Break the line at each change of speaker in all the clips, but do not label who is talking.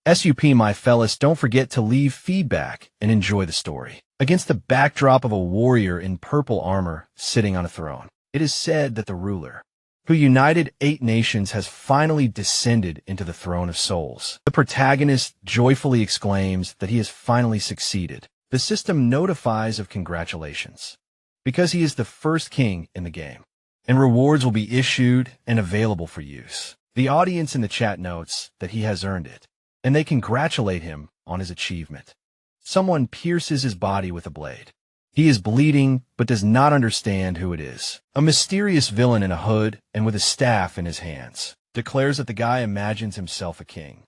SUP, my fellas, don't forget to leave feedback and enjoy the story. Against the backdrop of a warrior in purple armor sitting on a throne, it is said that the ruler, who united 8 nations, has finally descended into the throne of souls. The protagonist joyfully exclaims that he has finally succeeded. The system notifies of congratulations, because he is the first king in the game, and rewards will be issued and available for use. The audience in the chat notes that he has earned it, and they congratulate him on his achievement. Someone pierces his body with a blade. He is bleeding, but does not understand who it is. A mysterious villain in a hood and with a staff in his hands declares that the guy imagines himself a king,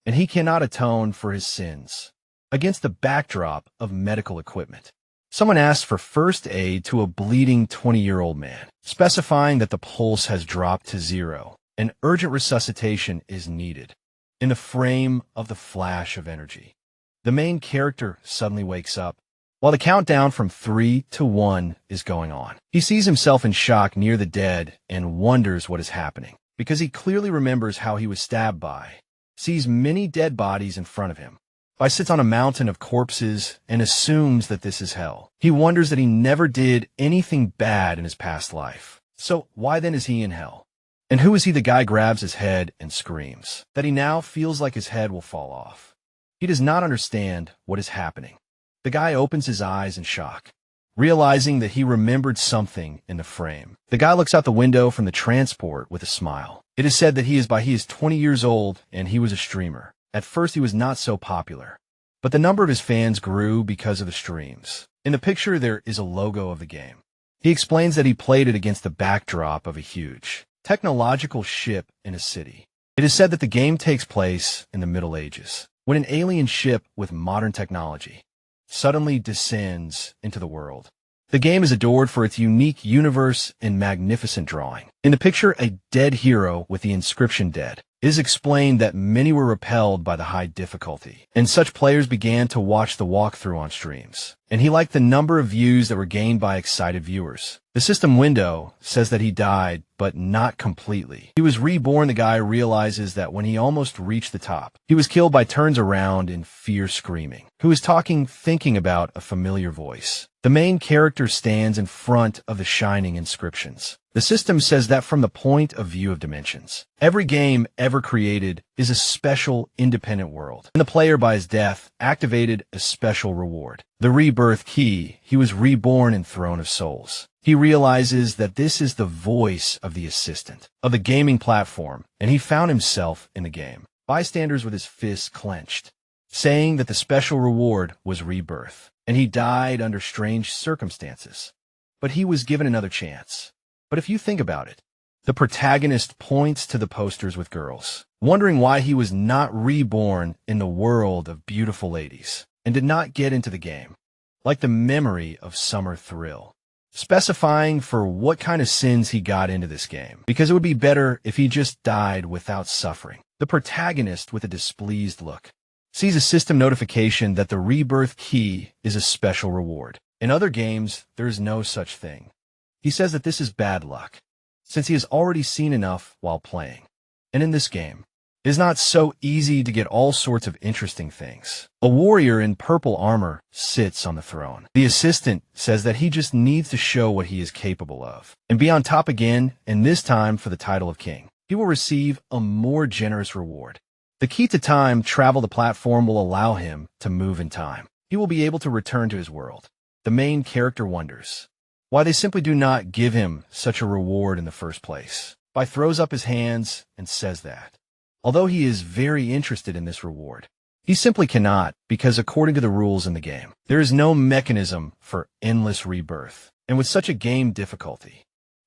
and he cannot atone for his sins. Against the backdrop of medical equipment, someone asks for first aid to a bleeding 20-year-old man, specifying that the pulse has dropped to 0 and urgent resuscitation is needed. In the frame of the flash of energy, the main character suddenly wakes up while the countdown from 3 to 1 is going on. He sees himself in shock near the dead and wonders what is happening, because he clearly remembers how he was stabbed by, sees many dead bodies in front of him. He sits on a mountain of corpses and assumes that this is hell. He wonders that he never did anything bad in his past life. So why then is he in hell? And who is he? The guy grabs his head and screams that he now feels like his head will fall off. He does not understand what is happening. The guy opens his eyes in shock, realizing that he remembered something in the frame. The guy looks out the window from the transport with a smile. It is said that he is 20 years old and he was a streamer. At first he was not so popular, but the number of his fans grew because of the streams. In the picture there is a logo of the game. He explains that he played it against the backdrop of a huge technological ship in a city. It is said that the game takes place in the Middle Ages, when an alien ship with modern technology suddenly descends into the world. The game is adored for its unique universe and magnificent drawing. In the picture, a dead hero with the inscription "dead." It is explained that many were repelled by the high difficulty, and such players began to watch the walkthrough on streams. And he liked the number of views that were gained by excited viewers. The system window says that he died, but not completely. He was reborn. The guy realizes that when he almost reached the top, he was killed by turns around in fear screaming. Who is talking, thinking about a familiar voice. The main character stands in front of the shining inscriptions. The system says that from the point of view of dimensions, every game ever created is a special independent world. And the player by his death activated a special reward. The rebirth key. He was reborn in Throne of Souls. He realizes that this is the voice of the assistant of the gaming platform, and he found himself in the game. Bystanders with his fists clenched, saying that the special reward was rebirth, and he died under strange circumstances. But he was given another chance. But if you think about it, the protagonist points to the posters with girls, wondering why he was not reborn in the world of beautiful ladies, and did not get into the game, like the memory of summer thrill, specifying for what kind of sins he got into this game, because it would be better if he just died without suffering. The protagonist, with a displeased look, sees a system notification that the rebirth key is a special reward. In other games, there is no such thing. He says that this is bad luck, since he has already seen enough while playing. And in this game, it is not so easy to get all sorts of interesting things. A warrior in purple armor sits on the throne. The assistant says that he just needs to show what he is capable of, and be on top again, and this time for the title of king. He will receive a more generous reward. The key to time travel, the platform will allow him to move in time. He will be able to return to his world. The main character wonders why they simply do not give him such a reward in the first place. Bai throws up his hands and says that, although he is very interested in this reward, he simply cannot, because according to the rules in the game, there is no mechanism for endless rebirth. And with such a game difficulty,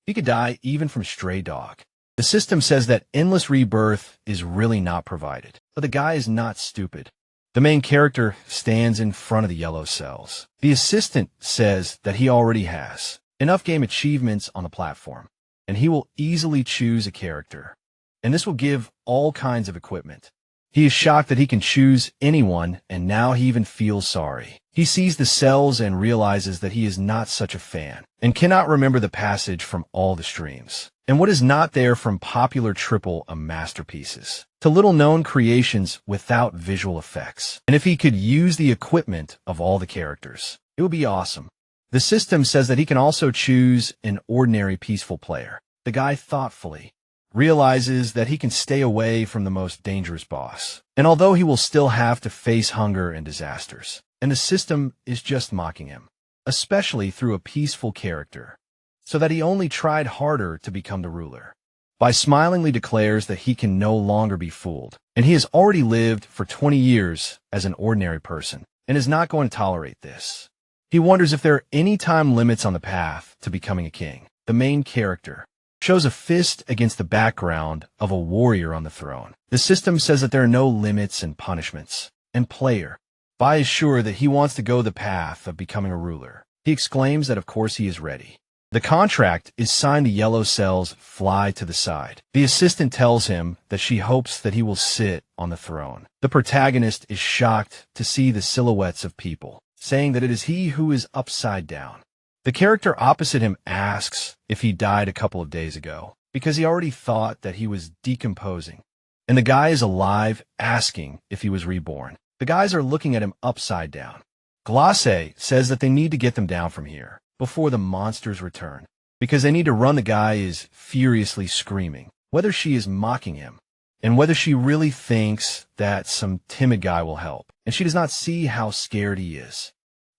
he could die even from stray dog. The system says that endless rebirth is really not provided. But the guy is not stupid. The main character stands in front of the yellow cells. The assistant says that he already has enough game achievements on the platform, and he will easily choose a character. And this will give all kinds of equipment. He is shocked that he can choose anyone, and now he even feels sorry. He sees the cells and realizes that he is not such a fan, and cannot remember the passage from all the streams. and what is not there from popular AAA masterpieces to little-known creations without visual effects. And if he could use the equipment of all the characters, it would be awesome. The system says that he can also choose an ordinary peaceful player. The guy thoughtfully realizes that he can stay away from the most dangerous boss. And although he will still have to face hunger and disasters, and the system is just mocking him, especially through a peaceful character, so that he only tried harder to become the ruler. By smilingly declares that he can no longer be fooled, and he has already lived for 20 years as an ordinary person, and is not going to tolerate this. He wonders if there are any time limits on the path to becoming a king. The main character shows a fist against the background of a warrior on the throne. The system says that there are no limits and punishments, and player, Bai is sure that he wants to go the path of becoming a ruler. He exclaims that of course he is ready. The contract is signed. The yellow cells fly to the side. The assistant tells him that she hopes that he will sit on the throne. The protagonist is shocked to see the silhouettes of people, saying that it is he who is upside down. The character opposite him asks if he died a couple of days ago, because he already thought that he was decomposing. And the guy is alive, asking if he was reborn. The guys are looking at him upside down. Glace says that they need to get them down from here before the monsters return, because they need to run. The guy is furiously screaming whether she is mocking him and whether she really thinks that some timid guy will help, and she does not see how scared he is.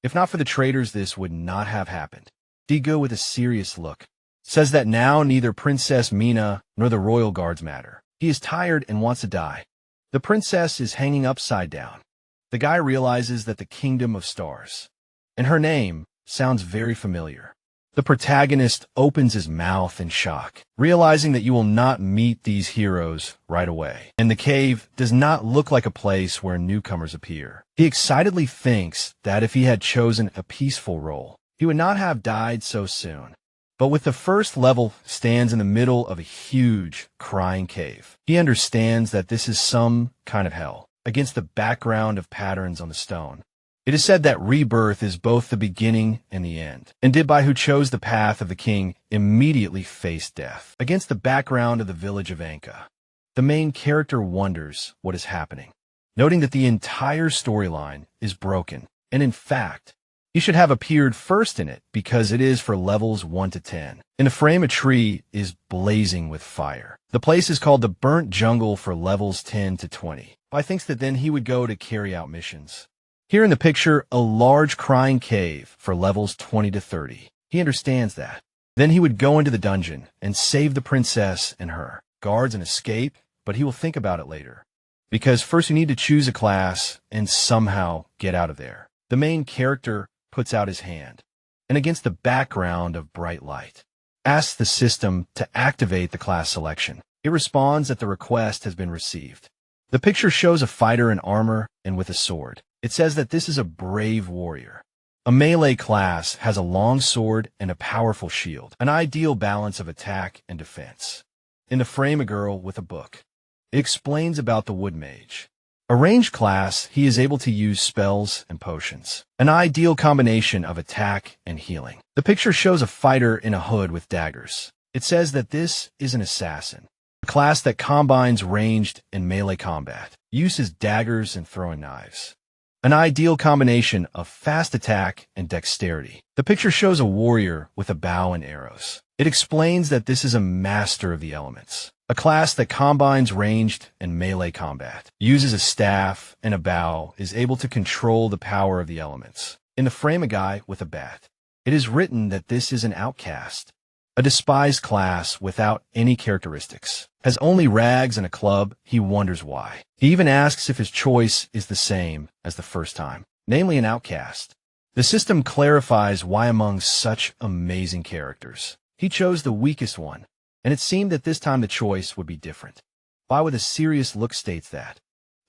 If not for the traitors, this would not have happened. Digo, with a serious look, says that now neither Princess Mina nor the royal guards matter. He is tired and wants to die. The princess is hanging upside down. The guy realizes that the Kingdom of Stars, and her name sounds very familiar. The protagonist opens his mouth in shock, realizing that you will not meet these heroes right away. And the cave does not look like a place where newcomers appear. He excitedly thinks that if he had chosen a peaceful role, he would not have died so soon. But with the first level stands in the middle of a huge, crying cave, he understands that this is some kind of hell, against the background of patterns on the stone. It is said that rebirth is both the beginning and the end, and Dibbai, who chose the path of the king, immediately faced death. Against the background of the village of Anka, the main character wonders what is happening, noting that the entire storyline is broken, and in fact, he should have appeared first in it because it is for levels 1 to 10. In the frame, a tree is blazing with fire. The place is called the Burnt Jungle for levels 10 to 20. Bai thinks that then he would go to carry out missions. Here in the picture, a large crying cave for levels 20 to 30. He understands that. Then he would go into the dungeon and save the princess and her guards and escape, but he will think about it later. Because first you need to choose a class and somehow get out of there. The main character puts out his hand, and against the background of bright light, asks the system to activate the class selection. It responds that the request has been received. The picture shows a fighter in armor and with a sword. It says that this is a brave warrior. A melee class has a long sword and a powerful shield, an ideal balance of attack and defense. In the frame, a girl with a book. It explains about the wood mage. A ranged class, he is able to use spells and potions, an ideal combination of attack and healing. The picture shows a fighter in a hood with daggers. It says that this is an assassin, a class that combines ranged and melee combat, uses daggers and throwing knives. An ideal combination of fast attack and dexterity. The picture shows a warrior with a bow and arrows. It explains that this is a master of the elements, a class that combines ranged and melee combat, uses a staff and a bow, is able to control the power of the elements. In the frame, a guy with a bat. It is written that this is an outcast, a despised class without any characteristics, has only rags and a club. He wonders why. He even asks if his choice is the same as the first time, namely an outcast. The system clarifies why among such amazing characters, he chose the weakest one, and it seemed that this time the choice would be different. Bai, with a serious look, states that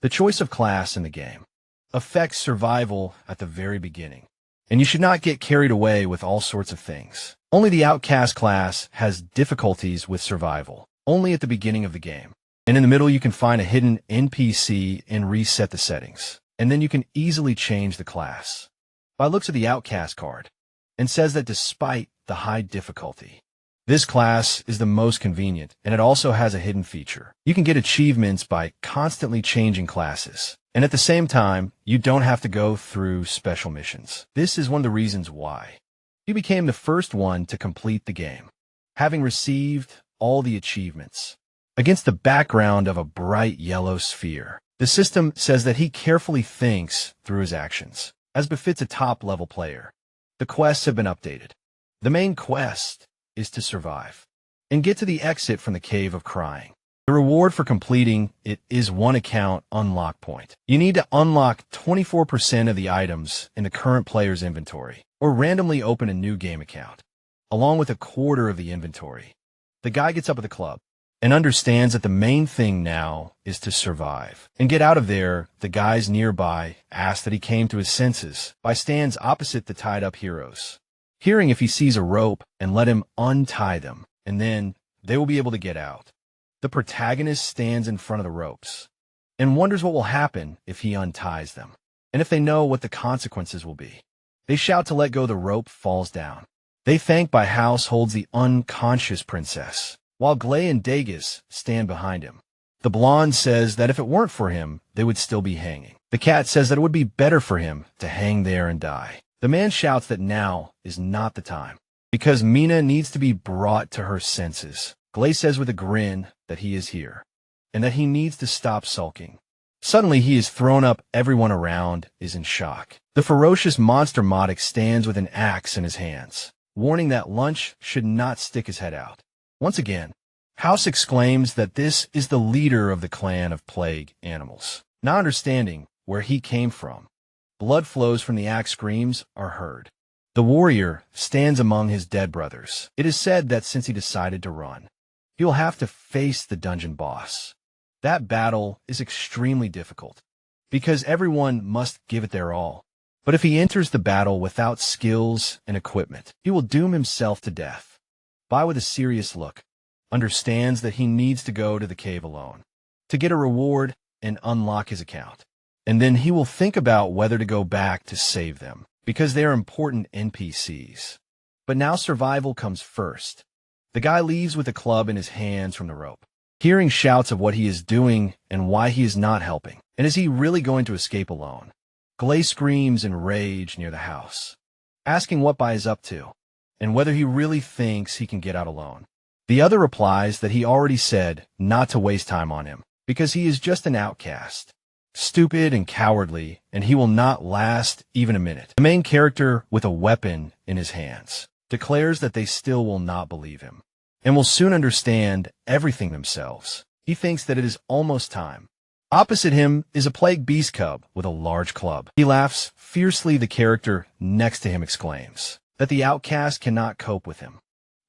the choice of class in the game affects survival at the very beginning, and you should not get carried away with all sorts of things. Only the outcast class has difficulties with survival, only at the beginning of the game. And in the middle, you can find a hidden NPC and reset the settings, and then you can easily change the class. Bai looks at the outcast card and says that despite the high difficulty, This class is the most convenient, and it also has a hidden feature. You can get achievements by constantly changing classes. And at the same time, you don't have to go through special missions. This is one of the reasons why he became the first one to complete the game, having received all the achievements. Against the background of a bright yellow sphere, the system says that he carefully thinks through his actions, as befits a top-level player. The quests have been updated. The main quest is to survive and get to the exit from the Cave of Crying. The reward for completing it is 1 account unlock point. You need to unlock 24% of the items in the current player's inventory, or randomly open a new game account, along with 1/4 of the inventory. The guy gets up at the club and understands that the main thing now is to survive and get out of there. The guys nearby ask that he came to his senses by stands opposite the tied-up heroes, hearing if he sees a rope and let him untie them, and then they will be able to get out. The protagonist stands in front of the ropes and wonders what will happen if he unties them, and if they know what the consequences will be. They shout to let go. The rope falls down. They thank by House holds the unconscious princess, while Glay and Dagus stand behind him. The blonde says that if it weren't for him, they would still be hanging. The cat says that it would be better for him to hang there and die. The man shouts that now is not the time, because Mina needs to be brought to her senses. Glay says with a grin that he is here, and that he needs to stop sulking. Suddenly he is thrown up. Everyone around is in shock. The ferocious monster Modik stands with an axe in his hands, warning that Lunch should not stick his head out. Once again, House exclaims that this is the leader of the clan of plague animals. Not understanding where he came from, blood flows from the axe. Screams are heard. The warrior stands among his dead brothers. It is said that since he decided to run, he will have to face the dungeon boss. That battle is extremely difficult, because everyone must give it their all. But if he enters the battle without skills and equipment, he will doom himself to death. Bai, with a serious look, understands that he needs to go to the cave alone to get a reward and unlock his account. And then he will think about whether to go back to save them, because they are important NPCs. But now survival comes first. The guy leaves with the club in his hands from the rope, hearing shouts of what he is doing and why he is not helping. And is he really going to escape alone? Glay screams in rage near the house, asking what Bai is up to, and whether he really thinks he can get out alone. The other replies that he already said not to waste time on him, because he is just an outcast, stupid and cowardly, and he will not last even a minute. The main character, with a weapon in his hands, declares that they still will not believe him, and will soon understand everything themselves. He thinks that it is almost time. Opposite him is a plague beast cub with a large club. He laughs fiercely. The character next to him exclaims that the outcast cannot cope with him.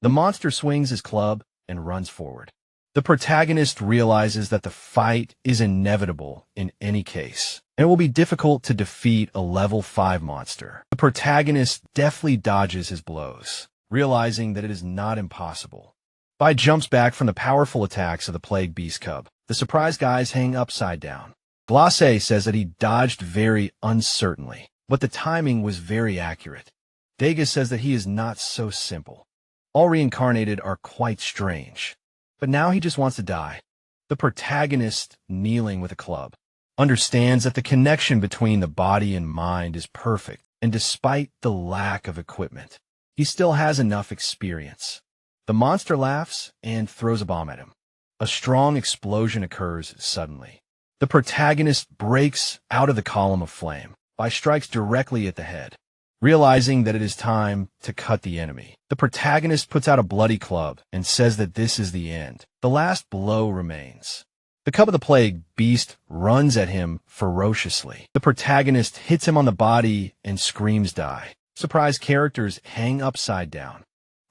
The monster swings his club and runs forward. The protagonist realizes that the fight is inevitable in any case, and it will be difficult to defeat a level 5 monster. The protagonist deftly dodges his blows, realizing that it is not impossible. Bai jumps back from the powerful attacks of the plague beast cub. The surprised guys hang upside down. Glacé says that he dodged very uncertainly, but the timing was very accurate. Dagus says that he is not so simple. All reincarnated are quite strange, but now he just wants to die. The protagonist, kneeling with a club, understands that the connection between the body and mind is perfect, and despite the lack of equipment, he still has enough experience. The monster laughs and throws a bomb at him. A strong explosion occurs suddenly. The protagonist breaks out of the column of flame. Bai strikes directly at the head, realizing that it is time to cut the enemy. The protagonist puts out a bloody club and says that this is the end. The last blow remains. The cub of the plague beast runs at him ferociously. The protagonist hits him on the body and screams die. Surprised characters hang upside down.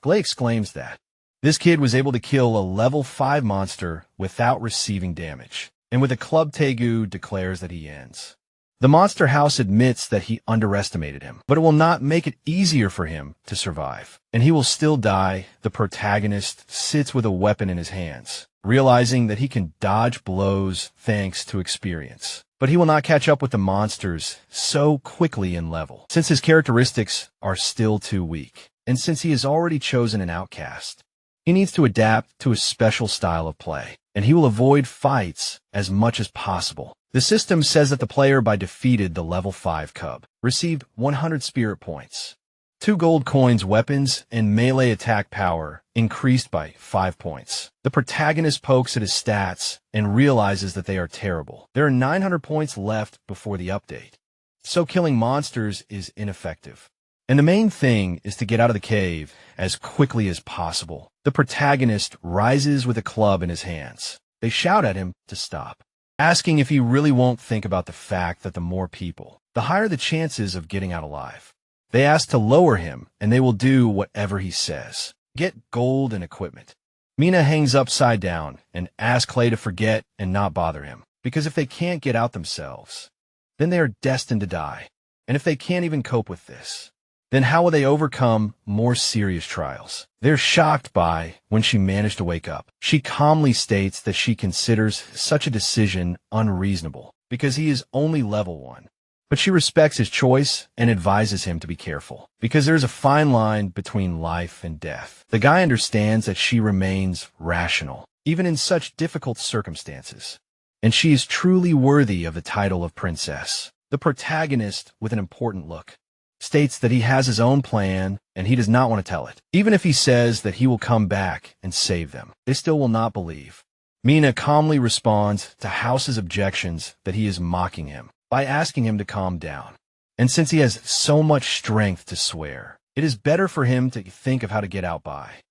Glay exclaims that this kid was able to kill a level 5 monster without receiving damage, and with a club Tegu declares that he ends. The monster house admits that he underestimated him, but it will not make it easier for him to survive, and he will still die. The protagonist sits with a weapon in his hands, realizing that he can dodge blows thanks to experience. But he will not catch up with the monsters so quickly in level, since his characteristics are still too weak, and since he has already chosen an outcast. He needs to adapt to a special style of play, and he will avoid fights as much as possible. The system says that the player by defeated the level 5 cub received 100 spirit points. 2 gold coins, weapons, and melee attack power increased by 5 points. The protagonist pokes at his stats and realizes that they are terrible. There are 900 points left before the update, so killing monsters is ineffective. And the main thing is to get out of the cave as quickly as possible. The protagonist rises with a club in his hands. They shout at him to stop, asking if he really won't think about the fact that the more people, the higher the chances of getting out alive. They ask to lower him, and they will do whatever he says. Get gold and equipment. Mina hangs upside down and asks Clay to forget and not bother him, because if they can't get out themselves, then they are destined to die. And if they can't even cope with this, then how will they overcome more serious trials? They're shocked by when she managed to wake up. She calmly states that she considers such a decision unreasonable because he is only level 1. But she respects his choice and advises him to be careful, because there's a fine line between life and death. The guy understands that she remains rational, even in such difficult circumstances, and she is truly worthy of the title of princess. The protagonist, with an important look, states that he has his own plan and he does not want to tell it. Even if he says that he will come back and save them, they still will not believe. Mina calmly responds to House's objections that he is mocking him by asking him to calm down. And since he has so much strength to swear, it is better for him to think of how to get out by,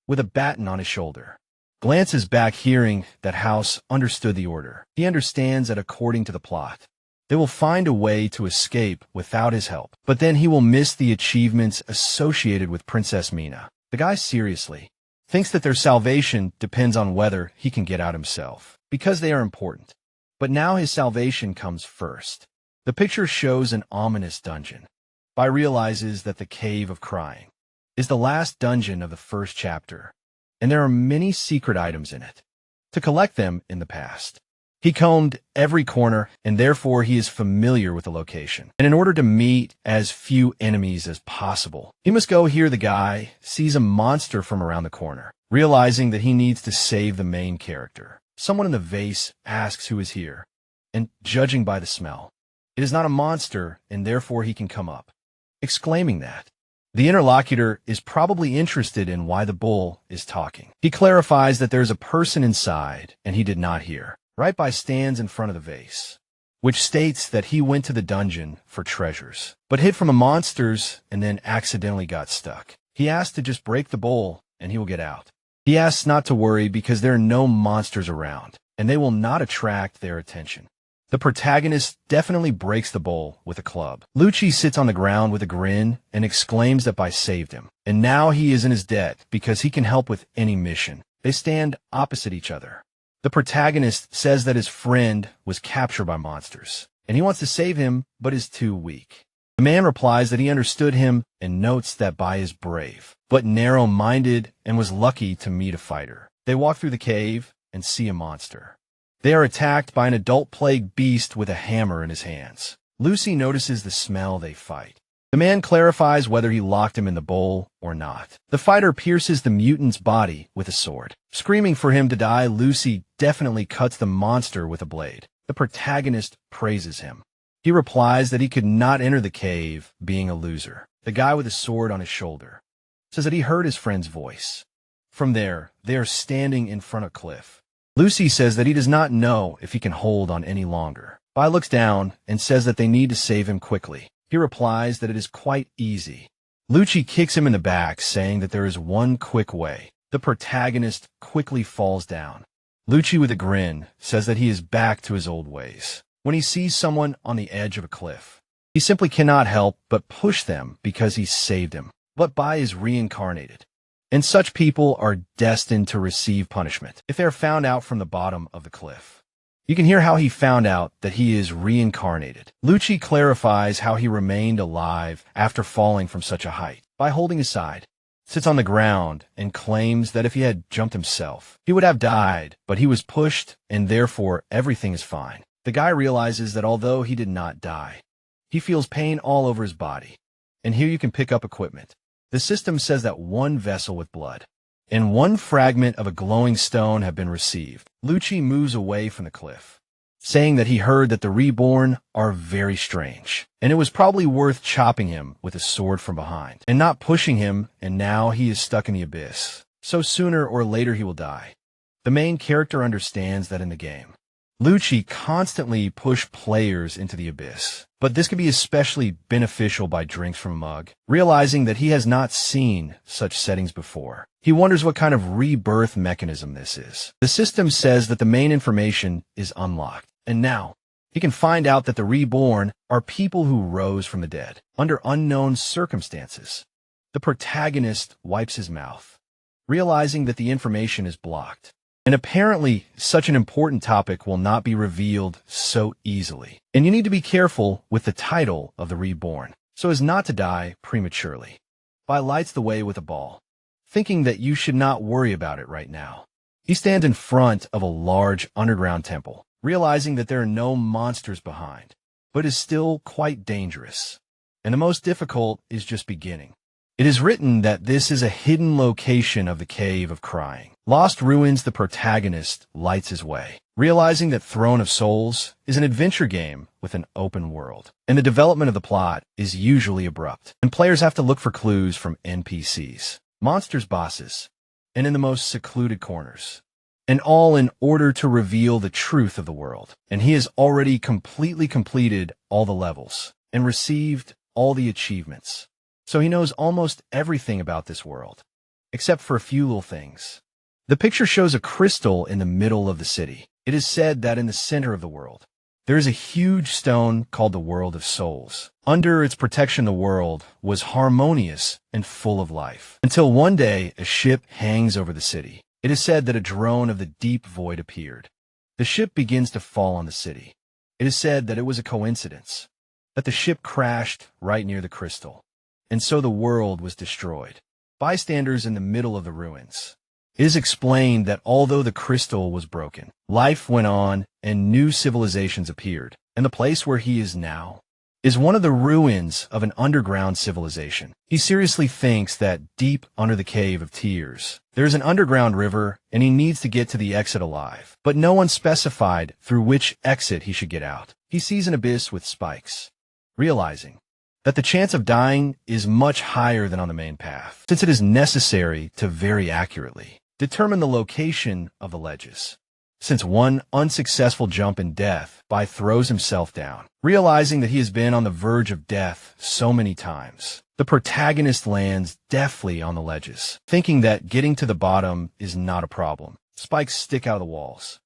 with a baton on his shoulder. Glances back, hearing that House understood the order. He understands that according to the plot, they will find a way to escape without his help, but then he will miss the achievements associated with Princess Mina. The guy seriously thinks that their salvation depends on whether he can get out himself, because they are important. But now his salvation comes first. The picture shows an ominous dungeon. Bai realizes that the Cave of Crying is the last dungeon of the first chapter, and there are many secret items in it. To collect them in the past, he combed every corner, and therefore he is familiar with the location. And in order to meet as few enemies as possible, he must go here. The guy sees a monster from around the corner, realizing that he needs to save the main character. Someone in the vase asks who is here, and judging by the smell, it is not a monster, and therefore he can come up, exclaiming that the interlocutor is probably interested in why the bull is talking. He clarifies that there is a person inside, and he did not hear. Right by stands in front of the vase, which states that he went to the dungeon for treasures, but hid from the monsters and then accidentally got stuck. He asks to just break the bowl, and he will get out. He asks not to worry because there are no monsters around, and they will not attract their attention. The protagonist definitely breaks the bowl with a club. Lucci sits on the ground with a grin and exclaims that Bai saved him, and now he is in his debt because he can help with any mission. They stand opposite each other. The protagonist says that his friend was captured by monsters, and he wants to save him but is too weak. The man replies that he understood him and notes that Bai is brave, but narrow-minded and was lucky to meet a fighter. They walk through the cave and see a monster. They are attacked by an adult-plagued beast with a hammer in his hands. Lucy notices the smell they fight. The man clarifies whether he locked him in the bowl or not. The fighter pierces the mutant's body with a sword. Screaming for him to die, Lucy definitely cuts the monster with a blade. The protagonist praises him. He replies that he could not enter the cave, being a loser. The guy with a sword on his shoulder says that he heard his friend's voice. From there, they are standing in front of a cliff. Lucy says that he does not know if he can hold on any longer. Bai looks down and says that they need to save him quickly. He replies that it is quite easy. Lucci kicks him in the back, saying that there is one quick way. The protagonist quickly falls down. Lucci, with a grin, says that he is back to his old ways. When he sees someone on the edge of a cliff, he simply cannot help but push them because he saved him. But Bai is reincarnated, and such people are destined to receive punishment if they are found out from the bottom of the cliff. You can hear how he found out that he is reincarnated. Lucci clarifies how he remained alive after falling from such a height. By holding his side, sits on the ground and claims that if he had jumped himself, he would have died, but he was pushed and therefore everything is fine. The guy realizes that although he did not die, he feels pain all over his body. And here you can pick up equipment. The system says that one vessel with blood and one fragment of a glowing stone had been received. Lucci moves away from the cliff, saying that he heard that the reborn are very strange, and it was probably worth chopping him with a sword from behind, and not pushing him, and now he is stuck in the abyss. So sooner or later he will die. The main character understands that in the game. Lucci constantly push players into the abyss, but this can be especially beneficial by drinks from a mug. Realizing that he has not seen such settings before, he wonders what kind of rebirth mechanism this is. The system says that the main information is unlocked, and now he can find out that the reborn are people who rose from the dead under unknown circumstances. The protagonist wipes his mouth, realizing that the information is blocked. And apparently, such an important topic will not be revealed so easily. And you need to be careful with the title of the reborn, so as not to die prematurely. Bai lights the way with a ball, thinking that you should not worry about it right now. He stands in front of a large underground temple, realizing that there are no monsters behind, but is still quite dangerous. And the most difficult is just beginning. It is written that this is a hidden location of the Cave of Crying. Lost Ruins, the protagonist lights his way, realizing that Throne of Souls is an adventure game with an open world, and the development of the plot is usually abrupt, and players have to look for clues from NPCs, monsters, bosses, and in the most secluded corners, and all in order to reveal the truth of the world. And he has already completely completed all the levels and received all the achievements. So he knows almost everything about this world, except for a few little things. The picture shows a crystal in the middle of the city. It is said that in the center of the world, there is a huge stone called the World of Souls. Under its protection, the world was harmonious and full of life, until one day a ship hangs over the city. It is said that a drone of the deep void appeared. The ship begins to fall on the city. It is said that it was a coincidence, that the ship crashed right near the crystal, and so the world was destroyed. Bystanders in the middle of the ruins. It is explained that although the crystal was broken, life went on and new civilizations appeared, and the place where he is now is one of the ruins of an underground civilization. He seriously thinks that deep under the Cave of Tears, there is an underground river, and he needs to get to the exit alive, but no one specified through which exit he should get out. He sees an abyss with spikes, realizing that the chance of dying is much higher than on the main path, since it is necessary to very accurately determine the location of the ledges. Since one unsuccessful jump in death, Bai throws himself down, realizing that he has been on the verge of death so many times. The protagonist lands deftly on the ledges, thinking that getting to the bottom is not a problem. Spikes stick out of the walls.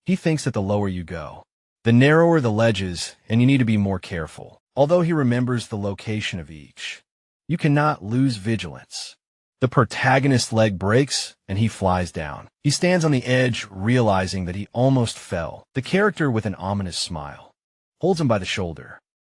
He thinks that the lower you go, the narrower the ledges, and you need to be more careful. Although he remembers the location of each, you cannot lose vigilance. The protagonist's leg breaks, and he flies down. He stands on the edge, realizing that he almost fell. The character, with an ominous smile, holds him by the shoulder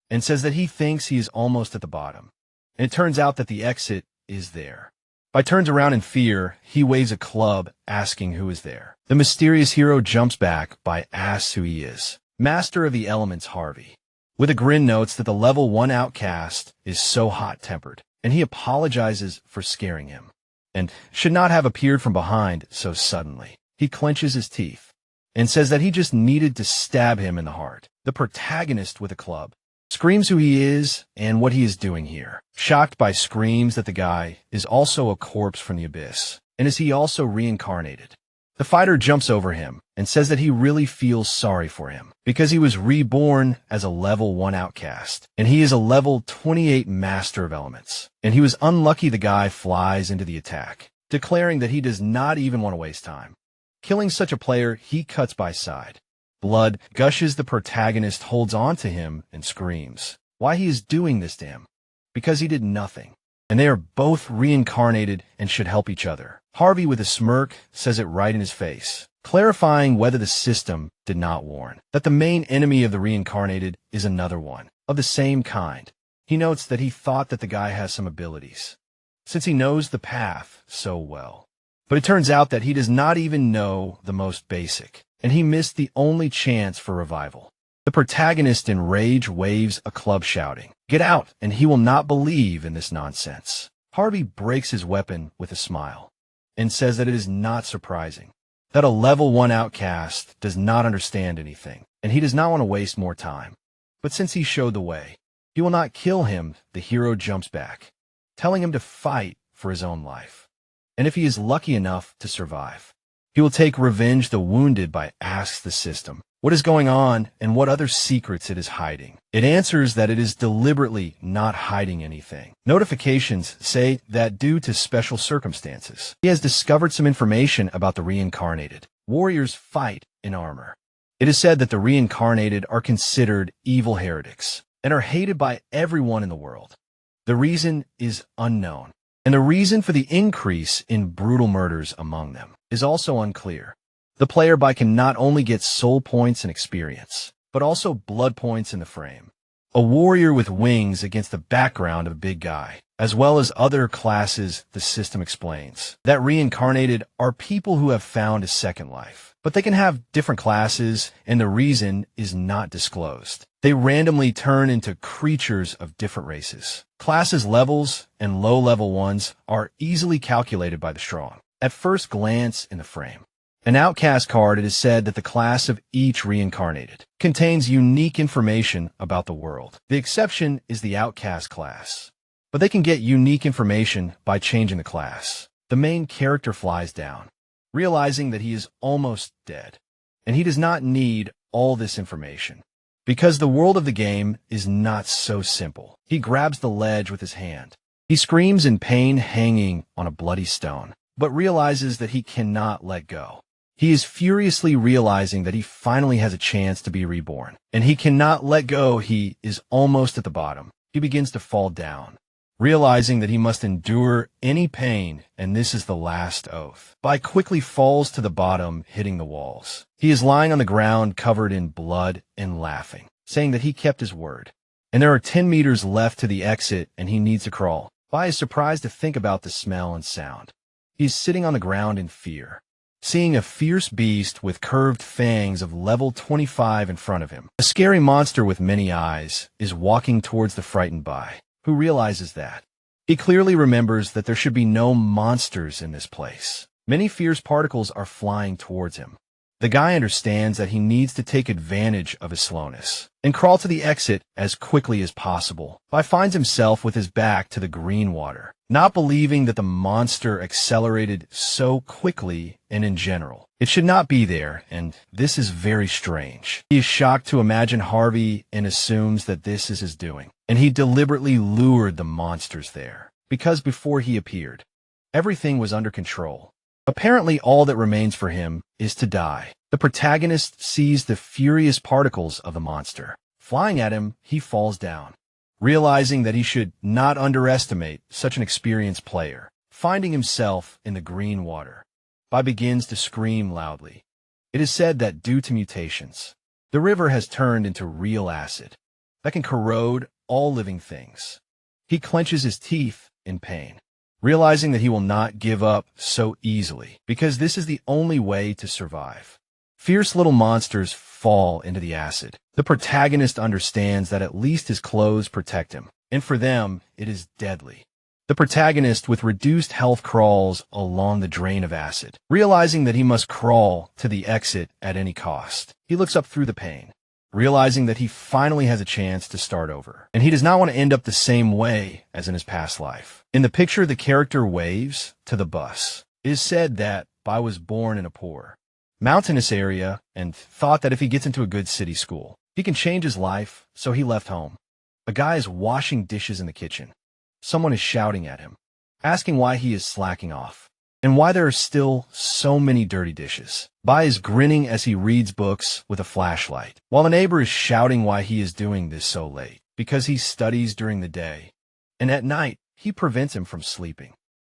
and says that he thinks he is almost at the bottom. And it turns out that the exit is there. Bai turns around in fear. He waves a club, asking who is there. The mysterious hero jumps back. Bai asks who he is. Master of the Elements, Harvey, with a grin, notes that the level 1 outcast is so hot-tempered, and he apologizes for scaring him, and should not have appeared from behind so suddenly. He clenches his teeth and says that he just needed to stab him in the heart. The protagonist, with a club, screams who he is and what he is doing here. Shocked, by screams that the guy is also a corpse from the abyss, and is he also reincarnated. The fighter jumps over him and says that he really feels sorry for him because he was reborn as a level 1 outcast, and he is a level 28 master of elements, and he was unlucky. The guy flies into the attack, declaring that he does not even want to waste time. Killing such a player, he cuts Bai's side. Blood gushes. The protagonist holds on to him and screams why he is doing this to him, because he did nothing, and they are both reincarnated and should help each other. Harvey, with a smirk, says it right in his face, clarifying whether the system did not warn that the main enemy of the reincarnated is another one of the same kind. He notes that he thought that the guy has some abilities, since he knows the path so well. But it turns out that he does not even know the most basic, and he missed the only chance for revival. The protagonist, in rage, waves a club, shouting, "Get out, and he will not believe in this nonsense." Harvey breaks his weapon with a smile, and says that it is not surprising, that a level 1 outcast does not understand anything, and he does not want to waste more time. But since he showed the way, he will not kill him. The hero jumps back, telling him to fight for his own life. And if he is lucky enough to survive, he will take revenge the wounded by asks the system what is going on and what other secrets it is hiding. It answers that it is deliberately not hiding anything. Notifications say that due to special circumstances, he has discovered some information about the reincarnated. Warriors fight in armor. It is said that the reincarnated are considered evil heretics and are hated by everyone in the world. The reason is unknown, and the reason for the increase in brutal murders among them is also unclear. The player can not only get soul points and experience, but also blood points in the frame. A warrior with wings against the background of a big guy, as well as other classes. The system explains that reincarnated are people who have found a second life, but they can have different classes, and the reason is not disclosed. They randomly turn into creatures of different races. Classes levels and low-level ones are easily calculated by the strong. At first glance in the frame, an outcast card, it is said that the class of each reincarnated contains unique information about the world. The exception is the outcast class, but they can get unique information by changing the class. The main character flies down, realizing that he is almost dead, and he does not need all this information, because the world of the game is not so simple. He grabs the ledge with his hand. He screams in pain hanging on a bloody stone, but realizes that he cannot let go. He is furiously realizing that he finally has a chance to be reborn, and he cannot let go. He is almost at the bottom. He begins to fall down, realizing that he must endure any pain, and this is the last oath. Bai quickly falls to the bottom, hitting the walls. He is lying on the ground covered in blood and laughing, saying that he kept his word. And there are 10 meters left to the exit, and he needs to crawl. Bai is surprised to think about the smell and sound. He is sitting on the ground in fear, seeing a fierce beast with curved fangs of level 25 in front of him. A scary monster with many eyes is walking towards the frightened Bai, who realizes that. He clearly remembers that there should be no monsters in this place. Many fierce particles are flying towards him. The guy understands that he needs to take advantage of his slowness and crawl to the exit as quickly as possible. Bai finds himself with his back to the green water, not believing that the monster accelerated so quickly, and in general, it should not be there, and this is very strange. He is shocked to imagine Harvey and assumes that this is his doing, and he deliberately lured the monsters there, because before he appeared, everything was under control. Apparently, all that remains for him is to die. The protagonist sees the furious particles of the monster. Flying at him, he falls down, realizing that he should not underestimate such an experienced player. Finding himself in the green water, Bai begins to scream loudly. It is said that due to mutations, the river has turned into real acid that can corrode all living things. He clenches his teeth in pain, realizing that he will not give up so easily, because this is the only way to survive. Fierce little monsters fall into the acid. The protagonist understands that at least his clothes protect him, and for them, it is deadly. The protagonist with reduced health crawls along the drain of acid, realizing that he must crawl to the exit at any cost. He looks up through the pain, realizing that he finally has a chance to start over, and he does not want to end up the same way as in his past life. In the picture, the character waves to the bus. It is said that Bai was born in a poor, mountainous area and thought that if he gets into a good city school, he can change his life, so he left home. A guy is washing dishes in the kitchen. Someone is shouting at him, asking why he is slacking off, and why there are still so many dirty dishes. Bai is grinning as he reads books with a flashlight, while the neighbor is shouting why he is doing this so late, because he studies during the day, and at night he prevents him from sleeping.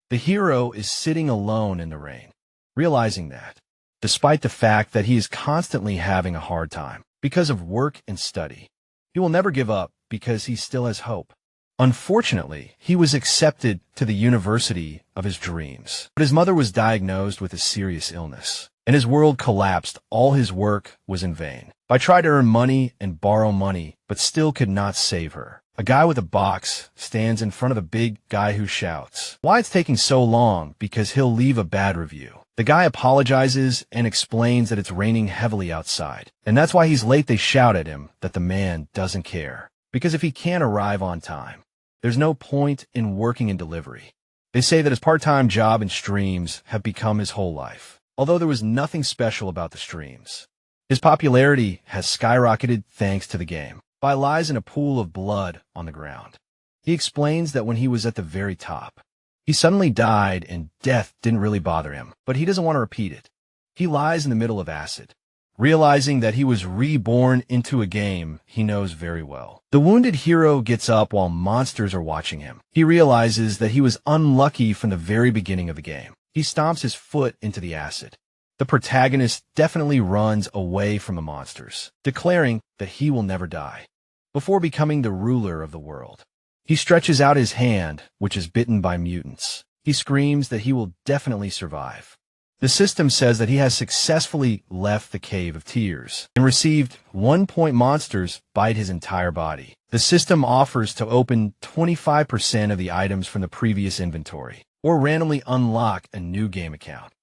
The hero is sitting alone in the rain, realizing that, despite the fact that he is constantly having a hard time because of work and study, he will never give up because he still has hope. Unfortunately, he was accepted to the university of his dreams, but his mother was diagnosed with a serious illness, and his world collapsed. All his work was in vain. I tried to earn money and borrow money, but still could not save her. A guy with a box stands in front of a big guy who shouts, "Why it's taking so long?" Because he'll leave a bad review. The guy apologizes and explains that it's raining heavily outside, and that's why he's late. They shout at him that the man doesn't care, because if he can't arrive on time, there's no point in working in delivery. They say that his part-time job and streams have become his whole life, although there was nothing special about the streams. His popularity has skyrocketed thanks to the game. Bai lies in a pool of blood on the ground. He explains that when he was at the very top, he suddenly died and death didn't really bother him, but he doesn't want to repeat it. He lies in the middle of acid, realizing that he was reborn into a game he knows very well. The wounded hero gets up while monsters are watching him. He realizes that he was unlucky from the very beginning of the game. He stomps his foot into the acid. The protagonist definitely runs away from the monsters, declaring that he will never die. Before becoming the ruler of the world, he stretches out his hand, which is bitten by mutants. He screams that he will definitely survive. The system says that he has successfully left the Cave of Tears and received 1 point. Monsters bite his entire body. The system offers to open 25% of the items from the previous inventory, or randomly unlock a new game account.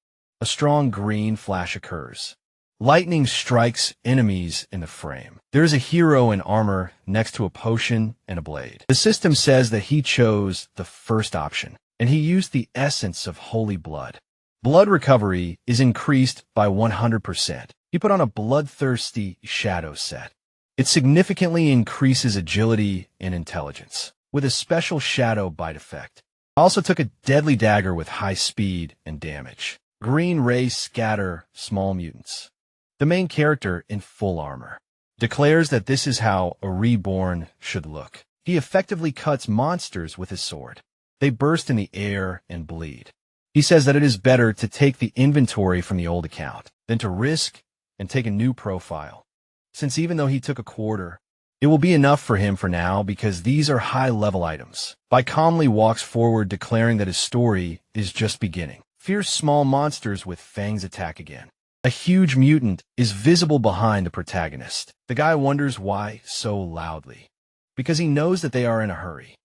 A strong green flash occurs. Lightning strikes enemies in the frame. There is a hero in armor next to a potion and a blade. The system says that he chose the first option, and he used the essence of holy blood. Blood recovery is increased by 100%. He put on a bloodthirsty shadow set. It significantly increases agility and intelligence, with a special shadow bite effect. I also took a deadly dagger with high speed and damage. Green rays scatter small mutants. The main character, in full armor, declares that this is how a reborn should look. He effectively cuts monsters with his sword. They burst in the air and bleed. He says that it is better to take the inventory from the old account than to risk and take a new profile, since even though he took a quarter, it will be enough for him for now because these are high-level items. Bai calmly walks forward, declaring that his story is just beginning. Fierce small monsters with fangs attack again. A huge mutant is visible behind the protagonist. The guy wonders why so loudly, because he knows that they are in a hurry.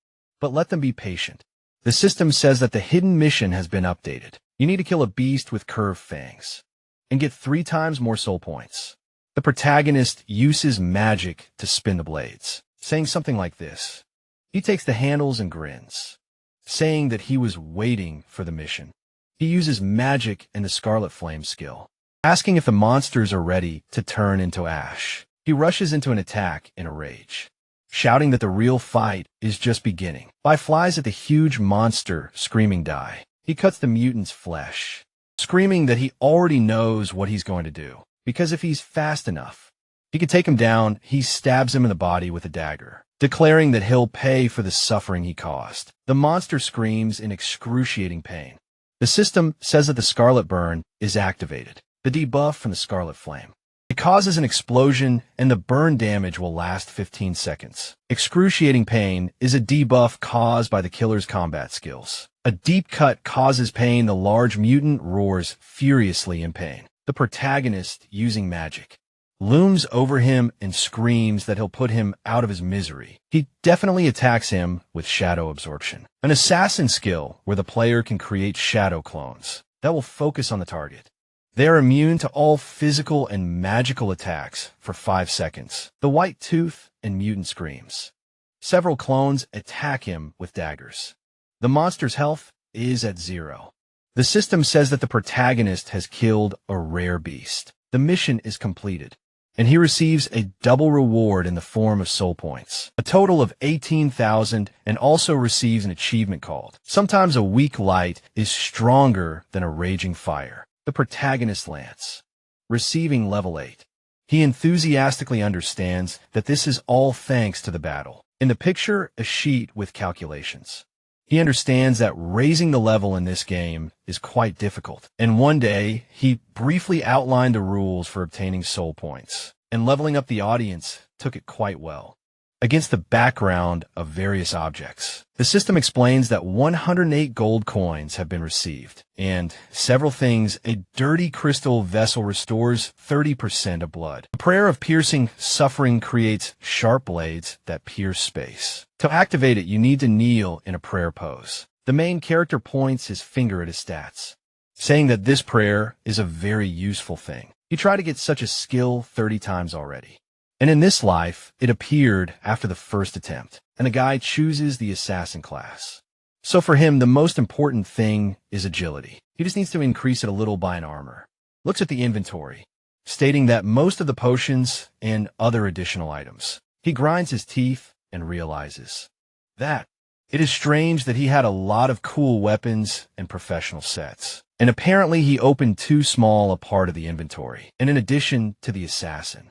But let them be patient. The system says that the hidden mission has been updated. You need to kill a beast with curved fangs and get 3 times more soul points. The protagonist uses magic to spin the blades, saying something like this. He takes the handles and grins, saying that he was waiting for the mission. He uses magic and the Scarlet Flame skill, asking if the monsters are ready to turn into ash. He rushes into an attack in a rage, shouting that the real fight is just beginning. Bai flies at the huge monster, screaming die. He cuts the mutant's flesh, screaming that he already knows what he's going to do, because if he's fast enough, he can take him down. He stabs him in the body with a dagger, declaring that he'll pay for the suffering he caused. The monster screams in excruciating pain. The system says that the Scarlet Burn is activated, the debuff from the Scarlet Flame. It causes an explosion, and the burn damage will last 15 seconds. Excruciating pain is a debuff caused by the killer's combat skills. A deep cut causes pain. The large mutant roars furiously in pain. The protagonist, using magic, looms over him and screams that he'll put him out of his misery. He definitely attacks him with shadow absorption, an assassin skill where the player can create shadow clones that will focus on the target. They are immune to all physical and magical attacks for 5 seconds. The White Tooth and mutant screams. Several clones attack him with daggers. The monster's health is at 0. The system says that the protagonist has killed a rare beast. The mission is completed, and he receives a double reward in the form of soul points, a total of 18,000, and also receives an achievement called, "Sometimes a weak light is stronger than a raging fire." The protagonist Lance, receiving level 8. He enthusiastically understands that this is all thanks to the battle. In the picture, a sheet with calculations. He understands that raising the level in this game is quite difficult, and one day he briefly outlined the rules for obtaining soul points, and leveling up the audience took it quite well. against the background of various objects. The system explains that 108 gold coins have been received, and several things. A dirty crystal vessel restores 30% of blood. A prayer of piercing suffering creates sharp blades that pierce space. To activate it, you need to kneel in a prayer pose. The main character points his finger at his stats, saying that this prayer is a very useful thing. He tried to get such a skill 30 times already. And in this life, it appeared after the first attempt, and the guy chooses the assassin class. So for him, the most important thing is agility. He just needs to increase it a little by an armor. Looks at the inventory, stating that most of the potions and other additional items. He grinds his teeth and realizes that it is strange that he had a lot of cool weapons and professional sets. And apparently he opened too small a part of the inventory. And in addition to the assassin,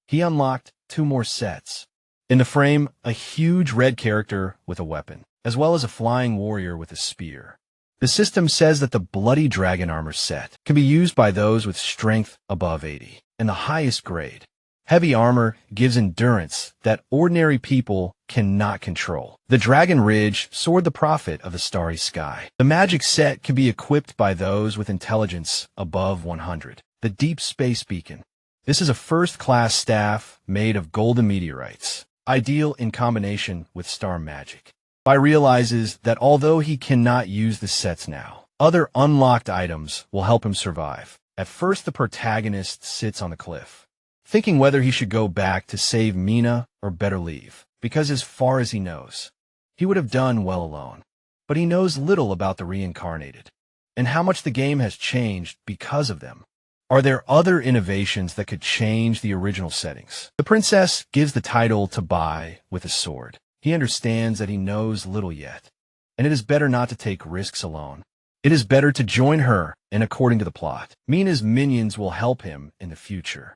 he unlocked 2 more sets. In the frame, a huge red character with a weapon, as well as a flying warrior with a spear. The system says that the Bloody Dragon armor set can be used by those with strength above 80, and the highest grade. Heavy armor gives endurance that ordinary people cannot control. The Dragon Ridge sword, the prophet of the starry sky. The magic set can be equipped by those with intelligence above 100. The Deep Space Beacon. This is a first-class staff made of golden meteorites, ideal in combination with star magic. Bai realizes that although he cannot use the sets now, other unlocked items will help him survive. At first, the protagonist sits on the cliff, thinking whether he should go back to save Mina or better leave, because as far as he knows, he would have done well alone. But he knows little about the reincarnated, and how much the game has changed because of them. Are there other innovations that could change the original settings? The princess gives the title to Bai with a sword. He understands that he knows little yet, and it is better not to take risks alone. It is better to join her, and according to the plot, Mina's minions will help him in the future.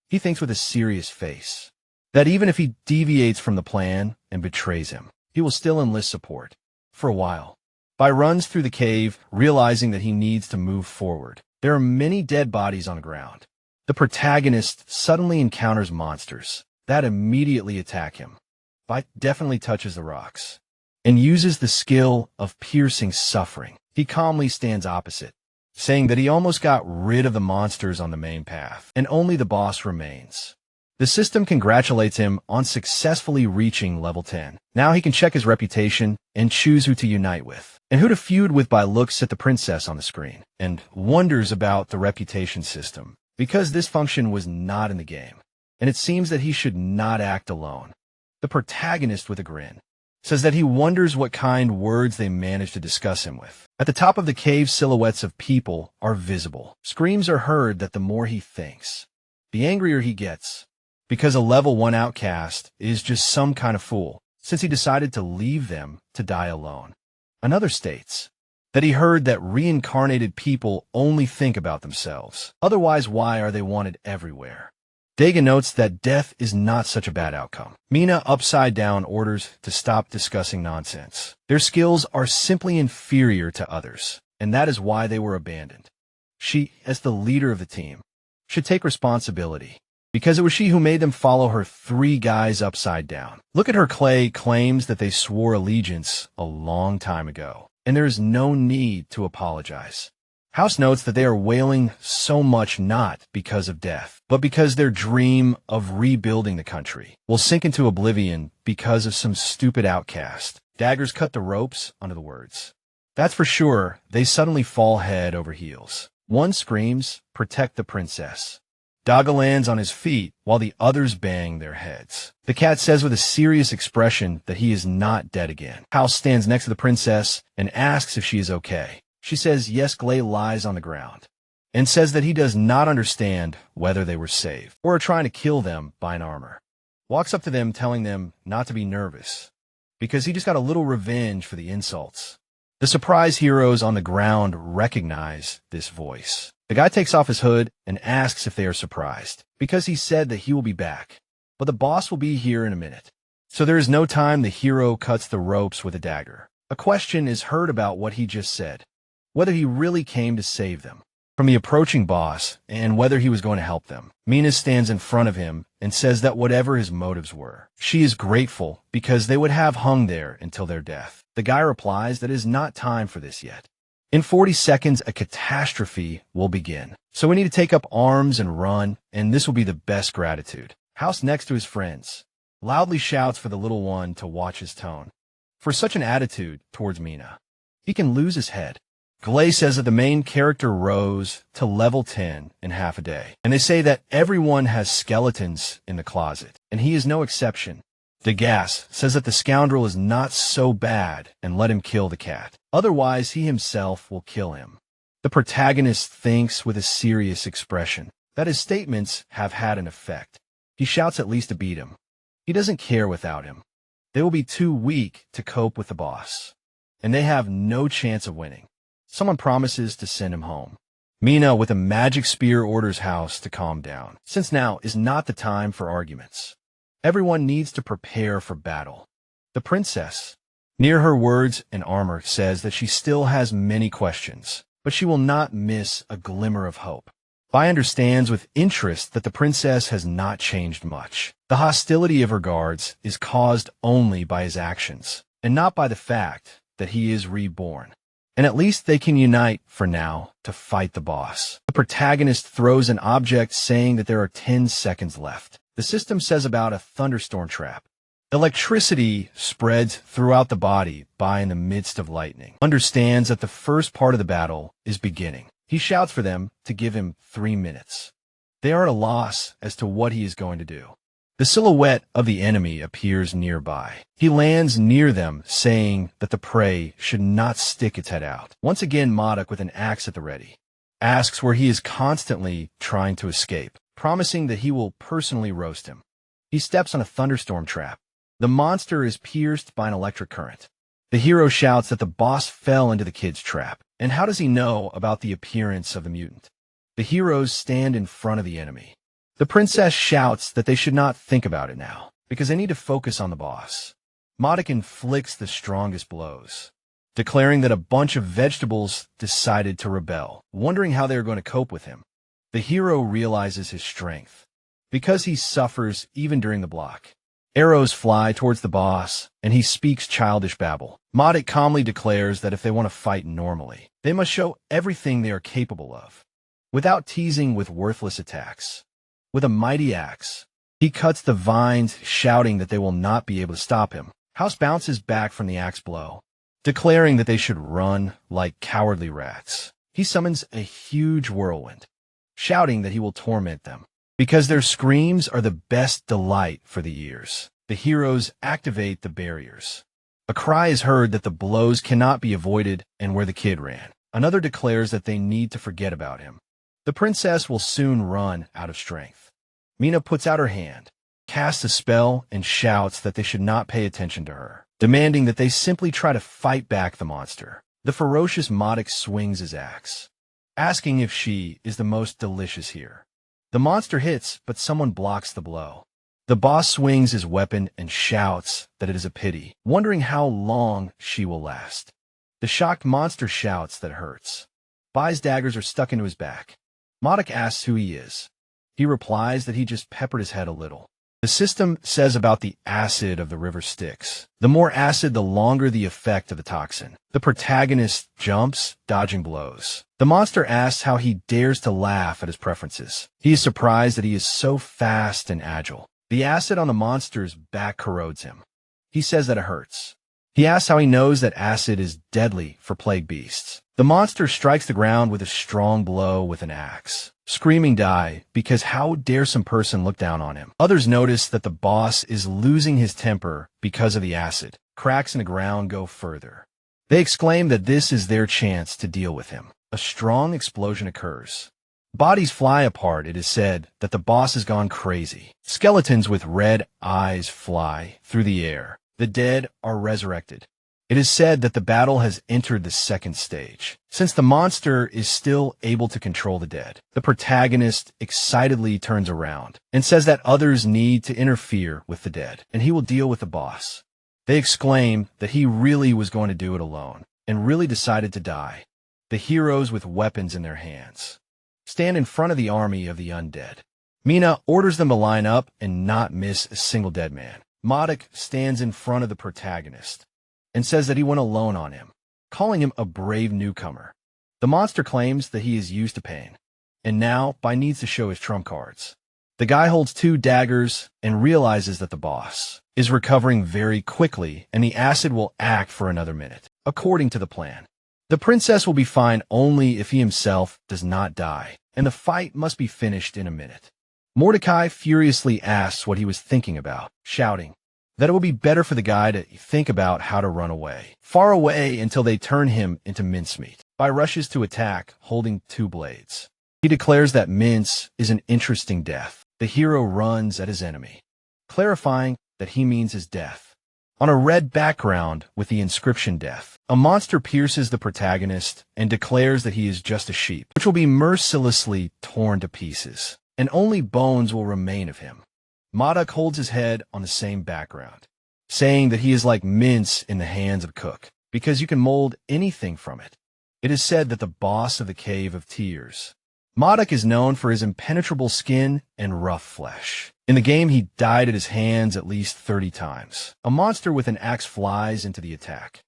He thinks with a serious face that even if he deviates from the plan and betrays him, he will still enlist support. For a while, Bai runs through the cave, realizing that he needs to move forward. There are many dead bodies on the ground. The protagonist suddenly encounters monsters that immediately attack him. Bai definitely touches the rocks and uses the skill of piercing suffering. He calmly stands opposite, saying that he almost got rid of the monsters on the main path, and only the boss remains. The system congratulates him on successfully reaching level 10. Now he can check his reputation and choose who to unite with, and who to feud with. By looks at the princess on the screen, and wonders about the reputation system, because this function was not in the game, and it seems that he should not act alone. The protagonist, with a grin, says that he wonders what kind words they managed to discuss him with. At the top of the cave, silhouettes of people are visible. Screams are heard that the more he thinks, the angrier he gets, because a level 1 outcast is just some kind of fool, since he decided to leave them to die alone. Another states that he heard that reincarnated people only think about themselves. Otherwise, why are they wanted everywhere? Daga notes that death is not such a bad outcome. Mina, upside down, orders to stop discussing nonsense. Their skills are simply inferior to others, and that is why they were abandoned. She, as the leader of the team, should take responsibility, because it was she who made them follow her 3 guys upside down. Look at her. Clay claims that they swore allegiance a long time ago, and there is no need to apologize. House notes that they are wailing so much not because of death, but because their dream of rebuilding the country will sink into oblivion because of some stupid outcast. Daggers cut the ropes under the words. That's for sure. They suddenly fall head over heels. One screams, "Protect the princess." Daga lands on his feet while the others bang their heads. The cat says with a serious expression that he is not dead again. House stands next to the princess and asks if she is okay. She says yes. Glay lies on the ground and says that he does not understand whether they were saved or are trying to kill them by an armor. Walks up to them telling them not to be nervous because he just got a little revenge for the insults. The surprise heroes on the ground recognize this voice. The guy takes off his hood and asks if they are surprised, because he said that he will be back, but the boss will be here in a minute. So there is no time. The hero cuts the ropes with a dagger. A question is heard about what he just said, whether he really came to save them. from the approaching boss and whether he was going to help them. Mina stands in front of him and says that whatever his motives were, she is grateful because they would have hung there until their death. The guy replies that it is not time for this yet. In 40 seconds, a catastrophe will begin. So we need to take up arms and run, and this will be the best gratitude. House next to his friends loudly shouts for the little one to watch his tone. For such an attitude towards Mina, he can lose his head. Glay says that the main character rose to level 10 in half a day, and they say that everyone has skeletons in the closet, and he is no exception. Degas says that the scoundrel is not so bad and let him kill the cat. Otherwise, he himself will kill him. The protagonist thinks with a serious expression that his statements have had an effect. He shouts at least to beat him. He doesn't care without him. They will be too weak to cope with the boss, and they have no chance of winning. Someone promises to send him home. Mina, with a magic spear, orders House to calm down, since now is not the time for arguments. Everyone needs to prepare for battle. The princess, near her words and armor, says that she still has many questions, but she will not miss a glimmer of hope. Bai understands with interest that the princess has not changed much. The hostility of her guards is caused only by his actions, and not by the fact that he is reborn. And at least they can unite, for now, to fight the boss. The protagonist throws an object saying that there are 10 seconds left. The system says about a thunderstorm trap. Electricity spreads throughout the body. Bai, in the midst of lightning, understands that the first part of the battle is beginning. He shouts for them to give him 3 minutes. They are at a loss as to what he is going to do. The silhouette of the enemy appears nearby. He lands near them, saying that the prey should not stick its head out. Once again, Modoc, with an axe at the ready, asks where he is constantly trying to escape, promising that he will personally roast him. He steps on a thunderstorm trap. The monster is pierced by an electric current. The hero shouts that the boss fell into the kid's trap. And how does he know about the appearance of the mutant? The heroes stand in front of the enemy. The princess shouts that they should not think about it now, because they need to focus on the boss. Modoc inflicts the strongest blows, declaring that a bunch of vegetables decided to rebel, wondering how they are going to cope with him. The hero realizes his strength, because he suffers even during the block. Arrows fly towards the boss, and he speaks childish babble. Modoc calmly declares that if they want to fight normally, they must show everything they are capable of, without teasing with worthless attacks. With a mighty axe, he cuts the vines, shouting that they will not be able to stop him. House bounces back from the axe blow, declaring that they should run like cowardly rats. He summons a huge whirlwind, shouting that he will torment them, because their screams are the best delight for the ears. The heroes activate the barriers. A cry is heard that the blows cannot be avoided and where the kid ran. Another declares that they need to forget about him. The princess will soon run out of strength. Mina puts out her hand, casts a spell, and shouts that they should not pay attention to her, demanding that they simply try to fight back the monster. The ferocious Modoc swings his axe, asking if she is the most delicious here. The monster hits, but someone blocks the blow. The boss swings his weapon and shouts that it is a pity, wondering how long she will last. The shocked monster shouts that it hurts. Bai's daggers are stuck into his back. Modoc asks who he is. He replies that he just peppered his head a little. The system says about the acid of the river Styx. The more acid, the longer the effect of the toxin. The protagonist jumps, dodging blows. The monster asks how he dares to laugh at his preferences. He is surprised that he is so fast and agile. The acid on the monster's back corrodes him. He says that it hurts. He asks how he knows that acid is deadly for plague beasts. The monster strikes the ground with a strong blow with an axe, screaming die, because how dare some person look down on him. Others notice that the boss is losing his temper because of the acid. Cracks in the ground go further. They exclaim that this is their chance to deal with him. A strong explosion occurs. Bodies fly apart. It is said that the boss has gone crazy. Skeletons with red eyes fly through the air. The dead are resurrected. It is said that the battle has entered the second stage, since the monster is still able to control the dead. The protagonist excitedly turns around and says that others need to interfere with the dead, and he will deal with the boss. They exclaim that he really was going to do it alone, and really decided to die. The heroes with weapons in their hands stand in front of the army of the undead. Mina orders them to line up and not miss a single dead man. Madoc stands in front of the protagonist and says that he went alone on him, calling him a brave newcomer. The monster claims that he is used to pain, and now needs to show his trump cards. The guy holds 2 daggers and realizes that the boss is recovering very quickly and the acid will act for another minute, according to the plan. The princess will be fine only if he himself does not die, and the fight must be finished in a minute. Mordecai furiously asks what he was thinking about, shouting that it would be better for the guy to think about how to run away, far away until they turn him into mincemeat. Bai rushes to attack, holding 2 blades. He declares that mince is an interesting death. The hero runs at his enemy, clarifying that he means his death. On a red background with the inscription death, a monster pierces the protagonist and declares that he is just a sheep, which will be mercilessly torn to pieces, and only bones will remain of him. Madoc holds his head on the same background, saying that he is like mince in the hands of a cook, because you can mold anything from it. It is said that the boss of the Cave of Tears, Madoc, is known for his impenetrable skin and rough flesh. In the game, he died at his hands at least 30 times. A monster with an axe flies into the attack,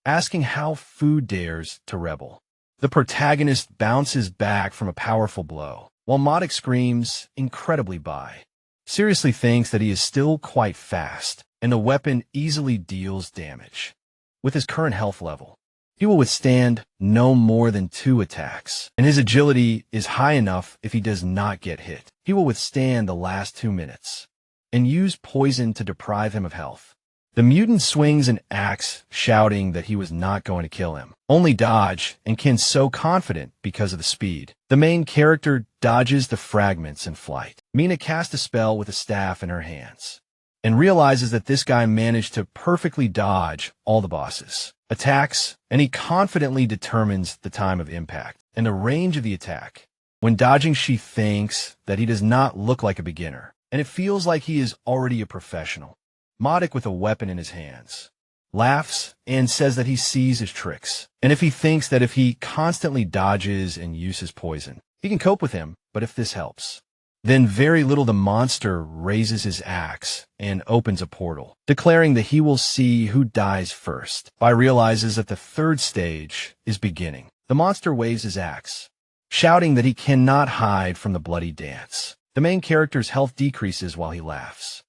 asking how food dares to rebel. The protagonist bounces back from a powerful blow, while Madoc screams incredibly by. Seriously thinks that he is still quite fast, and the weapon easily deals damage. With his current health level, he will withstand no more than 2 attacks, and his agility is high enough if he does not get hit. He will withstand the last 2 minutes, and use poison to deprive him of health. The mutant swings an axe, shouting that he was not going to kill him, only dodge, and Kin's so confident because of the speed. The main character dodges the fragments in flight. Mina casts a spell with a staff in her hands, and realizes that this guy managed to perfectly dodge all the bosses' attacks, and he confidently determines the time of impact and the range of the attack. When dodging, she thinks that he does not look like a beginner, and it feels like he is already a professional. Madoc, with a weapon in his hands, laughs and says that he sees his tricks, and if he thinks that if he constantly dodges and uses poison, he can cope with him, but if this helps, then very little. The monster raises his axe and opens a portal, declaring that he will see who dies first. Bai realizes that the 3rd stage is beginning. The monster waves his axe, shouting that he cannot hide from the bloody dance. The main character's health decreases while he laughs,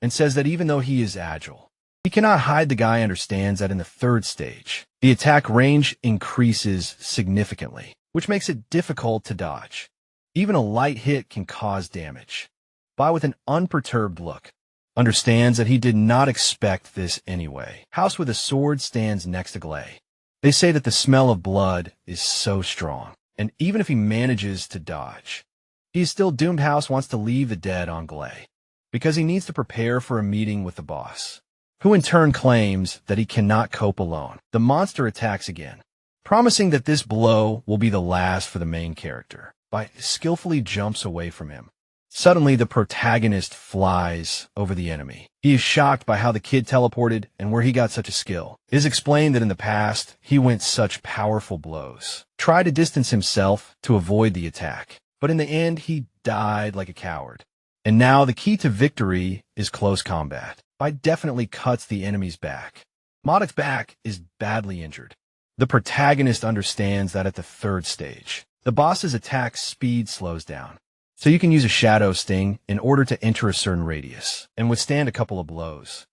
and says that even though he is agile, he cannot hide. The guy understands that in the 3rd stage, the attack range increases significantly, which makes it difficult to dodge. Even a light hit can cause damage. Bai, with an unperturbed look, understands that he did not expect this anyway. House with a sword stands next to Glay. They say that the smell of blood is so strong, and even if he manages to dodge, he is still doomed. House wants to leave the dead on Glay, because he needs to prepare for a meeting with the boss, who in turn claims that he cannot cope alone. The monster attacks again, promising that this blow will be the last for the main character. Bai skillfully jumps away from him. Suddenly, the protagonist flies over the enemy. He is shocked by how the kid teleported and where he got such a skill. It is explained that in the past, he went such powerful blows, tried to distance himself to avoid the attack, but in the end, he died like a coward. And now the key to victory is close combat. Bai definitely cuts the enemy's back. Madoc's back is badly injured. The protagonist understands that at the 3rd stage, the boss's attack speed slows down, so you can use a shadow sting in order to enter a certain radius and withstand a couple of blows,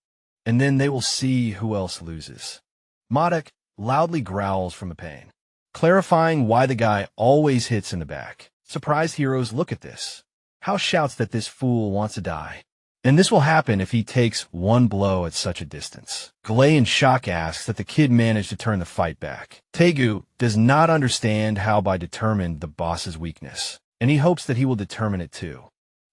and then they will see who else loses. Madoc loudly growls from the pain, clarifying why the guy always hits in the back. Surprised heroes look at this. House shouts that this fool wants to die, and this will happen if he takes 1 blow at such a distance. Glay in shock asks that the kid managed to turn the fight back. Tegu does not understand how Bai determined the boss's weakness, and he hopes that he will determine it too.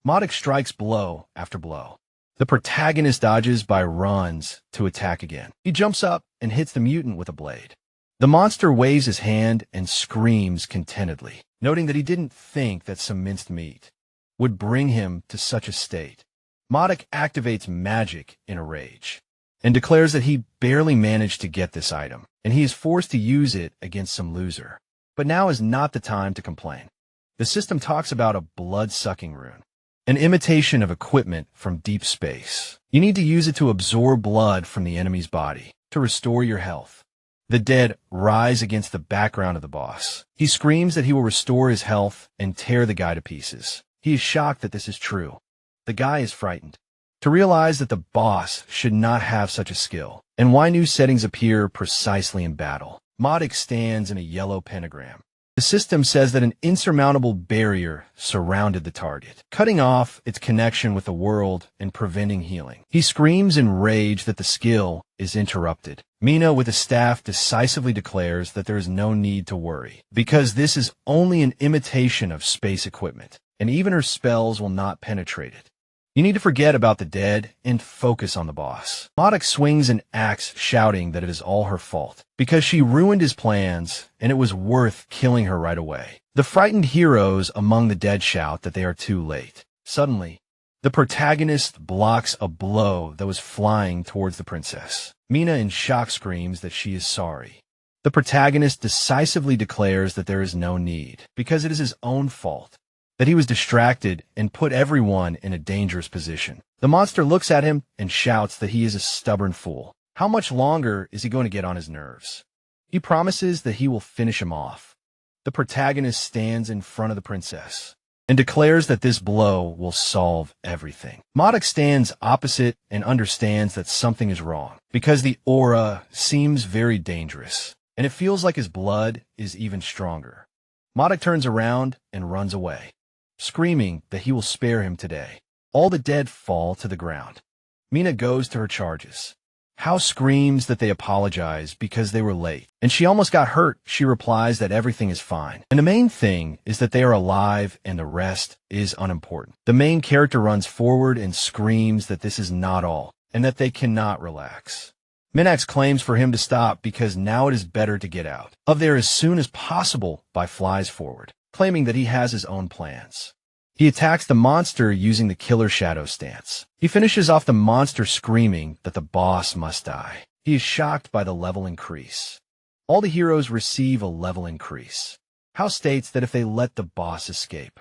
Madoc strikes blow after blow. The protagonist dodges. Bai runs to attack again. He jumps up and hits the mutant with a blade. The monster waves his hand and screams contentedly, noting that he didn't think that some minced meat would bring him to such a state. Madoc activates magic in a rage and declares that he barely managed to get this item, and he is forced to use it against some loser. But now is not the time to complain. The system talks about a blood-sucking rune, an imitation of equipment from deep space. You need to use it to absorb blood from the enemy's body, to restore your health. The dead rise against the background of the boss. He screams that he will restore his health and tear the guy to pieces. He is shocked that this is true. The guy is frightened to realize that the boss should not have such a skill, and why new settings appear precisely in battle. Modic stands in a yellow pentagram. The system says that an insurmountable barrier surrounded the target, cutting off its connection with the world and preventing healing. He screams in rage that the skill is interrupted. Mina, with a staff, decisively declares that there is no need to worry, because this is only an imitation of space equipment, and even her spells will not penetrate it. You need to forget about the dead and focus on the boss. Modic swings an axe, shouting that it is all her fault, because she ruined his plans and it was worth killing her right away. The frightened heroes among the dead shout that they are too late. Suddenly, the protagonist blocks a blow that was flying towards the princess. Mina in shock screams that she is sorry. The protagonist decisively declares that there is no need, because it is his own fault, that he was distracted and put everyone in a dangerous position. The monster looks at him and shouts that he is a stubborn fool. How much longer is he going to get on his nerves? He promises that he will finish him off. The protagonist stands in front of the princess and declares that this blow will solve everything. Modic stands opposite and understands that something is wrong, because the aura seems very dangerous, and it feels like his blood is even stronger. Modic turns around and runs away, screaming that he will spare him today. All the dead fall to the ground. Mina goes to her charges. Hao screams that they apologize because they were late, and she almost got hurt. She replies that everything is fine, and the main thing is that they are alive and the rest is unimportant. The main character runs forward and screams that this is not all, and that they cannot relax. Minax claims for him to stop because now it is better to get out of there as soon as possible by flies forward, claiming that he has his own plans. He attacks the monster using the killer shadow stance. He finishes off the monster screaming that the boss must die. He is shocked by the level increase. All the heroes receive a level increase. Hao states that if they let the boss escape,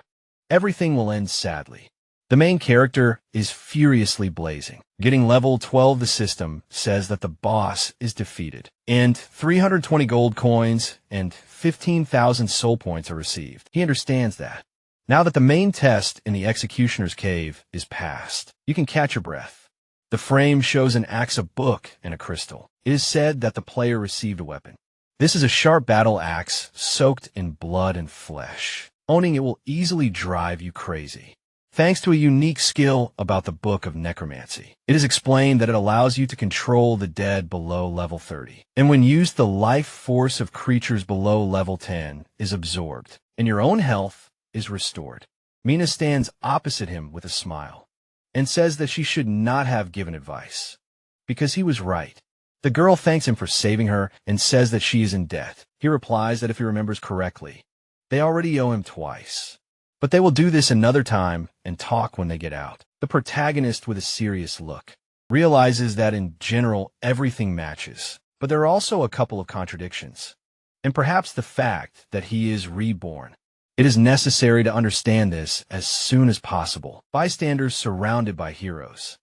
everything will end sadly. The main character is furiously blazing. Getting level 12, the system says that the boss is defeated, and 320 gold coins and 15,000 soul points are received. He understands that. Now that the main test in the Executioner's Cave is passed, you can catch your breath. The frame shows an axe, a book, and a crystal. It is said that the player received a weapon. This is a sharp battle axe soaked in blood and flesh. Owning it will easily drive you crazy. Thanks to a unique skill about the Book of Necromancy, it is explained that it allows you to control the dead below level 30. And when used, the life force of creatures below level 10 is absorbed, and your own health is restored. Mina stands opposite him with a smile and says that she should not have given advice, because he was right. The girl thanks him for saving her and says that she is in debt. He replies that if he remembers correctly, they already owe him twice, but they will do this another time and talk when they get out. The protagonist, with a serious look, realizes that in general everything matches, but there are also a couple of contradictions, and perhaps the fact that he is reborn. It is necessary to understand this as soon as possible. Bystanders surrounded by heroes.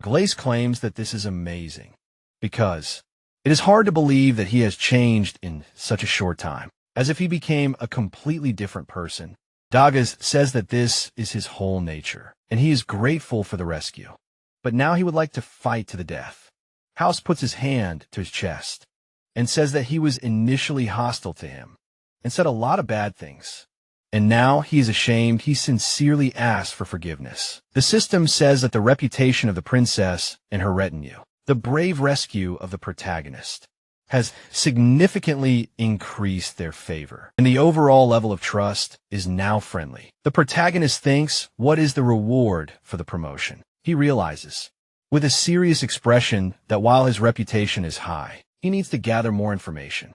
Glace claims that this is amazing, because it is hard to believe that he has changed in such a short time, as if he became a completely different person. Dagas says that this is his whole nature, and he is grateful for the rescue. But now he would like to fight to the death. House puts his hand to his chest and says that he was initially hostile to him and said a lot of bad things. And now he is ashamed. He sincerely asks for forgiveness. The system says that the reputation of the princess and her retinue, the brave rescue of the protagonist, has significantly increased their favor, and the overall level of trust is now friendly. The protagonist thinks, what is the reward for the promotion? He realizes, with a serious expression, that while his reputation is high, he needs to gather more information.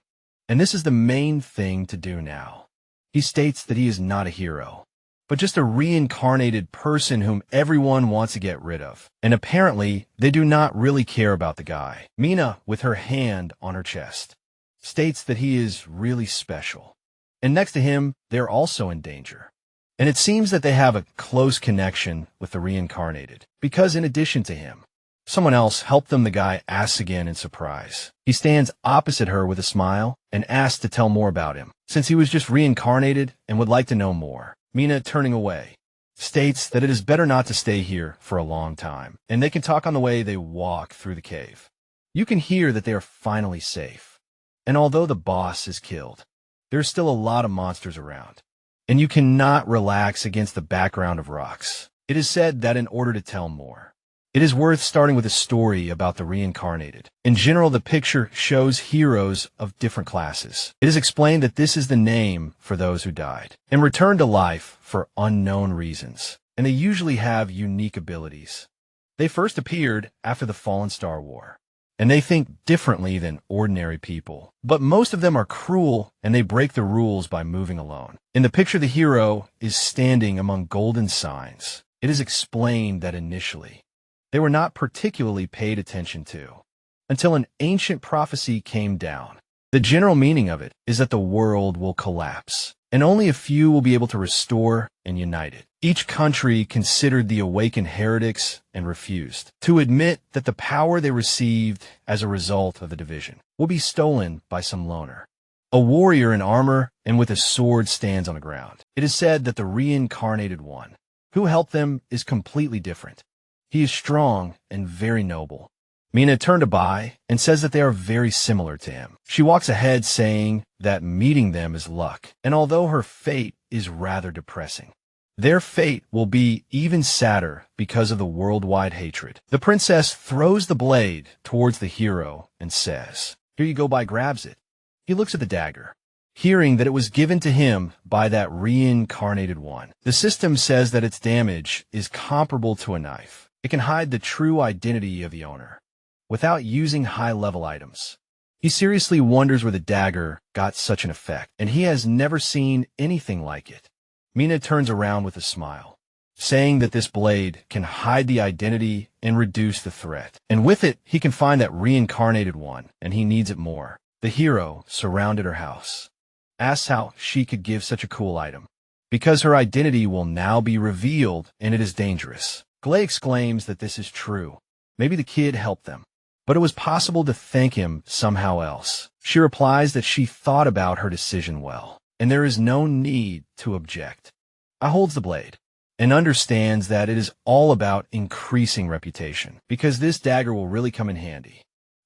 And this is the main thing to do now. He states that he is not a hero, but just a reincarnated person whom everyone wants to get rid of. And apparently, they do not really care about the guy. Mina, with her hand on her chest, states that he is really special. And next to him, they're also in danger. And it seems that they have a close connection with the reincarnated, because in addition to him, someone else helped them. The guy asks again in surprise. He stands opposite her with a smile and asks to tell more about him, since he was just reincarnated and would like to know more. Mina, turning away, states that it is better not to stay here for a long time, and they can talk on the way they walk through the cave. You can hear that they are finally safe. And although the boss is killed, there's still a lot of monsters around, and you cannot relax against the background of rocks. It is said that in order to tell more, it is worth starting with a story about the reincarnated. In general, the picture shows heroes of different classes. It is explained that this is the name for those who died and returned to life for unknown reasons, and they usually have unique abilities. They first appeared after the Fallen Star War, and they think differently than ordinary people. But most of them are cruel, and they break the rules by moving alone. In the picture, the hero is standing among golden signs. It is explained that initially, they were not particularly paid attention to, until an ancient prophecy came down. The general meaning of it is that the world will collapse, and only a few will be able to restore and unite it. Each country considered the Awaken heretics and refused to admit that the power they received as a result of the division will be stolen by some loner. A warrior in armor and with a sword stands on the ground. It is said that the reincarnated one who helped them is completely different. He is strong and very noble. Mina turned to Bai and says that they are very similar to him. She walks ahead saying that meeting them is luck, and although her fate is rather depressing, their fate will be even sadder because of the worldwide hatred. The princess throws the blade towards the hero and says, "Here you go." Bai grabs it. He looks at the dagger, hearing that it was given to him by that reincarnated one. The system says that its damage is comparable to a knife. It can hide the true identity of the owner without using high-level items. He seriously wonders where the dagger got such an effect, and he has never seen anything like it. Mina turns around with a smile, saying that this blade can hide the identity and reduce the threat. And with it, he can find that reincarnated one, and he needs it more. The hero surrounded her house, asks how she could give such a cool item, because her identity will now be revealed and it is dangerous. Glay exclaims that this is true. Maybe the kid helped them, but it was possible to thank him somehow else. She replies that she thought about her decision well, and there is no need to object. I holds the blade and understands that it is all about increasing reputation, because this dagger will really come in handy,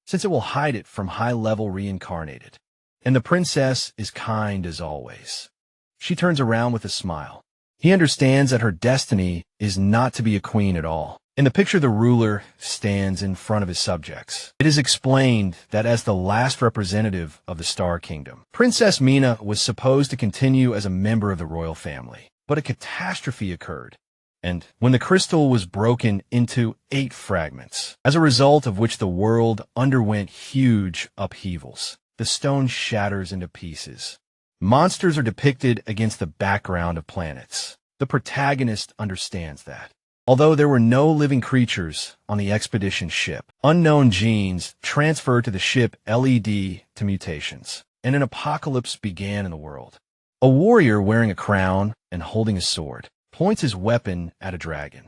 since it will hide it from high-level reincarnated. And the princess is kind as always. She turns around with a smile. He understands that her destiny is not to be a queen at all. In the picture, the ruler stands in front of his subjects. It is explained that as the last representative of the Star Kingdom, Princess Mina was supposed to continue as a member of the royal family. But a catastrophe occurred, and when the crystal was broken into 8 fragments, as a result of which the world underwent huge upheavals, the stone shatters into pieces. Monsters are depicted against the background of planets. The protagonist understands that. Although there were no living creatures on the expedition ship, unknown genes transferred to the ship led to mutations, and an apocalypse began in the world. A warrior wearing a crown and holding a sword points his weapon at a dragon.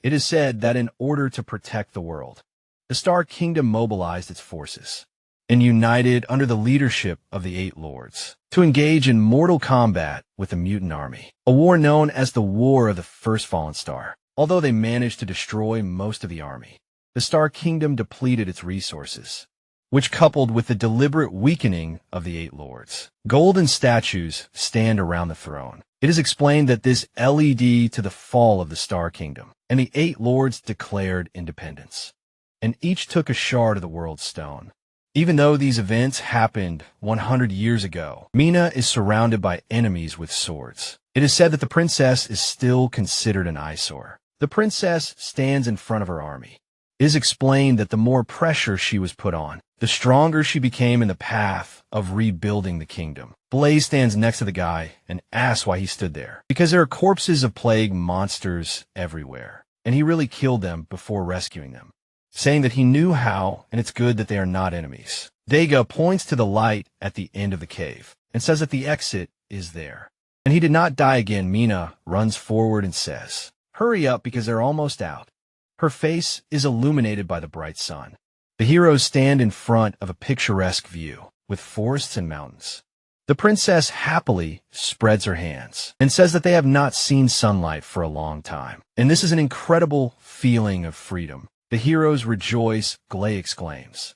It is said that in order to protect the world, the Star Kingdom mobilized its forces and united under the leadership of the 8 lords to engage in mortal combat with the mutant army, a war known as the War of the First Fallen Star. Although they managed to destroy most of the army, the Star Kingdom depleted its resources, which coupled with the deliberate weakening of the 8 lords. Golden statues stand around the throne. It is explained that this led to the fall of the Star Kingdom, and the 8 lords declared independence, and each took a shard of the world's stone. Even though these events happened 100 years ago, Mina is surrounded by enemies with swords. It is said that the princess is still considered an eyesore. The princess stands in front of her army. It is explained that the more pressure she was put on, the stronger she became in the path of rebuilding the kingdom. Blaze stands next to the guy and asks why he stood there. Because there are corpses of plague monsters everywhere, and he really killed them before rescuing them, saying that he knew how, and it's good that they are not enemies. Dega points to the light at the end of the cave and says that the exit is there. And he did not die again. Mina runs forward and says, "Hurry up because they're almost out." Her face is illuminated by the bright sun. The heroes stand in front of a picturesque view with forests and mountains. The princess happily spreads her hands and says that they have not seen sunlight for a long time. And this is an incredible feeling of freedom. The heroes rejoice, Glay exclaims,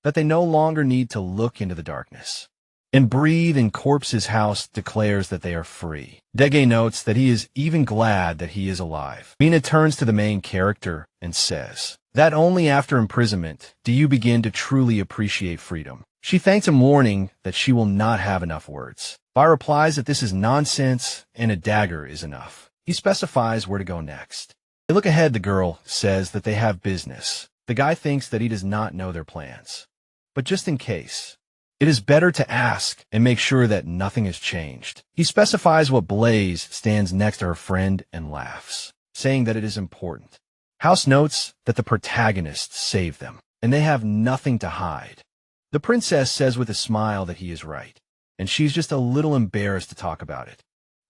that they no longer need to look into the darkness. And Breathe in Corpse's house declares that they are free. Dege notes that he is even glad that he is alive. Mina turns to the main character and says that only after imprisonment do you begin to truly appreciate freedom. She thanks him, warning that she will not have enough words. Bai replies that this is nonsense and a dagger is enough. He specifies where to go next. They look ahead. The girl says that they have business. The guy thinks that he does not know their plans. But just in case, it is better to ask and make sure that nothing has changed. He specifies what Blaze stands next to her friend and laughs, saying that it is important. House notes that the protagonist saved them, and they have nothing to hide. The princess says with a smile that he is right, and she's just a little embarrassed to talk about it.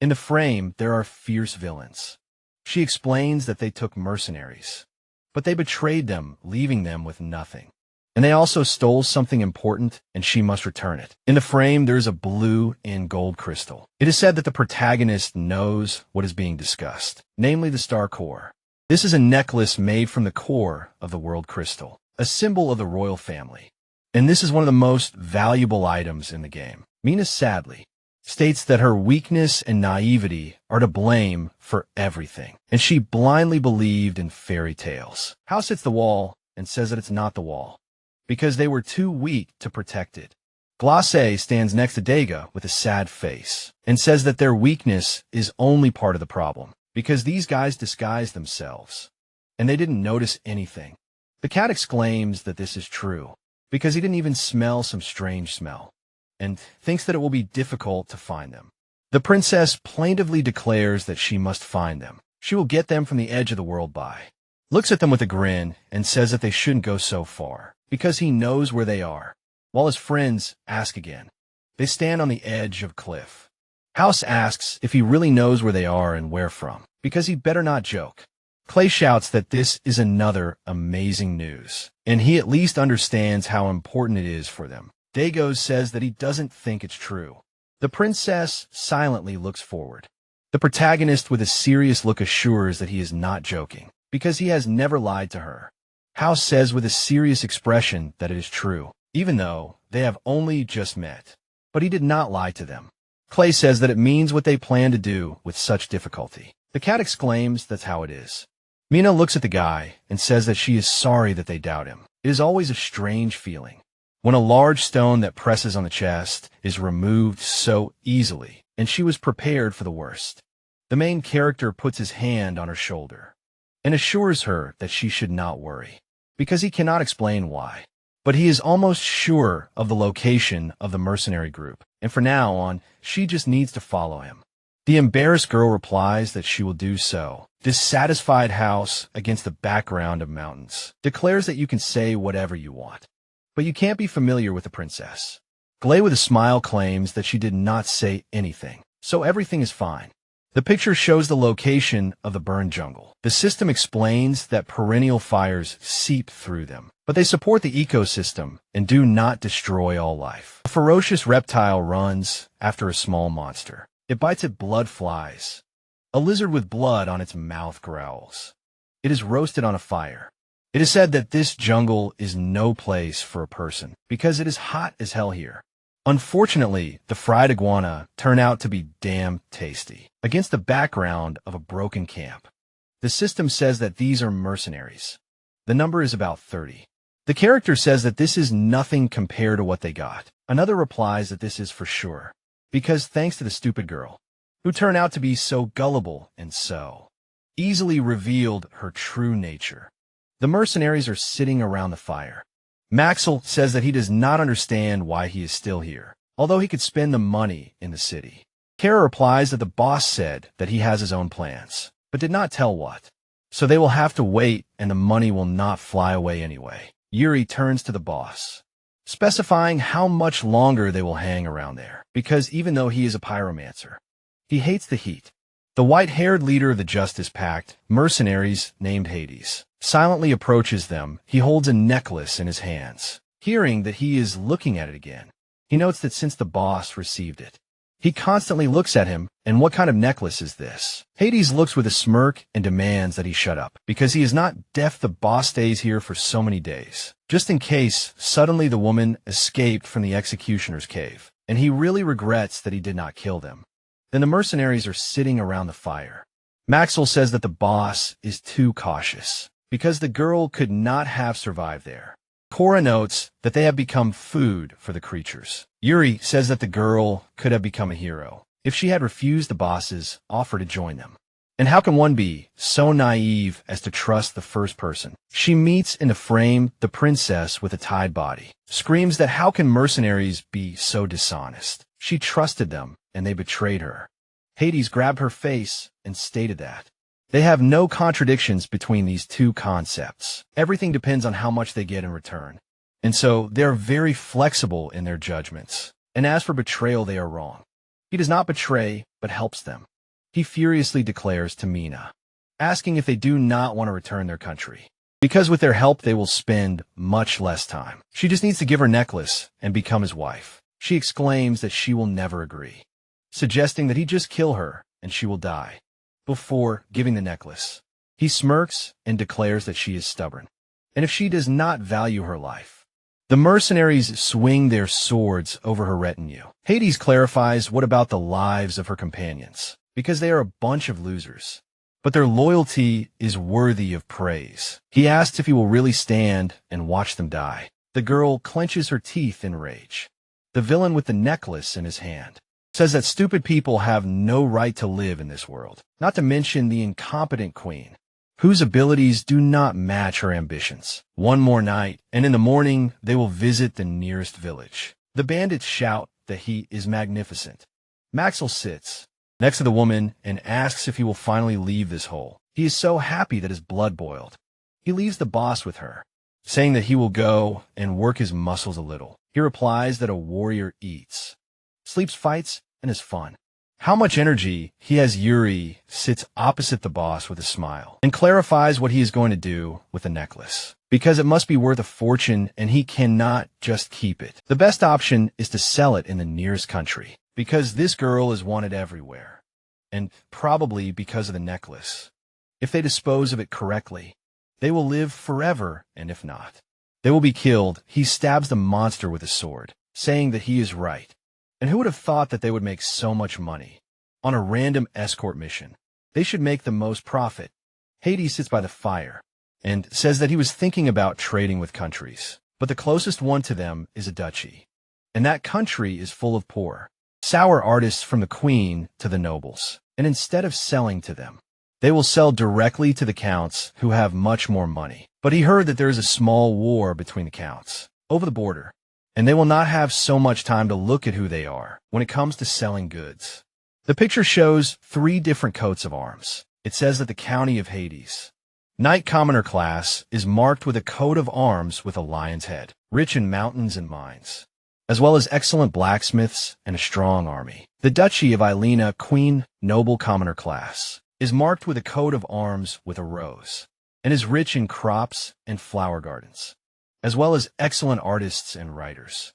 In the frame, there are fierce villains. She explains that they took mercenaries, but they betrayed them, leaving them with nothing. And they also stole something important, and she must return it. In the frame, there is a blue and gold crystal. It is said that the protagonist knows what is being discussed, namely the star core. This is a necklace made from the core of the world crystal, a symbol of the royal family. And this is one of the most valuable items in the game. Mina sadly states that her weakness and naivety are to blame for everything, and she blindly believed in fairy tales. House hits the wall and says that it's not the wall, because they were too weak to protect it. Glacé stands next to Dega with a sad face and says that their weakness is only part of the problem, because these guys disguised themselves, and they didn't notice anything. The cat exclaims that this is true, because he didn't even smell some strange smell, and thinks that it will be difficult to find them. The princess plaintively declares that she must find them. She will get them from the edge of the world. Bai looks at them with a grin and says that they shouldn't go so far, because he knows where they are, while his friends ask again. They stand on the edge of a cliff. House asks if he really knows where they are and where from, because he better not joke. Clay shouts that this is another amazing news, and he at least understands how important it is for them. Dago says that he doesn't think it's true. The princess silently looks forward. The protagonist with a serious look assures that he is not joking, because he has never lied to her. House says with a serious expression that it is true, even though they have only just met. But he did not lie to them. Clay says that it means what they plan to do with such difficulty. The cat exclaims that's how it is. Mina looks at the guy and says that she is sorry that they doubt him. It is always a strange feeling when a large stone that presses on the chest is removed so easily, and she was prepared for the worst. The main character puts his hand on her shoulder and assures her that she should not worry, because he cannot explain why. But he is almost sure of the location of the mercenary group, and from now on, she just needs to follow him. The embarrassed girl replies that she will do so. Dissatisfied House, against the background of mountains, declares that you can say whatever you want, but you can't be familiar with the princess. Glay with a smile claims that she did not say anything, so everything is fine. The picture shows the location of the burned jungle. The system explains that perennial fires seep through them, but they support the ecosystem and do not destroy all life. A ferocious reptile runs after a small monster. It bites at blood flies. A lizard with blood on its mouth growls. It is roasted on a fire. It is said that this jungle is no place for a person, because it is hot as hell here. Unfortunately, the fried iguana turn out to be damn tasty, against the background of a broken camp. The system says that these are mercenaries. The number is about 30. The character says that this is nothing compared to what they got. Another replies that this is for sure, because thanks to the stupid girl, who turned out to be so gullible and so easily revealed her true nature. The mercenaries are sitting around the fire. Maxwell says that he does not understand why he is still here, although he could spend the money in the city. Kara replies that the boss said that he has his own plans, but did not tell what. So they will have to wait, and the money will not fly away anyway. Yuri turns to the boss, specifying how much longer they will hang around there, because even though he is a pyromancer, He hates the heat. The white-haired leader of the Justice Pact, mercenaries named Hades, silently approaches them. He holds a necklace in his hands. Hearing that he is looking at it again, he notes that since the boss received it, he constantly looks at him, and what kind of necklace is this? Hades looks with a smirk and demands that he shut up, because he is not deaf. The boss stays here for so many days, just in case suddenly the woman escaped from the executioner's cave, and he really regrets that he did not kill them. Then the mercenaries are sitting around the fire. Maxwell says that the boss is too cautious, because the girl could not have survived there. Cora notes that they have become food for the creatures. Yuri says that the girl could have become a hero if she had refused the boss's offer to join them. And how can one be so naive as to trust the first person she meets in the frame? The princess with a tied body screams that how can mercenaries be so dishonest? She trusted them, and they betrayed her. Hades grabbed her face and stated that they have no contradictions between these two concepts. Everything depends on how much they get in return. And so they're very flexible in their judgments. And as for betrayal, they are wrong. He does not betray, but helps them. He furiously declares to Mina, asking if they do not want to return their country, because with their help they will spend much less time. She just needs to give her necklace and become his wife. She exclaims that she will never agree, suggesting that he just kill her and she will die. Before giving the necklace, he smirks and declares that she is stubborn, and if she does not value her life. The mercenaries swing their swords over her retinue. Hades clarifies what about the lives of her companions, because they are a bunch of losers. But their loyalty is worthy of praise. He asks if he will really stand and watch them die. The girl clenches her teeth in rage. The villain with the necklace in his hand says that stupid people have no right to live in this world, not to mention the incompetent queen, whose abilities do not match her ambitions. One more night, and in the morning they will visit the nearest village. The bandits shout that he is magnificent. Maxwell sits next to the woman and asks if he will finally leave this hole. He is so happy that his blood boiled. He leaves the boss with her, saying that he will go and work his muscles a little. He replies that a warrior eats, sleeps, fights, and is fun. How much energy he has. Yuri sits opposite the boss with a smile and clarifies what he is going to do with the necklace, because it must be worth a fortune and he cannot just keep it. The best option is to sell it in the nearest country, because this girl is wanted everywhere, and probably because of the necklace. If they dispose of it correctly, they will live forever, and if not, they will be killed. He stabs the monster with a sword, saying that he is right. And who would have thought that they would make so much money on a random escort mission? They should make the most profit. Hades sits by the fire and says that he was thinking about trading with countries, but the closest one to them is a duchy, and that country is full of poor, sour artists from the queen to the nobles. And instead of selling to them, they will sell directly to the counts who have much more money. But he heard that there is a small war between the counts over the border, and they will not have so much time to look at who they are when it comes to selling goods. The picture shows 3 different coats of arms. It says that the county of Hades, Knight Commoner class, is marked with a coat of arms with a lion's head, rich in mountains and mines, as well as excellent blacksmiths and a strong army. The Duchy of Ilena, Queen Noble Commoner class, is marked with a coat of arms with a rose, and is rich in crops and flower gardens, as well as excellent artists and writers.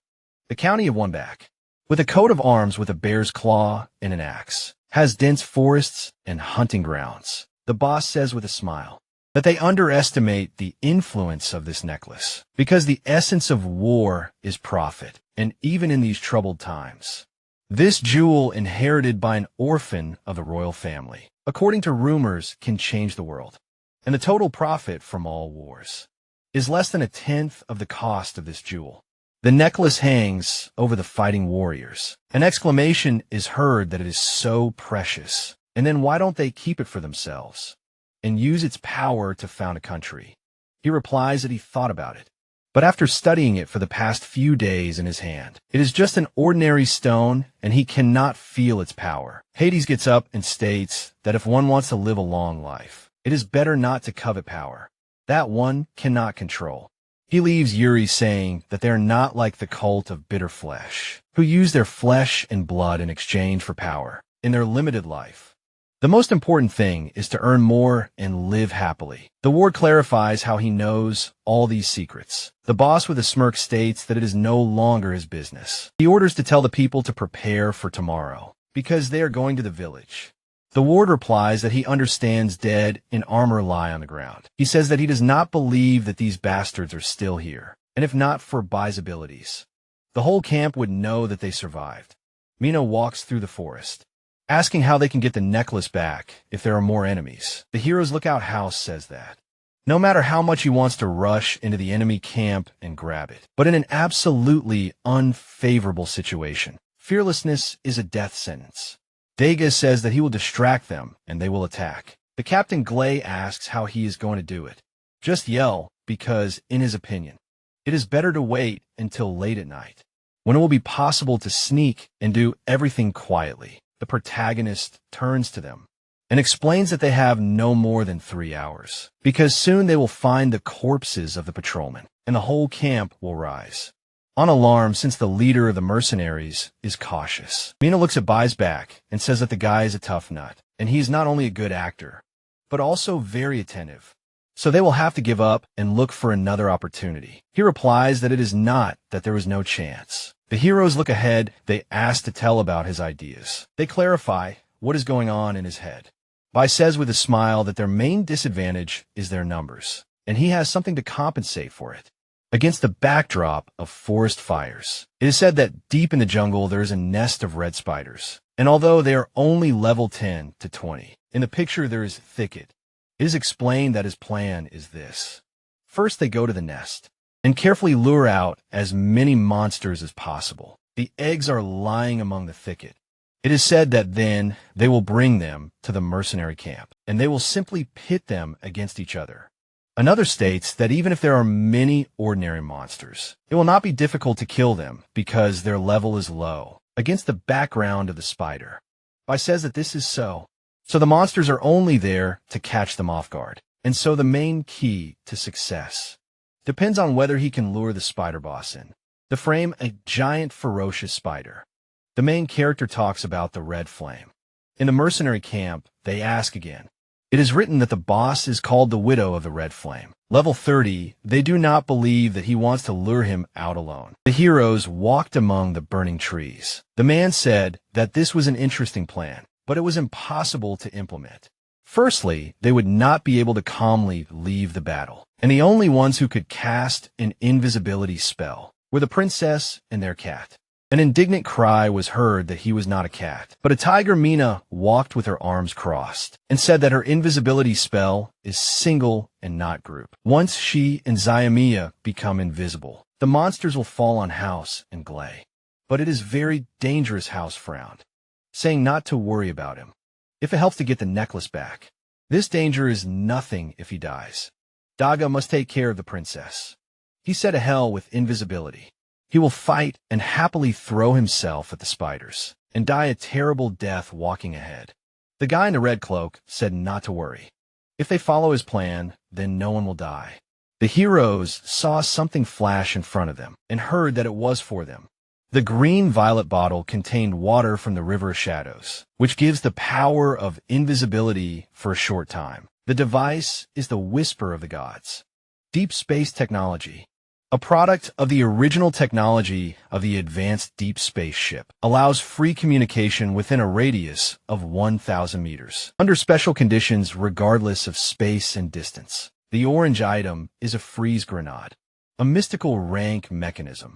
The county of Oneback, with a coat of arms with a bear's claw and an axe, has dense forests and hunting grounds. The boss says with a smile that they underestimate the influence of this necklace, because the essence of war is profit, and even in these troubled times. This jewel, inherited by an orphan of the royal family, according to rumors, can change the world, and the total profit from all wars is less than 1/10 of the cost of this jewel. The necklace hangs over the fighting warriors. An exclamation is heard that it is so precious, and then why don't they keep it for themselves and use its power to found a country? He replies that he thought about it, but after studying it for the past few days in his hand, it is just an ordinary stone and he cannot feel its power. Hades gets up and states that if one wants to live a long life, it is better not to covet power that one cannot control. He leaves Yuri saying that they are not like the cult of bitter flesh, who use their flesh and blood in exchange for power. in their limited life. The most important thing is to earn more and live happily. The ward clarifies how he knows all these secrets. The boss with a smirk states that it is no longer his business. He orders to tell the people to prepare for tomorrow, because they are going to the village. The ward replies that he understands dead in armor lie on the ground. He says that he does not believe that these bastards are still here, and if not for Bai's abilities, the whole camp would know that they survived. Mina walks through the forest, asking how they can get the necklace back if there are more enemies. The Hero's Lookout House says that no matter how much he wants to rush into the enemy camp and grab it, but in an absolutely unfavorable situation, fearlessness is a death sentence. Dega says that he will distract them and they will attack. The Captain Glay asks how he is going to do it. Just yell, because, in his opinion, it is better to wait until late at night, when it will be possible to sneak and do everything quietly. The protagonist turns to them and explains that they have no more than 3 hours, because soon they will find the corpses of the patrolmen, and the whole camp will rise. On alarm, since the leader of the mercenaries is cautious, Mina looks at Bai's back and says that the guy is a tough nut, and he is not only a good actor, but also very attentive. So they will have to give up and look for another opportunity. He replies that it is not that there is no chance. The heroes look ahead. They ask to tell about his ideas. They clarify what is going on in his head. Bai says with a smile that their main disadvantage is their numbers, and he has something to compensate for it. Against the backdrop of forest fires, it is said that deep in the jungle there is a nest of red spiders, and although they are only level 10 to 20, in the picture there is thicket. It is explained that his plan is this. First they go to the nest and carefully lure out as many monsters as possible. The eggs are lying among the thicket. It is said that then they will bring them to the mercenary camp, and they will simply pit them against each other. Another states that even if there are many ordinary monsters, it will not be difficult to kill them because their level is low against the background of the spider. Bai says that this is so the monsters are only there to catch them off guard, and so the main key to success depends on whether he can lure the spider boss in. The frame, a giant ferocious spider. The main character talks about the red flame. In the mercenary camp, they ask again. It is written that the boss is called the widow of the red flame. Level 30, they do not believe that he wants to lure him out alone. The heroes walked among the burning trees. The man said that this was an interesting plan, but it was impossible to implement. Firstly, they would not be able to calmly leave the battle, and the only ones who could cast an invisibility spell were the princess and their cat. An indignant cry was heard that he was not a cat, but a tiger. Mina walked with her arms crossed and said that her invisibility spell is single and not group. Once she and Xiaomia become invisible, the monsters will fall on House and Glay. But it is very dangerous. House frowned, saying not to worry about him if it helps to get the necklace back. This danger is nothing if he dies. Daga must take care of the princess. He said a hell with invisibility. He will fight and happily throw himself at the spiders and die a terrible death walking ahead. The guy in the red cloak said not to worry. If they follow his plan, then no one will die. The heroes saw something flash in front of them and heard that it was for them. The green-violet bottle contained water from the River of Shadows, which gives the power of invisibility for a short time. The device is the Whisper of the Gods. Deep Space Technology, a product of the original technology of the advanced deep space ship, allows free communication within a radius of 1,000 meters, under special conditions regardless of space and distance. The orange item is a freeze grenade, a mystical rank mechanism.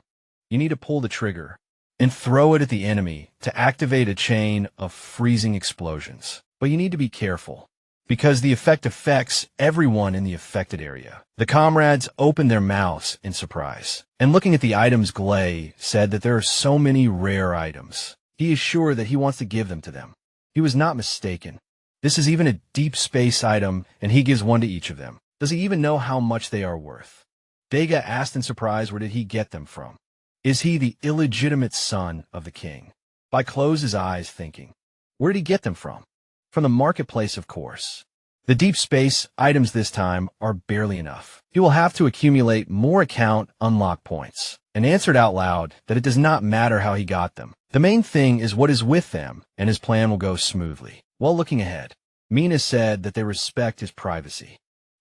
You need to pull the trigger and throw it at the enemy to activate a chain of freezing explosions. But you need to be careful, because the effect affects everyone in the affected area. The comrades opened their mouths in surprise, and looking at the items, Glay said that there are so many rare items. He is sure that he wants to give them to them. He was not mistaken. This is even a deep space item, and he gives one to each of them. Does he even know how much they are worth? Dega asked in surprise where did he get them from. Is he the illegitimate son of the king? Bai closed his eyes thinking, where did he get them from? From the marketplace, of course. The deep space items this time are barely enough. He will have to accumulate more account unlock points, and answered out loud that it does not matter how he got them. The main thing is what is with them, and his plan will go smoothly. While looking ahead, Mina said that they respect his privacy.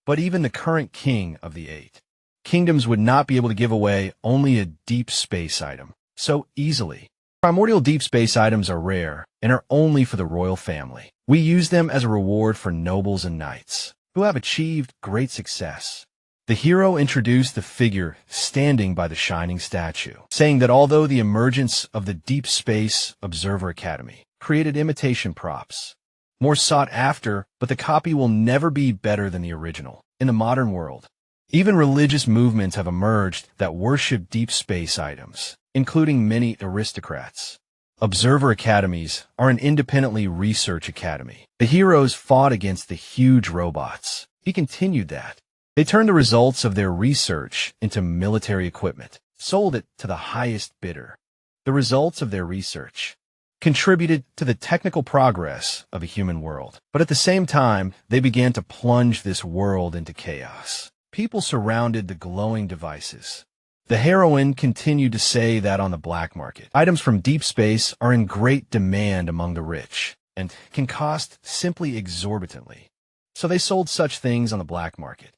But even the current king of the 8 kingdoms would not be able to give away only a deep space item so easily. Primordial deep space items are rare and are only for the royal family. We use them as a reward for nobles and knights who have achieved great success. The hero introduced the figure standing by the shining statue, saying that although the emergence of the Deep Space Observer Academy created imitation props, more sought after, but the copy will never be better than the original. In the modern world, even religious movements have emerged that worship deep space items, including many aristocrats. Observer academies are an independently research academy. The heroes fought against the huge robots. He continued that. They turned the results of their research into military equipment, sold it to the highest bidder. The results of their research contributed to the technical progress of a human world. But at the same time, they began to plunge this world into chaos. People surrounded the glowing devices. The heroine continued to say that on the black market, items from deep space are in great demand among the rich and can cost simply exorbitantly. So they sold such things on the black market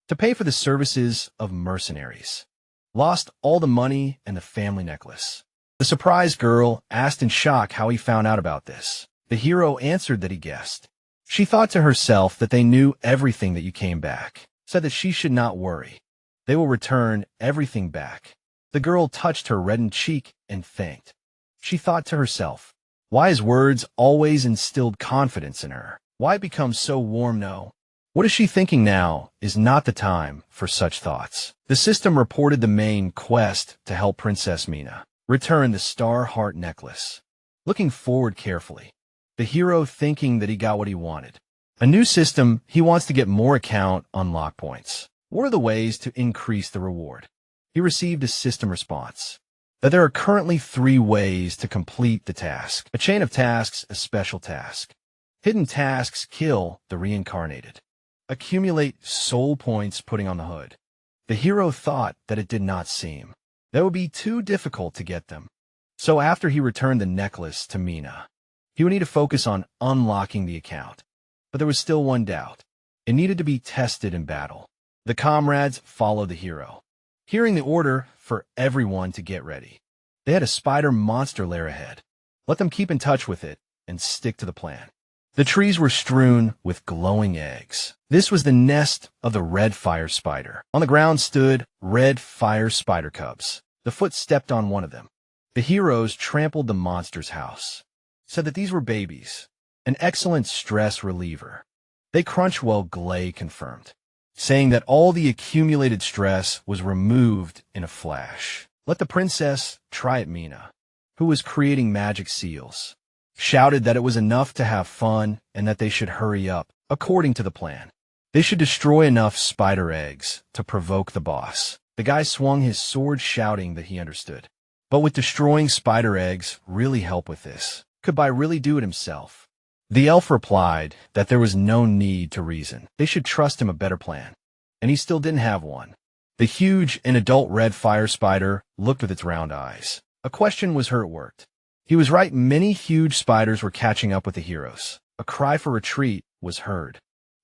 to pay for the services of mercenaries. Lost all the money and the family necklace. The surprised girl asked in shock how he found out about this. The hero answered that he guessed. She thought to herself that they knew everything that you came back, said that she should not worry. They will return everything back. The girl touched her reddened cheek and thanked. She thought to herself, why his words always instilled confidence in her? Why become so warm now? What is she thinking now is not the time for such thoughts. The system reported the main quest to help Princess Mina return the Star Heart necklace. Looking forward carefully, the hero thinking that he got what he wanted. A new system, he wants to get more account unlock points. What are the ways to increase the reward? He received a system response that there are currently 3 ways to complete the task. A chain of tasks, a special task. Hidden tasks kill the reincarnated. Accumulate soul points putting on the hood. The hero thought that it did not seem. That would be too difficult to get them. So after he returned the necklace to Mina, he would need to focus on unlocking the account. But there was still one doubt. It needed to be tested in battle. The comrades followed the hero, hearing the order for everyone to get ready. They had a spider monster lair ahead. Let them keep in touch with it and stick to the plan. The trees were strewn with glowing eggs. This was the nest of the red fire spider. On the ground stood red fire spider cubs. The foot stepped on one of them. The heroes trampled the monster's house. Said that these were babies, an excellent stress reliever. They crunched while Glay confirmed, saying that all the accumulated stress was removed in a flash. Let the princess try it. Mina, who was creating magic seals, shouted that it was enough to have fun and that they should hurry up. According to the plan, they should destroy enough spider eggs to provoke the boss. The guy swung his sword, shouting that he understood. But would destroying spider eggs really help with this? Could Bai really do it himself? The elf replied that there was no need to reason. They should trust him a better plan. And he still didn't have one. The huge and adult red fire spider looked with its round eyes. A question was her it worked. He was right, many huge spiders were catching up with the heroes. A cry for retreat was heard.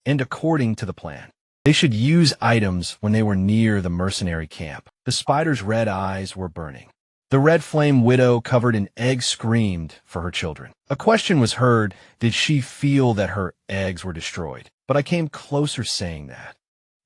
And according to the plan, they should use items when they were near the mercenary camp. The spider's red eyes were burning. The red flame widow covered in eggs screamed for her children. A question was heard, did she feel that her eggs were destroyed? But I came closer saying that.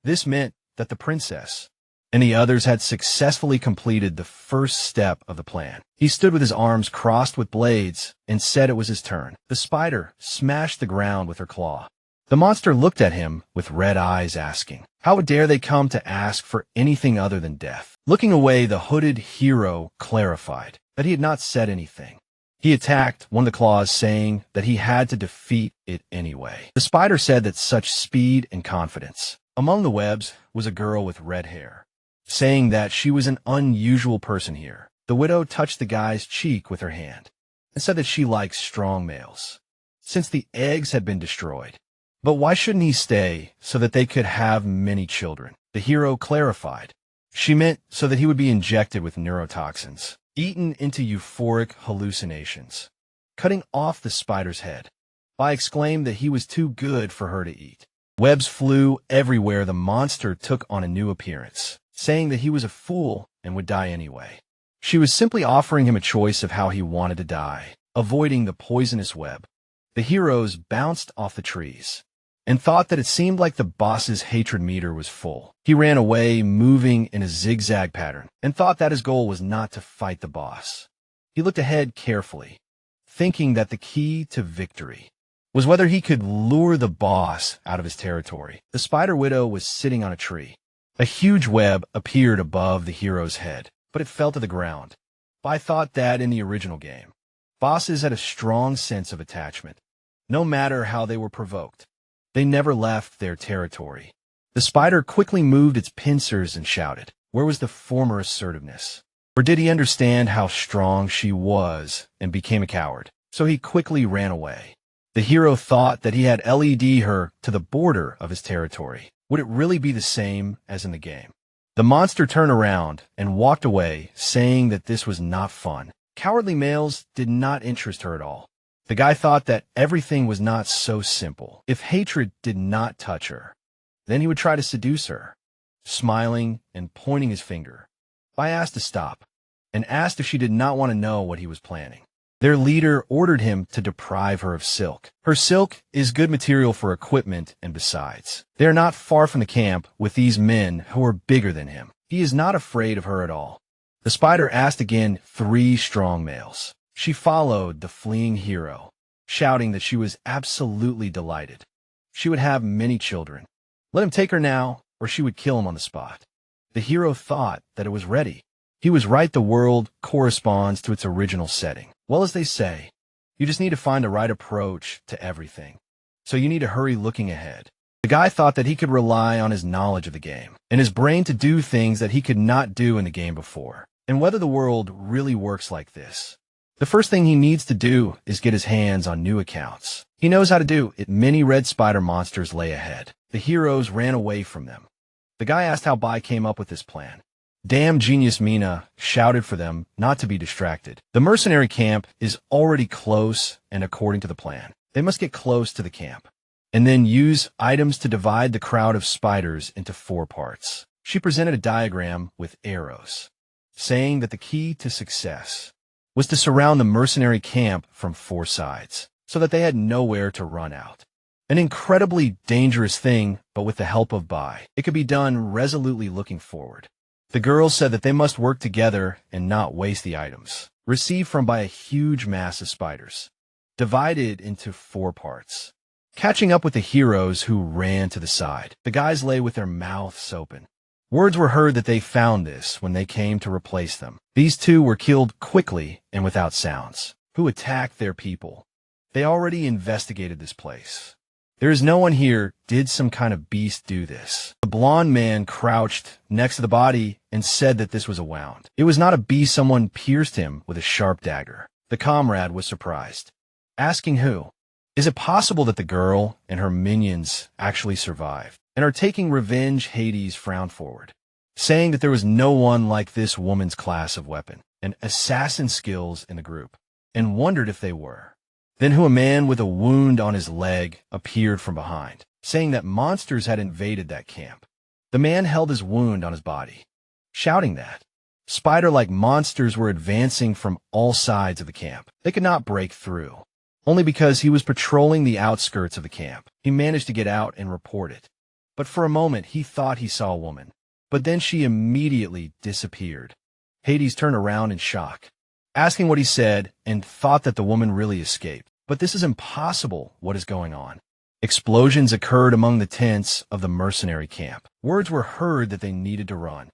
This meant that the princess and the others had successfully completed the first step of the plan. He stood with his arms crossed with blades and said it was his turn. The spider smashed the ground with her claw. The monster looked at him with red eyes, asking, how dare they come to ask for anything other than death? Looking away, the hooded hero clarified that he had not said anything. He attacked one of the claws, saying that he had to defeat it anyway. The spider said that such speed and confidence. Among the webs was a girl with red hair, saying that she was an unusual person here. The widow touched the guy's cheek with her hand and said that she likes strong males, since the eggs had been destroyed. But why shouldn't he stay so that they could have many children? The hero clarified. She meant so that he would be injected with neurotoxins. eaten into euphoric hallucinations, cutting off the spider's head. Bai exclaimed that he was too good for her to eat. Webs flew everywhere. The monster took on a new appearance, saying that he was a fool and would die anyway. She was simply offering him a choice of how he wanted to die, avoiding the poisonous web. The heroes bounced off the trees and thought that it seemed like the boss's hatred meter was full. He ran away, moving in a zigzag pattern, and thought that his goal was not to fight the boss. He looked ahead carefully, thinking that the key to victory was whether he could lure the boss out of his territory. The Spider Widow was sitting on a tree. A huge web appeared above the hero's head, but it fell to the ground. Bai thought that in the original game, bosses had a strong sense of attachment. No matter how they were provoked, they never left their territory. The spider quickly moved its pincers and shouted. Where was the former assertiveness? Or did he understand how strong she was and became a coward? So he quickly ran away. The hero thought that he had led her to the border of his territory. Would it really be the same as in the game? The monster turned around and walked away, saying that this was not fun. Cowardly males did not interest her at all. The guy thought that everything was not so simple. If hatred did not touch her, then he would try to seduce her. Smiling and pointing his finger, Bai asked to stop and asked if she did not want to know what he was planning. Their leader ordered him to deprive her of silk. Her silk is good material for equipment, and besides, they are not far from the camp with these men who are bigger than him. He is not afraid of her at all. The spider asked again 3 strong males. She followed the fleeing hero, shouting that she was absolutely delighted. She would have many children. Let him take her now, or she would kill him on the spot. The hero thought that it was ready. He was right. The world corresponds to its original setting. Well, as they say, you just need to find the right approach to everything. So you need to hurry looking ahead. The guy thought that he could rely on his knowledge of the game and his brain to do things that he could not do in the game before. And whether the world really works like this, the first thing he needs to do is get his hands on new accounts. He knows how to do it. Many red spider monsters lay ahead. The heroes ran away from them. The guy asked how Bai came up with this plan. Damn genius, Mina shouted for them not to be distracted. The mercenary camp is already close, and according to the plan, they must get close to the camp and then use items to divide the crowd of spiders into 4 parts. She presented a diagram with arrows, saying that the key to success was to surround the mercenary camp from 4 sides so that they had nowhere to run out. An incredibly dangerous thing, but with the help of Bai, it could be done resolutely. Looking forward, the girls said that they must work together and not waste the items received from Bai, a huge mass of spiders, divided into 4 parts. Catching up with the heroes who ran to the side, the guys lay with their mouths open. Words were heard that they found this when they came to replace them. These 2 were killed quickly and without sounds. Who attacked their people? They already investigated this place. There is no one here. Did some kind of beast do this? The blonde man crouched next to the body and said that this was a wound. It was not a beast. Someone pierced him with a sharp dagger. The comrade was surprised, asking who. Is it possible that the girl and her minions actually survived and are taking revenge? Hades frowned forward, saying that there was no one like this woman's class of weapon and assassin skills in the group, and wondered if they were. Then a man with a wound on his leg appeared from behind, saying that monsters had invaded that camp. The man held his wound on his body, shouting that spider-like monsters were advancing from all sides of the camp. They could not break through. Only because he was patrolling the outskirts of the camp, he managed to get out and report it. But for a moment, he thought he saw a woman. But then she immediately disappeared. Hades turned around in shock, asking what he said, and thought that the woman really escaped. But this is impossible. What is going on? Explosions occurred among the tents of the mercenary camp. Words were heard that they needed to run.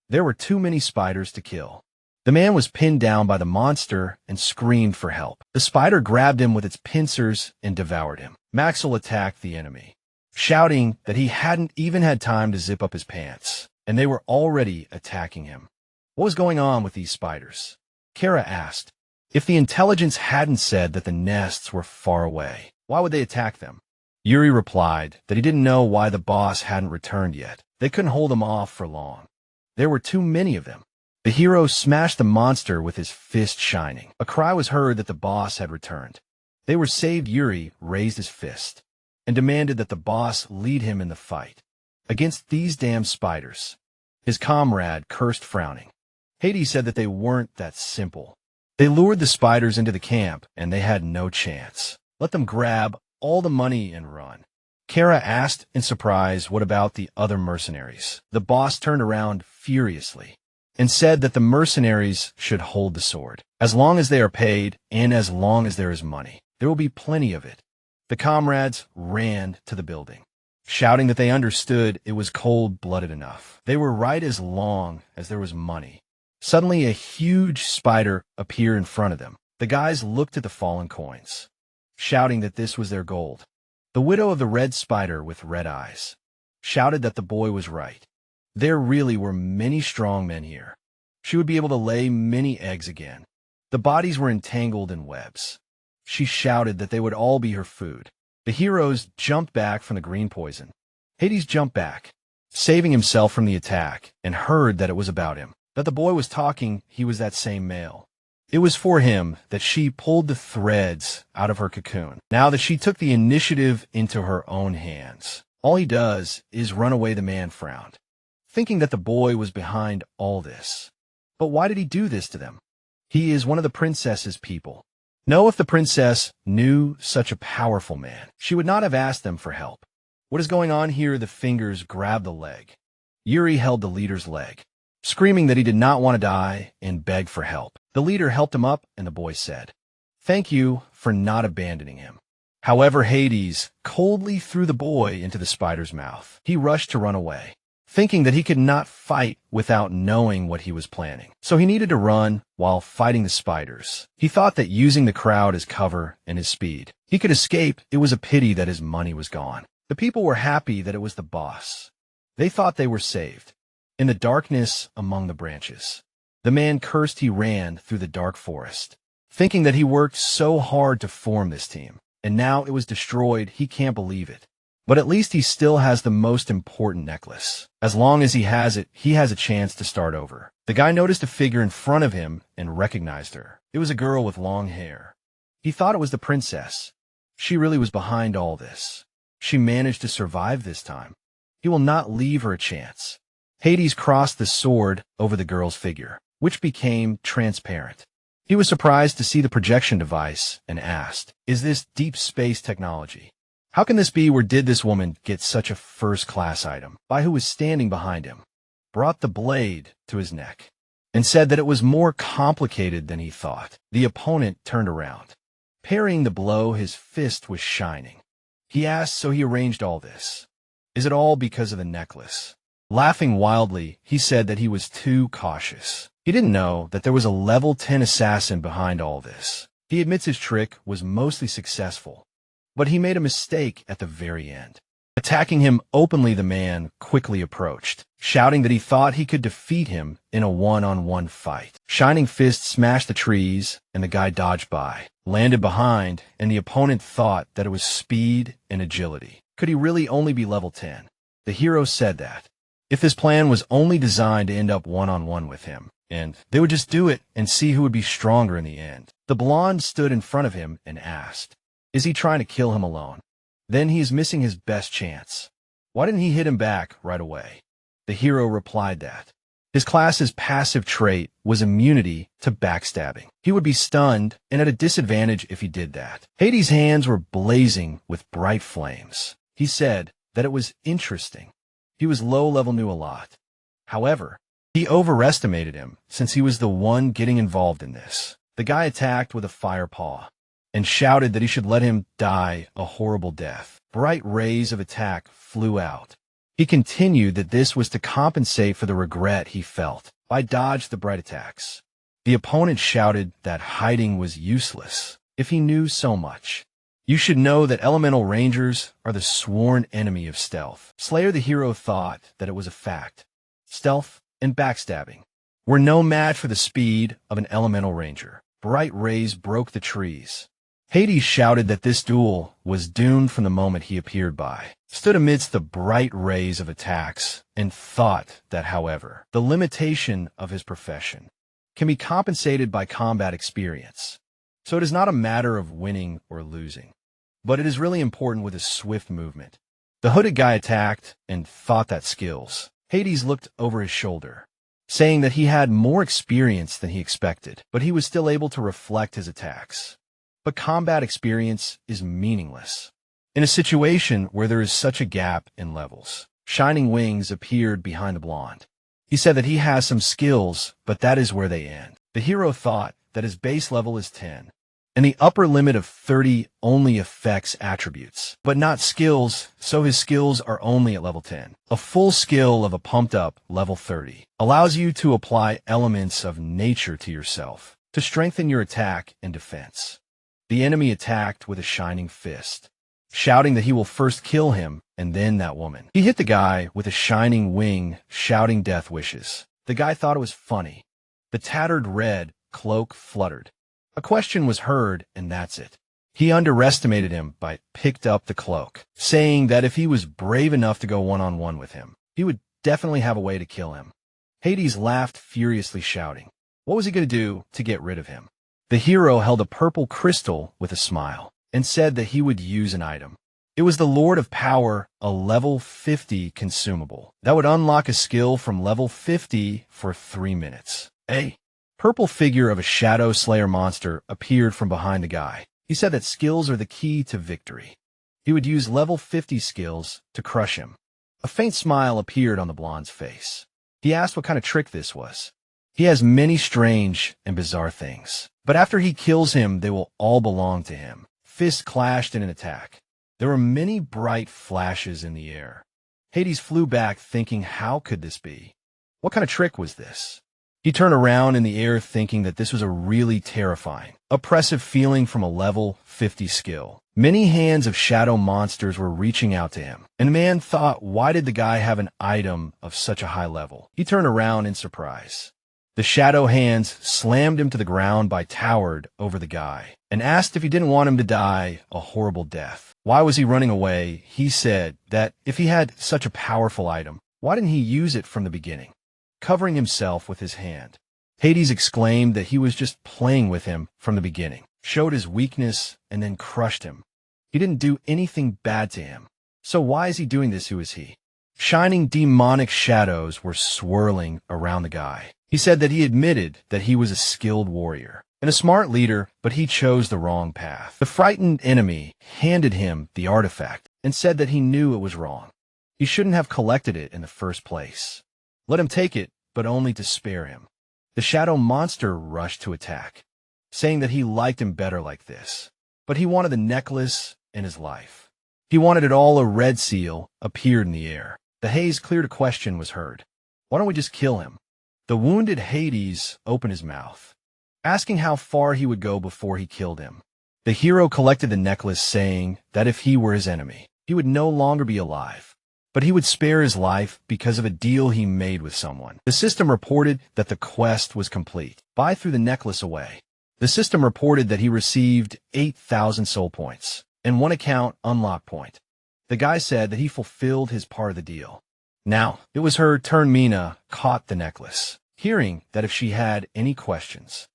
There were too many spiders to kill. The man was pinned down by the monster and screamed for help. The spider grabbed him with its pincers and devoured him. Maxwell attacked the enemy, shouting that he hadn't even had time to zip up his pants, and they were already attacking him. What was going on with these spiders? Kara asked. If the intelligence hadn't said that the nests were far away, why would they attack them? Yuri replied that he didn't know why the boss hadn't returned yet. They couldn't hold him off for long. There were too many of them. The hero smashed the monster with his fist shining. A cry was heard that the boss had returned. They were saved. Yuri raised his fist and demanded that the boss lead him in the fight against these damn spiders. His comrade cursed, frowning. Hades said that they weren't that simple. They lured the spiders into the camp, and they had no chance. Let them grab all the money and run. Kara asked in surprise, what about the other mercenaries? The boss turned around furiously and said that the mercenaries should hold the sword. As long as they are paid, and as long as there is money, there will be plenty of it. The comrades ran to the building, shouting that they understood it was cold-blooded enough. They were right as long as there was money. Suddenly, a huge spider appeared in front of them. The guys looked at the fallen coins, shouting that this was their gold. The widow of the red spider with red eyes shouted that the boy was right. There really were many strong men here. She would be able to lay many eggs again. The bodies were entangled in webs. She shouted that they would all be her food. The heroes jumped back from the green poison. Hades jumped back, saving himself from the attack, and heard that it was about him. That the boy was talking, he was that same male. It was for him that she pulled the threads out of her cocoon. Now that she took the initiative into her own hands. All he does is run away. The man frowned, thinking that the boy was behind all this. But why did he do this to them? He is one of the princess's people. No, if the princess knew such a powerful man, she would not have asked them for help. What is going on here? The fingers grabbed the leg. Yuri held the leader's leg, screaming that he did not want to die and begged for help. The leader helped him up, and the boy said, "Thank you for not abandoning him." However, Hades coldly threw the boy into the spider's mouth. He rushed to run away, thinking that he could not fight without knowing what he was planning. So he needed to run while fighting the spiders. He thought that using the crowd as cover and his speed, he could escape. It was a pity that his money was gone. The people were happy that it was the boss. They thought they were saved. In the darkness among the branches, the man cursed. He ran through the dark forest, thinking that he worked so hard to form this team, and now it was destroyed. He can't believe it. But at least he still has the most important necklace. As long as he has it, he has a chance to start over. The guy noticed a figure in front of him and recognized her. It was a girl with long hair. He thought it was the princess. She really was behind all this. She managed to survive this time. He will not leave her a chance. Hades crossed the sword over the girl's figure, which became transparent. He was surprised to see the projection device and asked, "Is this deep space technology? How can this be? Where did this woman get such a first-class item?" By who was standing behind him, brought the blade to his neck, and said that it was more complicated than he thought. The opponent turned around. Parrying the blow, his fist was shining. He asked, "So he arranged all this? Is it all because of the necklace?" Laughing wildly, he said that he was too cautious. He didn't know that there was a level 10 assassin behind all this. He admits his trick was mostly successful, but he made a mistake at the very end. Attacking him openly, the man quickly approached, shouting that he thought he could defeat him in a one-on-one fight. Shining Fist smashed the trees, and the guy dodged by, landed behind, and the opponent thought that it was speed and agility. Could he really only be level 10? The hero said that if this plan was only designed to end up one-on-one with him, and they would just do it and see who would be stronger in the end. The blonde stood in front of him and asked, "Is he trying to kill him alone? Then he is missing his best chance. Why didn't he hit him back right away?" The hero replied that his class's passive trait was immunity to backstabbing. He would be stunned and at a disadvantage if he did that. Hades' hands were blazing with bright flames. He said that it was interesting. He was low-level, knew a lot. However, he overestimated him since he was the one getting involved in this. The guy attacked with a fire paw and shouted that he should let him die a horrible death. Bright rays of attack flew out. He continued that this was to compensate for the regret he felt. I dodged the bright attacks. The opponent shouted that hiding was useless if he knew so much. You should know that elemental rangers are the sworn enemy of stealth. Slayer the hero thought that it was a fact. Stealth and backstabbing were no match for the speed of an elemental ranger. Bright rays broke the trees. Hades shouted that this duel was doomed from the moment he appeared by, stood amidst the bright rays of attacks, and thought that, however, the limitation of his profession can be compensated by combat experience. So it is not a matter of winning or losing, but it is really important with his swift movement. The hooded guy attacked and thought that skills. Hades looked over his shoulder, saying that he had more experience than he expected, but he was still able to reflect his attacks. But combat experience is meaningless. In a situation where there is such a gap in levels, Shining Wings appeared behind the blonde. He said that he has some skills, but that is where they end. The hero thought that his base level is 10, and the upper limit of 30 only affects attributes, but not skills, so his skills are only at level 10. A full skill of a pumped-up level 30 allows you to apply elements of nature to yourself to strengthen your attack and defense. The enemy attacked with a shining fist, shouting that he will first kill him and then that woman. He hit the guy with a shining wing, shouting death wishes. The guy thought it was funny. The tattered red cloak fluttered. A question was heard, and that's it. He underestimated him by picked up the cloak, saying that if he was brave enough to go one-on-one with him, he would definitely have a way to kill him. Hades laughed furiously, shouting, what was he going to do to get rid of him? The hero held a purple crystal with a smile and said that he would use an item. It was the Lord of Power, a level 50 consumable that would unlock a skill from level 50 for 3 minutes. A purple figure of a Shadow Slayer monster appeared from behind the guy. He said that skills are the key to victory. He would use level 50 skills to crush him. A faint smile appeared on the blonde's face. He asked what kind of trick this was. He has many strange and bizarre things, but after he kills him, they will all belong to him. Fists clashed in an attack. There were many bright flashes in the air. Hades flew back thinking, how could this be? What kind of trick was this? He turned around in the air thinking that this was a really terrifying, oppressive feeling from a level 50 skill. Many hands of shadow monsters were reaching out to him, and the man thought, why did the guy have an item of such a high level? He turned around in surprise. The shadow hands slammed him to the ground by towered over the guy, and asked if he didn't want him to die a horrible death. Why was he running away? He said that if he had such a powerful item, why didn't he use it from the beginning? Covering himself with his hand, Hades exclaimed that he was just playing with him from the beginning, showed his weakness, and then crushed him. He didn't do anything bad to him. So why is he doing this? Who is he? Shining demonic shadows were swirling around the guy. He said that he admitted that he was a skilled warrior and a smart leader, but he chose the wrong path. The frightened enemy handed him the artifact and said that he knew it was wrong. He shouldn't have collected it in the first place. Let him take it, but only to spare him. The shadow monster rushed to attack, saying that he liked him better like this, but he wanted the necklace and his life. He wanted it all. A red seal appeared in the air. The haze cleared. A question was heard. Why don't we just kill him? The wounded Hades opened his mouth, asking how far he would go before he killed him. The hero collected the necklace, saying that if he were his enemy, he would no longer be alive, but he would spare his life because of a deal he made with someone. The system reported that the quest was complete. Buy threw the necklace away. The system reported that he received 8,000 soul points and 1 account unlock point. The guy said that he fulfilled his part of the deal. Now, it was her turn. Mina caught the necklace, hearing that if she had any questions,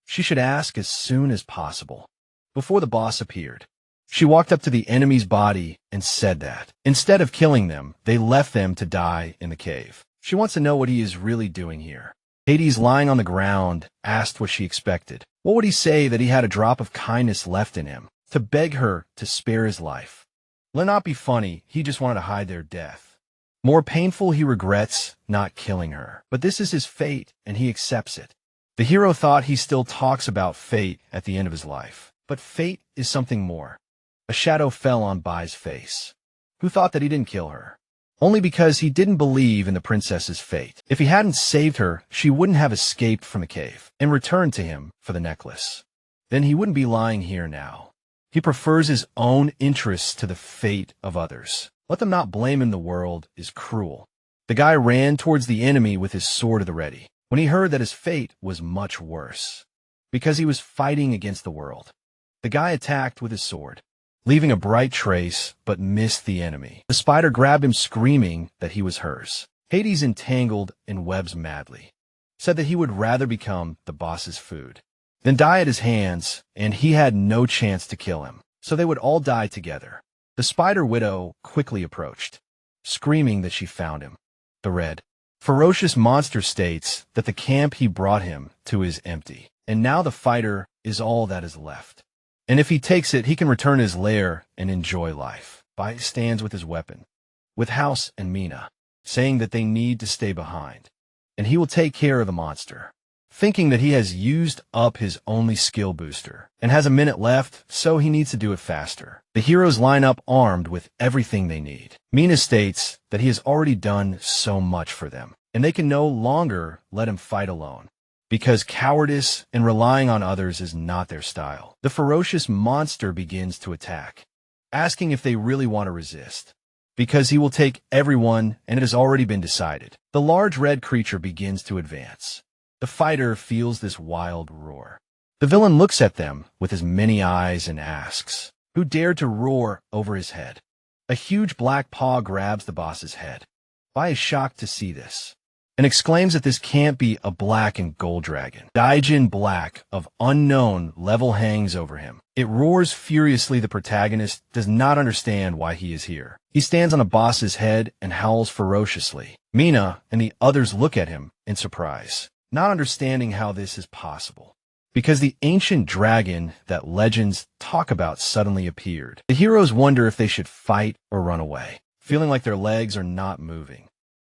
she should ask as soon as possible, before the boss appeared. She walked up to the enemy's body and said that, instead of killing them, they left them to die in the cave. She wants to know what he is really doing here. Hades, lying on the ground, asked what she expected. What would he say that he had a drop of kindness left in him, to beg her to spare his life? Let it not be funny, he just wanted to hide their death. More painful, he regrets not killing her. But this is his fate, and he accepts it. The hero thought he still talks about fate at the end of his life. But fate is something more. A shadow fell on Bai's face, who thought that he didn't kill her, only because he didn't believe in the princess's fate. If he hadn't saved her, she wouldn't have escaped from the cave and returned to him for the necklace. Then he wouldn't be lying here now. He prefers his own interests to the fate of others. Let them not blame him. The world is cruel. The guy ran towards the enemy with his sword at the ready, when he heard that his fate was much worse, because he was fighting against the world. The guy attacked with his sword, leaving a bright trace but missed the enemy. The spider grabbed him, screaming that he was hers. Hades, entangled in webs madly, said that he would rather become the boss's food than die at his hands, and he had no chance to kill him, so they would all die together. The spider widow quickly approached, screaming that she found him. The red, ferocious monster states that the camp he brought him to is empty, and now the fighter is all that is left. And if he takes it, he can return his lair and enjoy life. Bai stands with his weapon, with House and Mina, saying that they need to stay behind, and he will take care of the monster, thinking that he has used up his only skill booster and has a minute left, so he needs to do it faster. The heroes line up armed with everything they need. Mina states that he has already done so much for them, and they can no longer let him fight alone, because cowardice and relying on others is not their style. The ferocious monster begins to attack, asking if they really want to resist, because he will take everyone, and it has already been decided. The large red creature begins to advance. The fighter feels this wild roar. The villain looks at them with his many eyes and asks, "Who dared to roar over his head?" A huge black paw grabs the boss's head. Bai is shocked to see this, and exclaims that this can't be a black and gold dragon. Daijin Black of unknown level hangs over him. It roars furiously. The protagonist does not understand why he is here. He stands on a boss's head and howls ferociously. Mina and the others look at him in surprise, not understanding how this is possible, because the ancient dragon that legends talk about suddenly appeared. The heroes wonder if they should fight or run away, feeling like their legs are not moving.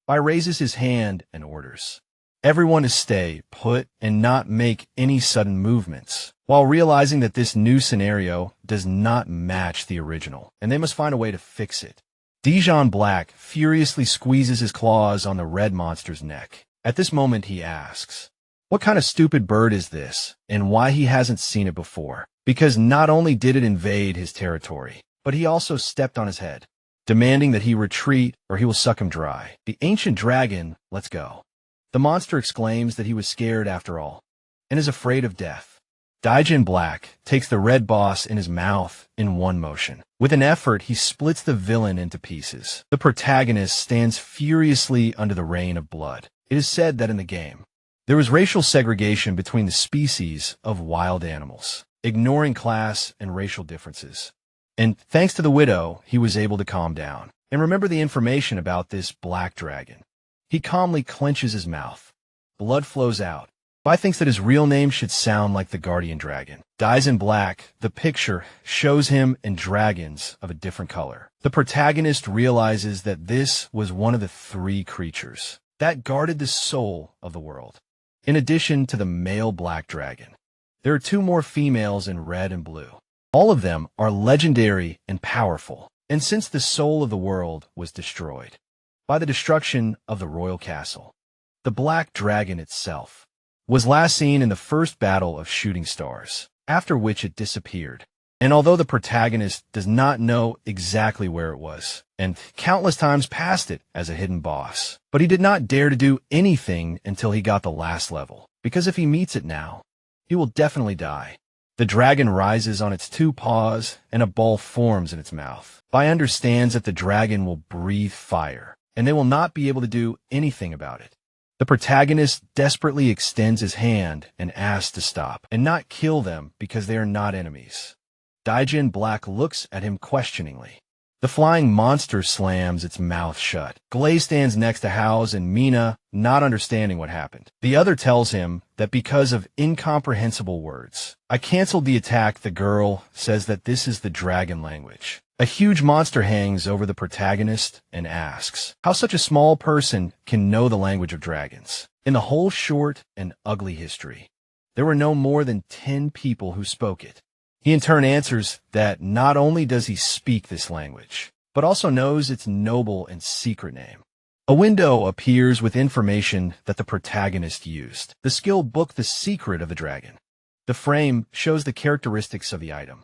Bai raises his hand and orders everyone to stay put and not make any sudden movements, while realizing that this new scenario does not match the original, and they must find a way to fix it. Dijon Black furiously squeezes his claws on the red monster's neck. At this moment, he asks, what kind of stupid bird is this, and why he hasn't seen it before? Because not only did it invade his territory, but he also stepped on his head, demanding that he retreat or he will suck him dry. The ancient dragon lets go. The monster exclaims that he was scared after all, and is afraid of death. Daijin Black takes the red boss in his mouth in one motion. With an effort, he splits the villain into pieces. The protagonist stands furiously under the rain of blood. It is said that in the game, there was racial segregation between the species of wild animals, ignoring class and racial differences. And thanks to the widow, he was able to calm down and remember the information about this black dragon. He calmly clenches his mouth. Blood flows out. Bai thinks that his real name should sound like the guardian dragon. Dyes in black, the picture shows him and dragons of a different color. The protagonist realizes that this was one of the three creatures that guarded the soul of the world. In addition to the male black dragon, there are two more females in red and blue. All of them are legendary and powerful, and since the soul of the world was destroyed by the destruction of the royal castle, the black dragon itself was last seen in the first battle of Shooting Stars, after which it disappeared. And although the protagonist does not know exactly where it was, and countless times passed it as a hidden boss, but he did not dare to do anything until he got the last level, because if he meets it now, he will definitely die. The dragon rises on its two paws, and a ball forms in its mouth. Bai understands that the dragon will breathe fire, and they will not be able to do anything about it. The protagonist desperately extends his hand and asks to stop and not kill them because they are not enemies. Daijin Black looks at him questioningly. The flying monster slams its mouth shut. Glay stands next to House and Mina, not understanding what happened. The other tells him that because of incomprehensible words, I canceled the attack. The girl says that this is the dragon language. A huge monster hangs over the protagonist and asks how such a small person can know the language of dragons. In the whole short and ugly history, there were no more than 10 people who spoke it. He in turn answers that not only does he speak this language, but also knows its noble and secret name. A window appears with information that the protagonist used. The skill book, The Secret of the Dragon. The frame shows the characteristics of the item.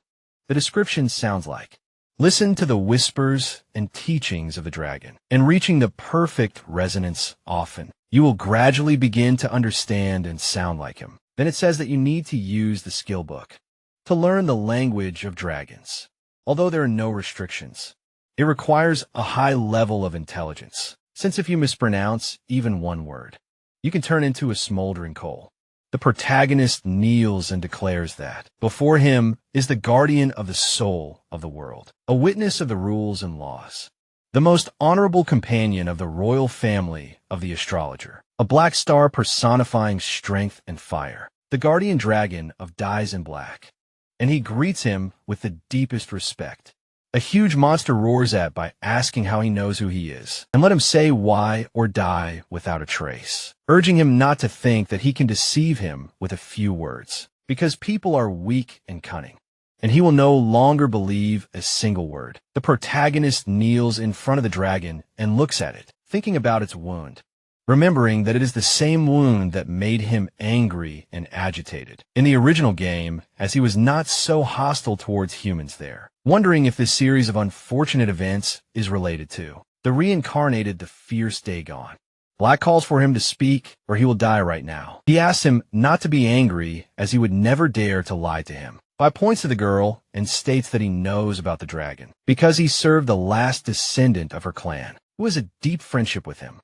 The description sounds like, listen to the whispers and teachings of the dragon, and reaching the perfect resonance often, you will gradually begin to understand and sound like him. Then it says that you need to use the skill book. to learn the language of dragons. Although there are no restrictions, it requires a high level of intelligence, since if you mispronounce even one word, you can turn into a smoldering coal. The protagonist kneels and declares that before him is the guardian of the soul of the world, a witness of the rules and laws, the most honorable companion of the royal family of the astrologer, a black star personifying strength and fire, the guardian dragon of dyes in black. And he greets him with the deepest respect. A huge monster roars at by asking how he knows who he is, and let him say why or die without a trace, urging him not to think that he can deceive him with a few words, because people are weak and cunning, and he will no longer believe a single word. The protagonist kneels in front of the dragon and looks at it, thinking about its wound, remembering that it is the same wound that made him angry and agitated in the original game, as he was not so hostile towards humans there. Wondering if this series of unfortunate events is related to the reincarnated, the fierce Dagon. Black calls for him to speak or he will die right now. He asks him not to be angry, as he would never dare to lie to him. Black points to the girl and states that he knows about the dragon because he served the last descendant of her clan, who has a deep friendship with him.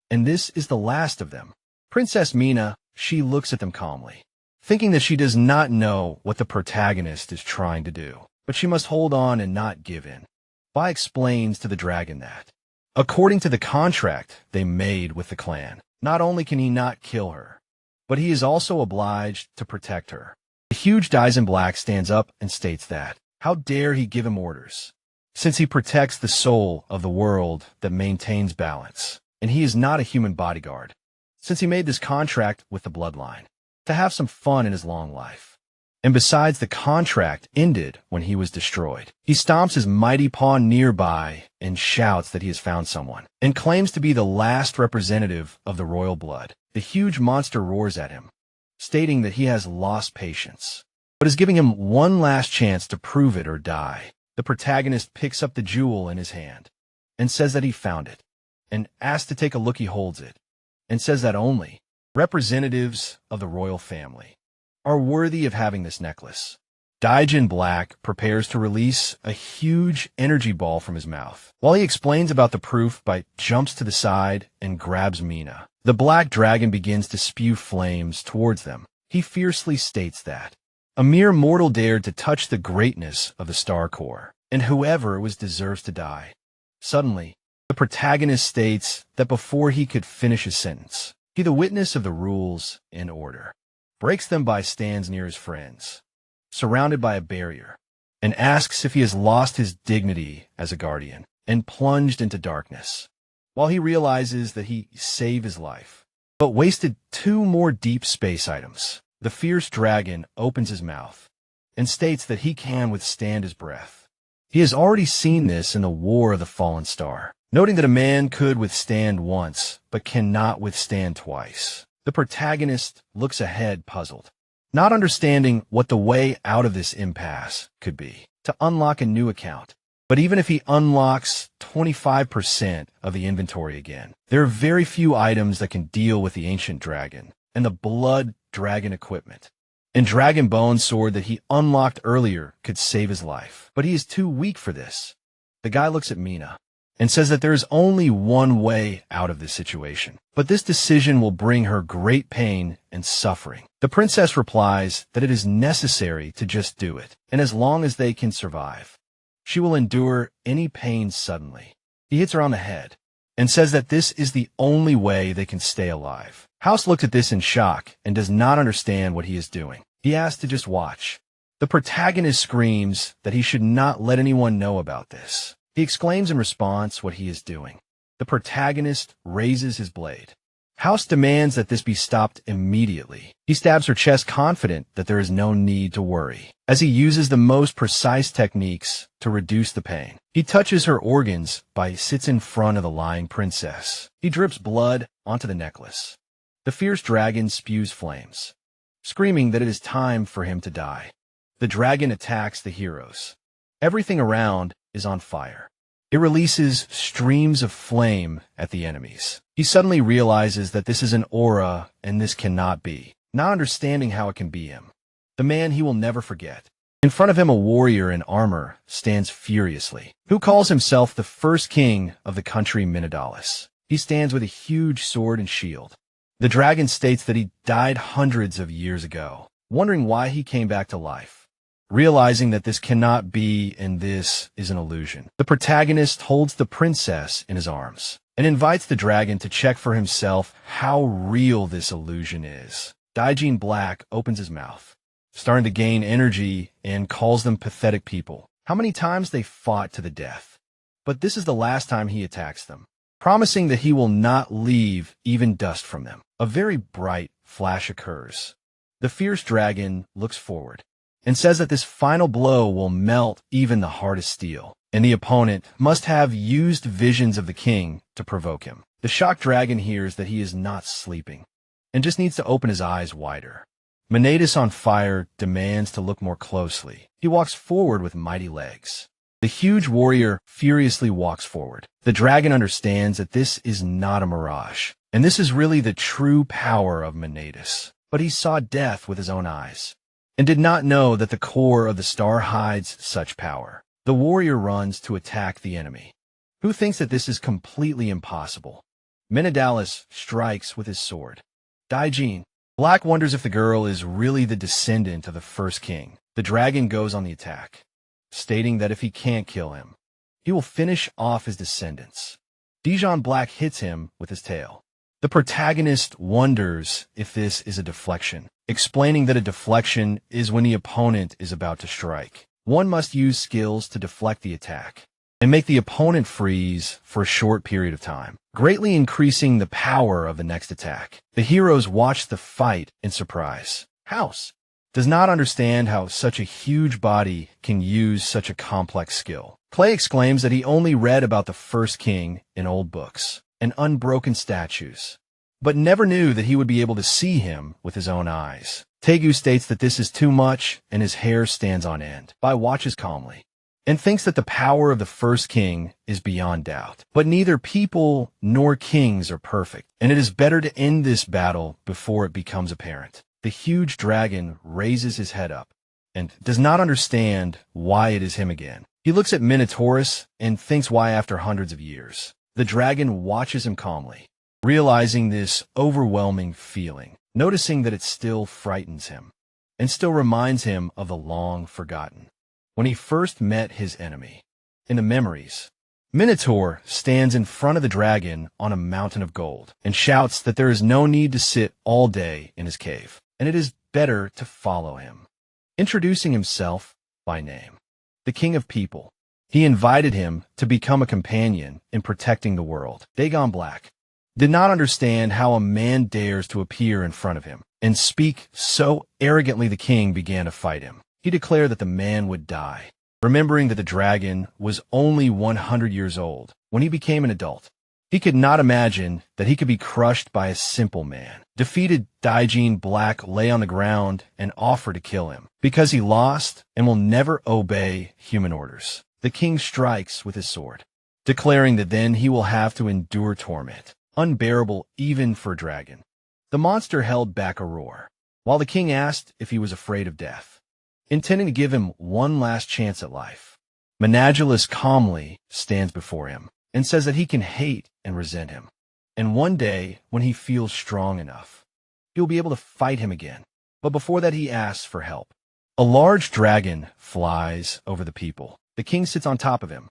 And this is the last of them. Princess Mina, she looks at them calmly, thinking that she does not know what the protagonist is trying to do, but she must hold on and not give in. Bai explains to the dragon that, according to the contract they made with the clan, not only can he not kill her, but he is also obliged to protect her. The huge Dyes in Black stands up and states that, how dare he give him orders, since he protects the soul of the world that maintains balance. And he is not a human bodyguard, since he made this contract with the bloodline, to have some fun in his long life. And besides, the contract ended when he was destroyed. He stomps his mighty paw nearby and shouts that he has found someone, and claims to be the last representative of the royal blood. The huge monster roars at him, stating that he has lost patience, but is giving him one last chance to prove it or die. The protagonist picks up the jewel in his hand and says that he found it, and asks to take a look. He holds it and says that only representatives of the royal family are worthy of having this necklace. Daijin Black prepares to release a huge energy ball from his mouth. While he explains about the proof, Bai jumps to the side and grabs Mina. The black dragon begins to spew flames towards them. He fiercely states that a mere mortal dared to touch the greatness of the Star Core, and whoever was deserves to die. Suddenly, the protagonist states that before he could finish his sentence, he, the witness of the rules and order, breaks them. By stands near his friends, surrounded by a barrier, and asks if he has lost his dignity as a guardian and plunged into darkness, while he realizes that he saved his life, but wasted 2 more deep space items. The fierce dragon opens his mouth and states that he can withstand his breath. He has already seen this in the War of the Fallen Star, noting that a man could withstand once, but cannot withstand twice. The protagonist looks ahead, puzzled, not understanding what the way out of this impasse could be. To unlock a new account. But even if he unlocks 25% of the inventory again, there are very few items that can deal with the ancient dragon and the blood dragon equipment. And Dragon Bone sword that he unlocked earlier could save his life, but he is too weak for this. The guy looks at Mina and says that there is only one way out of this situation, but this decision will bring her great pain and suffering. The princess replies that it is necessary to just do it, and as long as they can survive, she will endure any pain suddenly. He hits her on the head and says that this is the only way they can stay alive. House looks at this in shock and does not understand what he is doing. He asks to just watch. The protagonist screams that he should not let anyone know about this. He exclaims in response what he is doing. The protagonist raises his blade. House demands that this be stopped immediately. He stabs her chest, confident that there is no need to worry, as he uses the most precise techniques to reduce the pain. He touches her organs by sits in front of the lying princess. He drips blood onto the necklace. The fierce dragon spews flames, screaming that it is time for him to die. The dragon attacks the heroes. Everything around is on fire. It releases streams of flame at the enemies. He suddenly realizes that this is an aura and this cannot be, not understanding how it can be him. The man he will never forget. In front of him, a warrior in armor stands furiously, who calls himself the first king of the country Manhwa. He stands with a huge sword and shield. The dragon states that he died hundreds of years ago, wondering why he came back to life. Realizing that this cannot be and this is an illusion, the protagonist holds the princess in his arms and invites the dragon to check for himself how real this illusion is. Daijin Black opens his mouth, starting to gain energy, and calls them pathetic people. How many times they fought to the death. But this is the last time he attacks them, promising that he will not leave even dust from them. A very bright flash occurs. The fierce dragon looks forward and says that this final blow will melt even the hardest steel, and the opponent must have used visions of the king to provoke him. The shocked dragon hears that he is not sleeping and just needs to open his eyes wider. Manhwa on fire demands to look more closely. He walks forward with mighty legs. The huge warrior furiously walks forward. The dragon understands that this is not a mirage, and this is really the true power of Manhwa. But he saw death with his own eyes and did not know that the core of the star hides such power. The warrior runs to attack the enemy, who thinks that this is completely impossible. Manhwa strikes with his sword. Daijin Black wonders if the girl is really the descendant of the first king. The dragon goes on the attack, stating that if he can't kill him, he will finish off his descendants. Dijon Black hits him with his tail. The protagonist wonders if this is a deflection, explaining that a deflection is when the opponent is about to strike. One must use skills to deflect the attack and make the opponent freeze for a short period of time, greatly increasing the power of the next attack. The heroes watch the fight in surprise. House does not understand how such a huge body can use such a complex skill. Clay exclaims that he only read about the first king in old books and unbroken statues, but never knew that he would be able to see him with his own eyes. Tegu states that this is too much, and his hair stands on end. Bai watches calmly and thinks that the power of the first king is beyond doubt. But neither people nor kings are perfect, and it is better to end this battle before it becomes apparent. The huge dragon raises his head up and does not understand why it is him again. He looks at Minotaurus and thinks why after hundreds of years. The dragon watches him calmly, realizing this overwhelming feeling, noticing that it still frightens him and still reminds him of the long forgotten. When he first met his enemy, in the memories, Minotaur stands in front of the dragon on a mountain of gold and shouts that there is no need to sit all day in his cave, and it is better to follow him. Introducing himself by name, the king of people, he invited him to become a companion in protecting the world. Dagon Black did not understand how a man dares to appear in front of him and speak so arrogantly. The king began to fight him. He declared that the man would die, remembering that the dragon was only 100 years old when he became an adult. He could not imagine that he could be crushed by a simple man. Defeated, Daijin Black lay on the ground and offered to kill him because he lost and will never obey human orders. The king strikes with his sword, declaring that then he will have to endure torment, unbearable even for a dragon. The monster held back a roar, while the king asked if he was afraid of death, intending to give him one last chance at life. Manhwa calmly stands before him and says that he can hate and resent him, and one day, when he feels strong enough, he will be able to fight him again. But before that, he asks for help. A large dragon flies over the people. The king sits on top of him.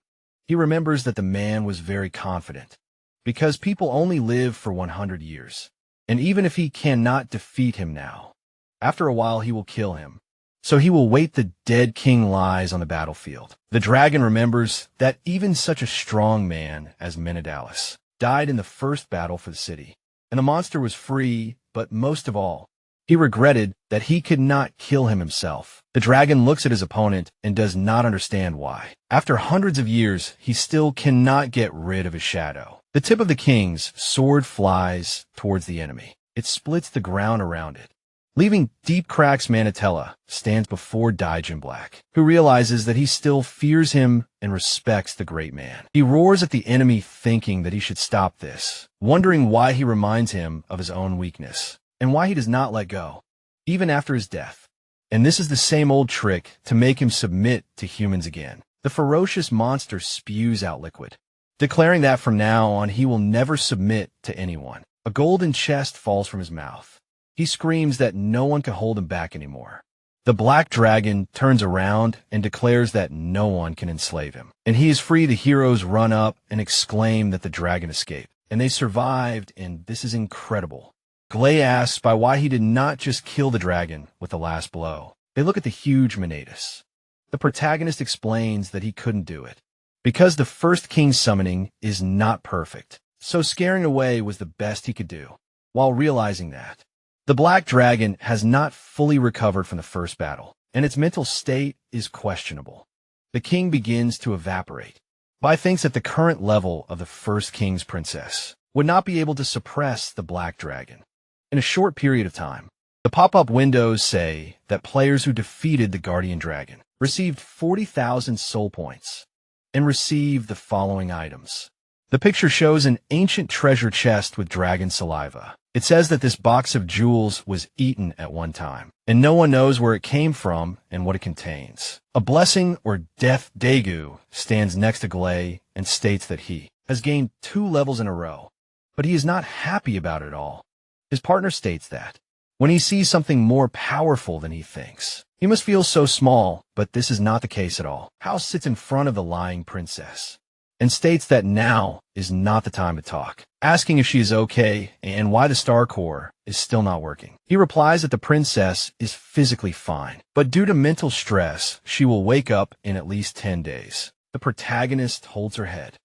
He remembers that the man was very confident, because people only live for 100 years, and even if he cannot defeat him now, after a while he will kill him. So he will wait. The dead king lies on the battlefield. The dragon remembers that even such a strong man as Manhwa died in the first battle for the city, and the monster was free, but most of all, he regretted that he could not kill him himself. The dragon looks at his opponent and does not understand why. After hundreds of years, he still cannot get rid of his shadow. The tip of the king's sword flies towards the enemy. It splits the ground around it, leaving deep cracks. Manhwa stands before Daijin Black, who realizes that he still fears him and respects the great man. He roars at the enemy, thinking that he should stop this, wondering why he reminds him of his own weakness and why he does not let go, even after his death. And this is the same old trick to make him submit to humans again. The ferocious monster spews out liquid, declaring that from now on he will never submit to anyone. A golden chest falls from his mouth. He screams that no one can hold him back anymore. The black dragon turns around and declares that no one can enslave him. And he is free. The heroes run up and exclaim that the dragon escaped. And they survived, and this is incredible. Glay asks by why he did not just kill the dragon with the last blow. They look at the huge Manatus. The protagonist explains that he couldn't do it, because the first king summoning is not perfect, so scaring away was the best he could do. While realizing that, the black dragon has not fully recovered from the first battle, and its mental state is questionable. The king begins to evaporate. Bai thinks that the current level of the first king's princess would not be able to suppress the black dragon in a short period of time. The pop-up windows say that players who defeated the guardian dragon received 40,000 soul points and received the following items. The picture shows an ancient treasure chest with dragon saliva. It says that this box of jewels was eaten at one time, and no one knows where it came from and what it contains. A blessing or death Daegu stands next to Glay and states that he has gained 2 levels in a row, but he is not happy about it all. His partner states that when he sees something more powerful than he thinks, he must feel so small, but this is not the case at all. House sits in front of the lying princess and states that now is not the time to talk, asking if she is okay and why the star core is still not working. He replies that the princess is physically fine, but due to mental stress, she will wake up in at least 10 days. The protagonist holds her head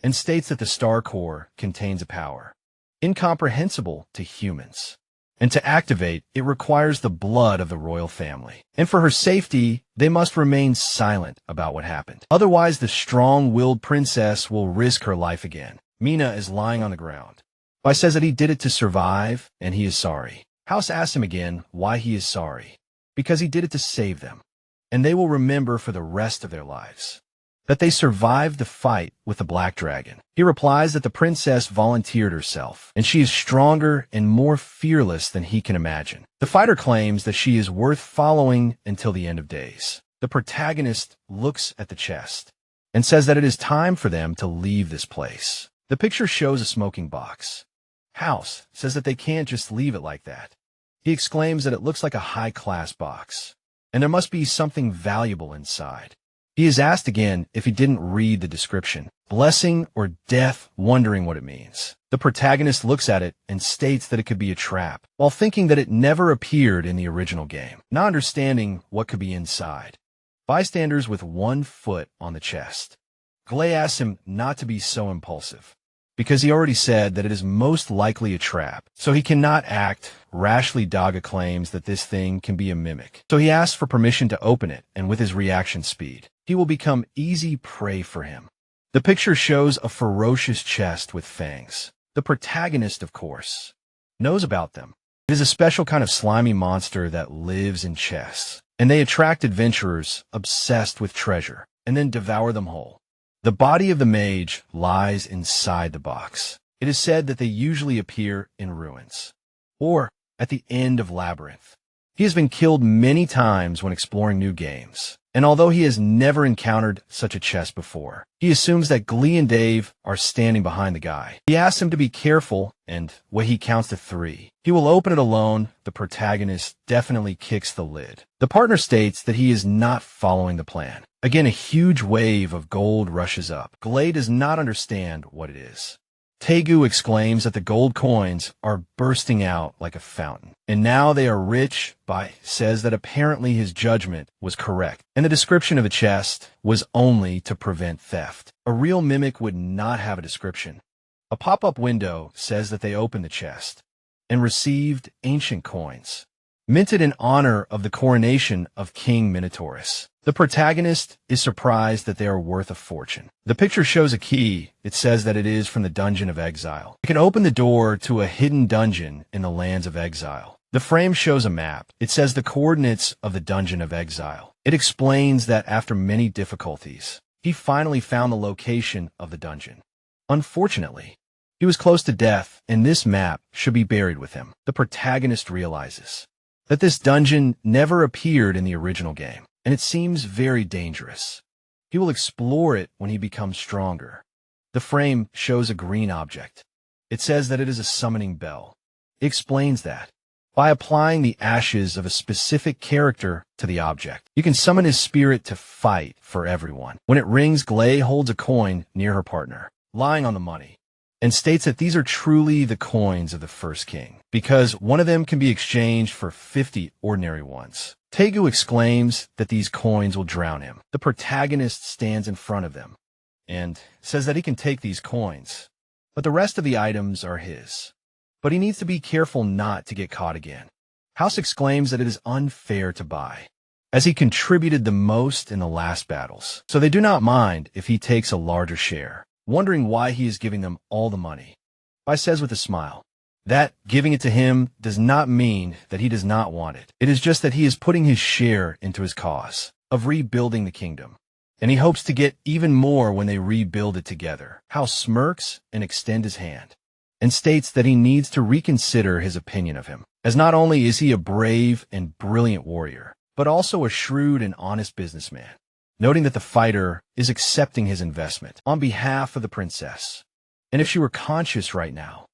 and states that the star core contains a power incomprehensible to humans. And to activate, it requires the blood of the royal family. And for her safety, they must remain silent about what happened. Otherwise, the strong-willed princess will risk her life again. Mina is lying on the ground. Bai says that he did it to survive, and he is sorry. House asks him again why he is sorry. Because he did it to save them. And they will remember for the rest of their lives that they survived the fight with the black dragon. He replies that the princess volunteered herself, and she is stronger and more fearless than he can imagine. The fighter claims that she is worth following until the end of days. The protagonist looks at the chest and says that it is time for them to leave this place. The picture shows a smoking box. House says that they can't just leave it like that. He exclaims that it looks like a high-class box, and there must be something valuable inside. He is asked again if he didn't read the description, blessing or death, wondering what it means. The protagonist looks at it and states that it could be a trap, while thinking that it never appeared in the original game, not understanding what could be inside. Bystanders with 1 foot on the chest. Glay asks him not to be so impulsive, because he already said that it is most likely a trap, so he cannot act rashly. Daga claims that this thing can be a mimic, so he asks for permission to open it, and with his reaction speed, he will become easy prey for him. The picture shows a ferocious chest with fangs. The protagonist, of course, knows about them. It is a special kind of slimy monster that lives in chests, and they attract adventurers obsessed with treasure, and then devour them whole. The body of the mage lies inside the box. It is said that they usually appear in ruins, or at the end of Labyrinth. He has been killed many times when exploring new games, and although he has never encountered such a chest before, he assumes that Glee and Dave are standing behind the guy. He asks him to be careful, and when he counts to 3, he will open it alone. The protagonist definitely kicks the lid. The partner states that he is not following the plan. Again, a huge wave of gold rushes up. Glay does not understand what it is. Daegu exclaims that the gold coins are bursting out like a fountain, and now they are rich. Bai says that apparently his judgment was correct, and the description of a chest was only to prevent theft. A real mimic would not have a description. A pop-up window says that they opened the chest and received ancient coins, minted in honor of the coronation of King Minotaurus. The protagonist is surprised that they are worth a fortune. The picture shows a key. It says that it is from the Dungeon of Exile. It can open the door to a hidden dungeon in the lands of exile. The frame shows a map. It says the coordinates of the Dungeon of Exile. It explains that after many difficulties, he finally found the location of the dungeon. Unfortunately, he was close to death, and this map should be buried with him. The protagonist realizes that this dungeon never appeared in the original game, and it seems very dangerous. He will explore it when he becomes stronger. The frame shows a green object. It says that it is a summoning bell. It explains that by applying the ashes of a specific character to the object, you can summon his spirit to fight for everyone. When it rings, Glay holds a coin near her partner, lying on the money, and states that these are truly the coins of the first king, because one of them can be exchanged for 50 ordinary ones. Tegu exclaims that these coins will drown him. The protagonist stands in front of them and says that he can take these coins, but the rest of the items are his. But he needs to be careful not to get caught again. House exclaims that it is unfair to buy, as he contributed the most in the last battles, so they do not mind if he takes a larger share, wondering why he is giving them all the money. Bai says with a smile that giving it to him does not mean that he does not want it. It is just that he is putting his share into his cause of rebuilding the kingdom, and he hopes to get even more when they rebuild it together. House smirks and extends his hand, and states that he needs to reconsider his opinion of him, as not only is he a brave and brilliant warrior, but also a shrewd and honest businessman, noting that the fighter is accepting his investment on behalf of the princess, and if she were conscious right now,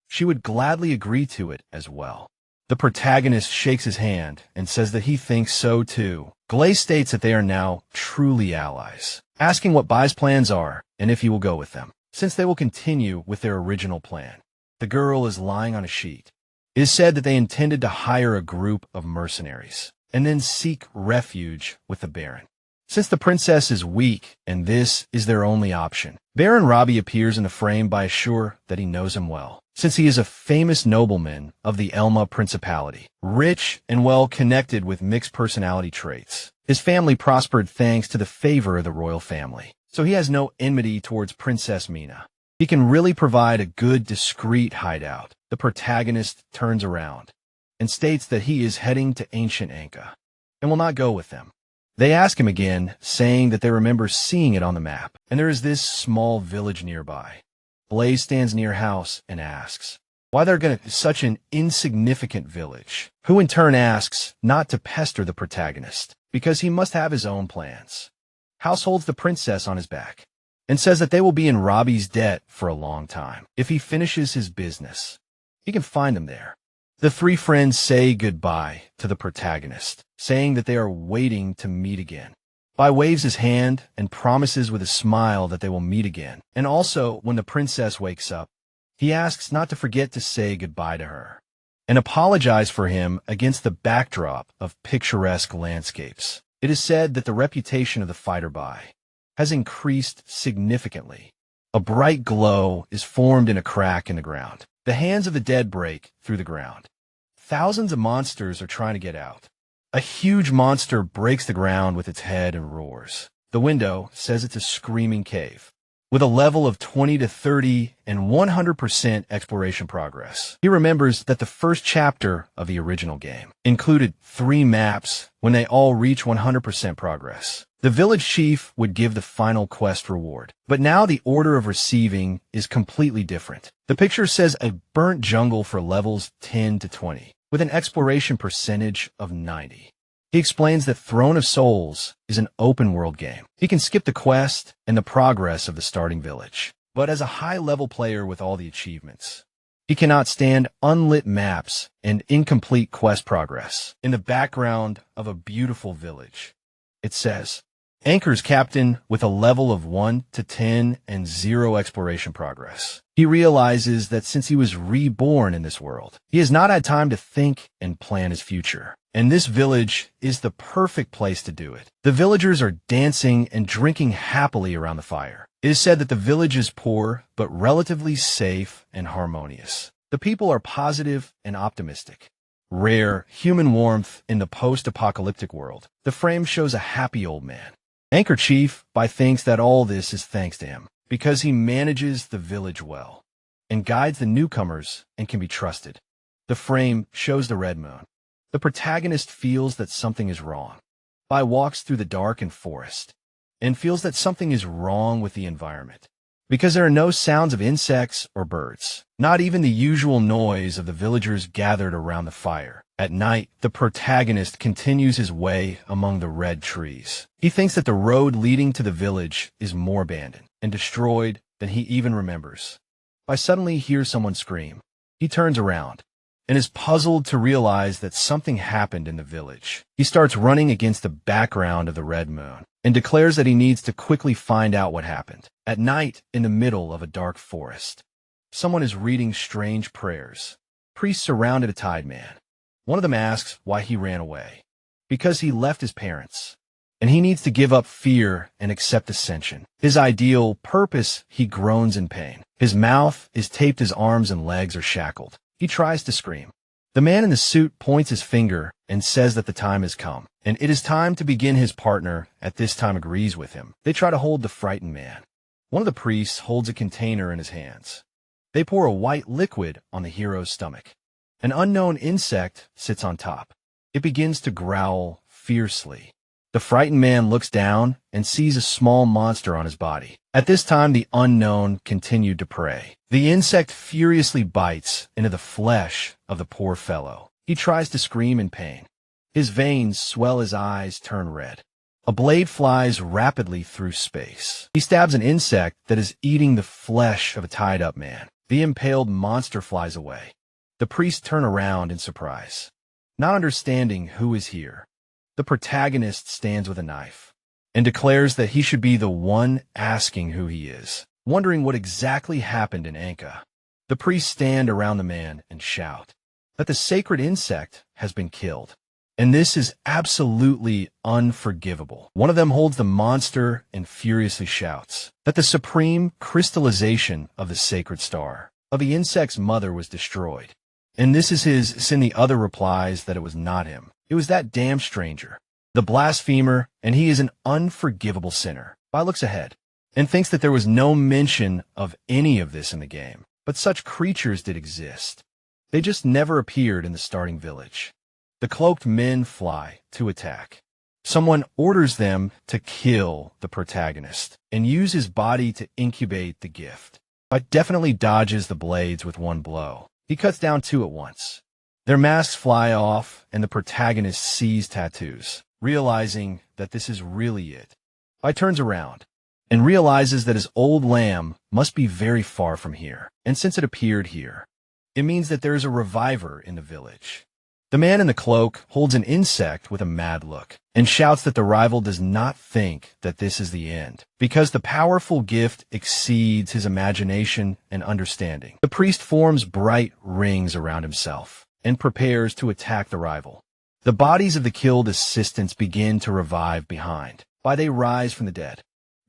she would gladly agree to it as well. The protagonist shakes his hand and says that he thinks so too. Glay states that they are now truly allies, asking what Bai's plans are and if he will go with them, since they will continue with their original plan. The girl is lying on a sheet. It is said that they intended to hire a group of mercenaries and then seek refuge with the Baron, since the princess is weak and this is their only option. Baron Robbie appears in the frame by Asura that he knows him well, since he is a famous nobleman of the Elma Principality, rich and well connected with mixed personality traits. His family prospered thanks to the favor of the royal family, so he has no enmity towards Princess Mina. He can really provide a good, discreet hideout. The protagonist turns around and states that he is heading to ancient Anka and will not go with them. They ask him again, saying that they remember seeing it on the map, and there is this small village nearby. Blaze stands near House and asks why they're going to such an insignificant village, who in turn asks not to pester the protagonist, because he must have his own plans. House holds the princess on his back and says that they will be in Robbie's debt for a long time. If he finishes his business, he can find them there. The three friends say goodbye to the protagonist, saying that they are waiting to meet again. Bai waves his hand and promises with a smile that they will meet again. And also, when the princess wakes up, he asks not to forget to say goodbye to her and apologize for him against the backdrop of picturesque landscapes. It is said that the reputation of the fighter Bai has increased significantly. A bright glow is formed in a crack in the ground. The hands of the dead break through the ground. Thousands of monsters are trying to get out. A huge monster breaks the ground with its head and roars. The window says it's a screaming cave, with a level of 20 to 30 and 100% exploration progress. He remembers that the first chapter of the original game included 3 maps when they all reach 100% progress. The village chief would give the final quest reward, but now the order of receiving is completely different. The picture says a burnt jungle for levels 10 to 20, with an exploration percentage of 90. He explains that Throne of Souls is an open-world game. He can skip the quest and the progress of the starting village, but as a high-level player with all the achievements, he cannot stand unlit maps and incomplete quest progress. In the background of a beautiful village, it says, Anchor's captain with a level of 1 to 10 and 0 exploration progress. He realizes that since he was reborn in this world, he has not had time to think and plan his future. And this village is the perfect place to do it. The villagers are dancing and drinking happily around the fire. It is said that the village is poor, but relatively safe and harmonious. The people are positive and optimistic. Rare human warmth in the post-apocalyptic world. The frame shows a happy old man. Anchor Chief Bai thinks that all this is thanks to him, because he manages the village well and guides the newcomers and can be trusted. The frame shows the red moon. The protagonist feels that something is wrong. Bai walks through the dark and forest and feels that something is wrong with the environment. because there are no sounds of insects or birds, not even the usual noise of the villagers gathered around the fire. At night, the protagonist continues his way among the red trees. He thinks that the road leading to the village is more abandoned and destroyed than he even remembers. But suddenly he hears someone scream. He turns around and is puzzled to realize that something happened in the village. He starts running against the background of the red moon and declares that he needs to quickly find out what happened. At night, in the middle of a dark forest, someone is reading strange prayers. Priests surrounded a tied man. One of them asks why he ran away. Because he left his parents, and he needs to give up fear and accept ascension. His ideal purpose, he groans in pain. His mouth is taped, his arms and legs are shackled. He tries to scream. The man in the suit points his finger and says that the time has come, and it is time to begin. His partner at this time agrees with him. They try to hold the frightened man. One of the priests holds a container in his hands. They pour a white liquid on the hero's stomach. An unknown insect sits on top. It begins to growl fiercely. The frightened man looks down and sees a small monster on his body. At this time, the unknown continued to pray. The insect furiously bites into the flesh of the poor fellow. He tries to scream in pain. His veins swell, his eyes turn red. A blade flies rapidly through space. He stabs an insect that is eating the flesh of a tied-up man. The impaled monster flies away. The priests turn around in surprise, not understanding who is here. The protagonist stands with a knife and declares that he should be the one asking who he is, wondering what exactly happened in Anka. The priests stand around the man and shout that the sacred insect has been killed, and this is absolutely unforgivable. One of them holds the monster and furiously shouts that the supreme crystallization of the sacred star of the insect's mother was destroyed. And this is his sin. The other replies that it was not him. It was that damn stranger, the blasphemer, and he is an unforgivable sinner. Bai looks ahead and thinks that there was no mention of any of this in the game, but such creatures did exist. They just never appeared in the starting village. The cloaked men fly to attack. Someone orders them to kill the protagonist and use his body to incubate the gift. Bai definitely dodges the blades with one blow. He cuts down two at once. Their masks fly off, and the protagonist sees tattoos, realizing that this is really it. Bai turns around and realizes that his old lamb must be very far from here, and since it appeared here, it means that there is a reviver in the village. The man in the cloak holds an insect with a mad look and shouts that the rival does not think that this is the end, because the powerful gift exceeds his imagination and understanding. The priest forms bright rings around himself and prepares to attack the rival. The bodies of the killed assistants begin to revive behind. Bai they rise from the dead.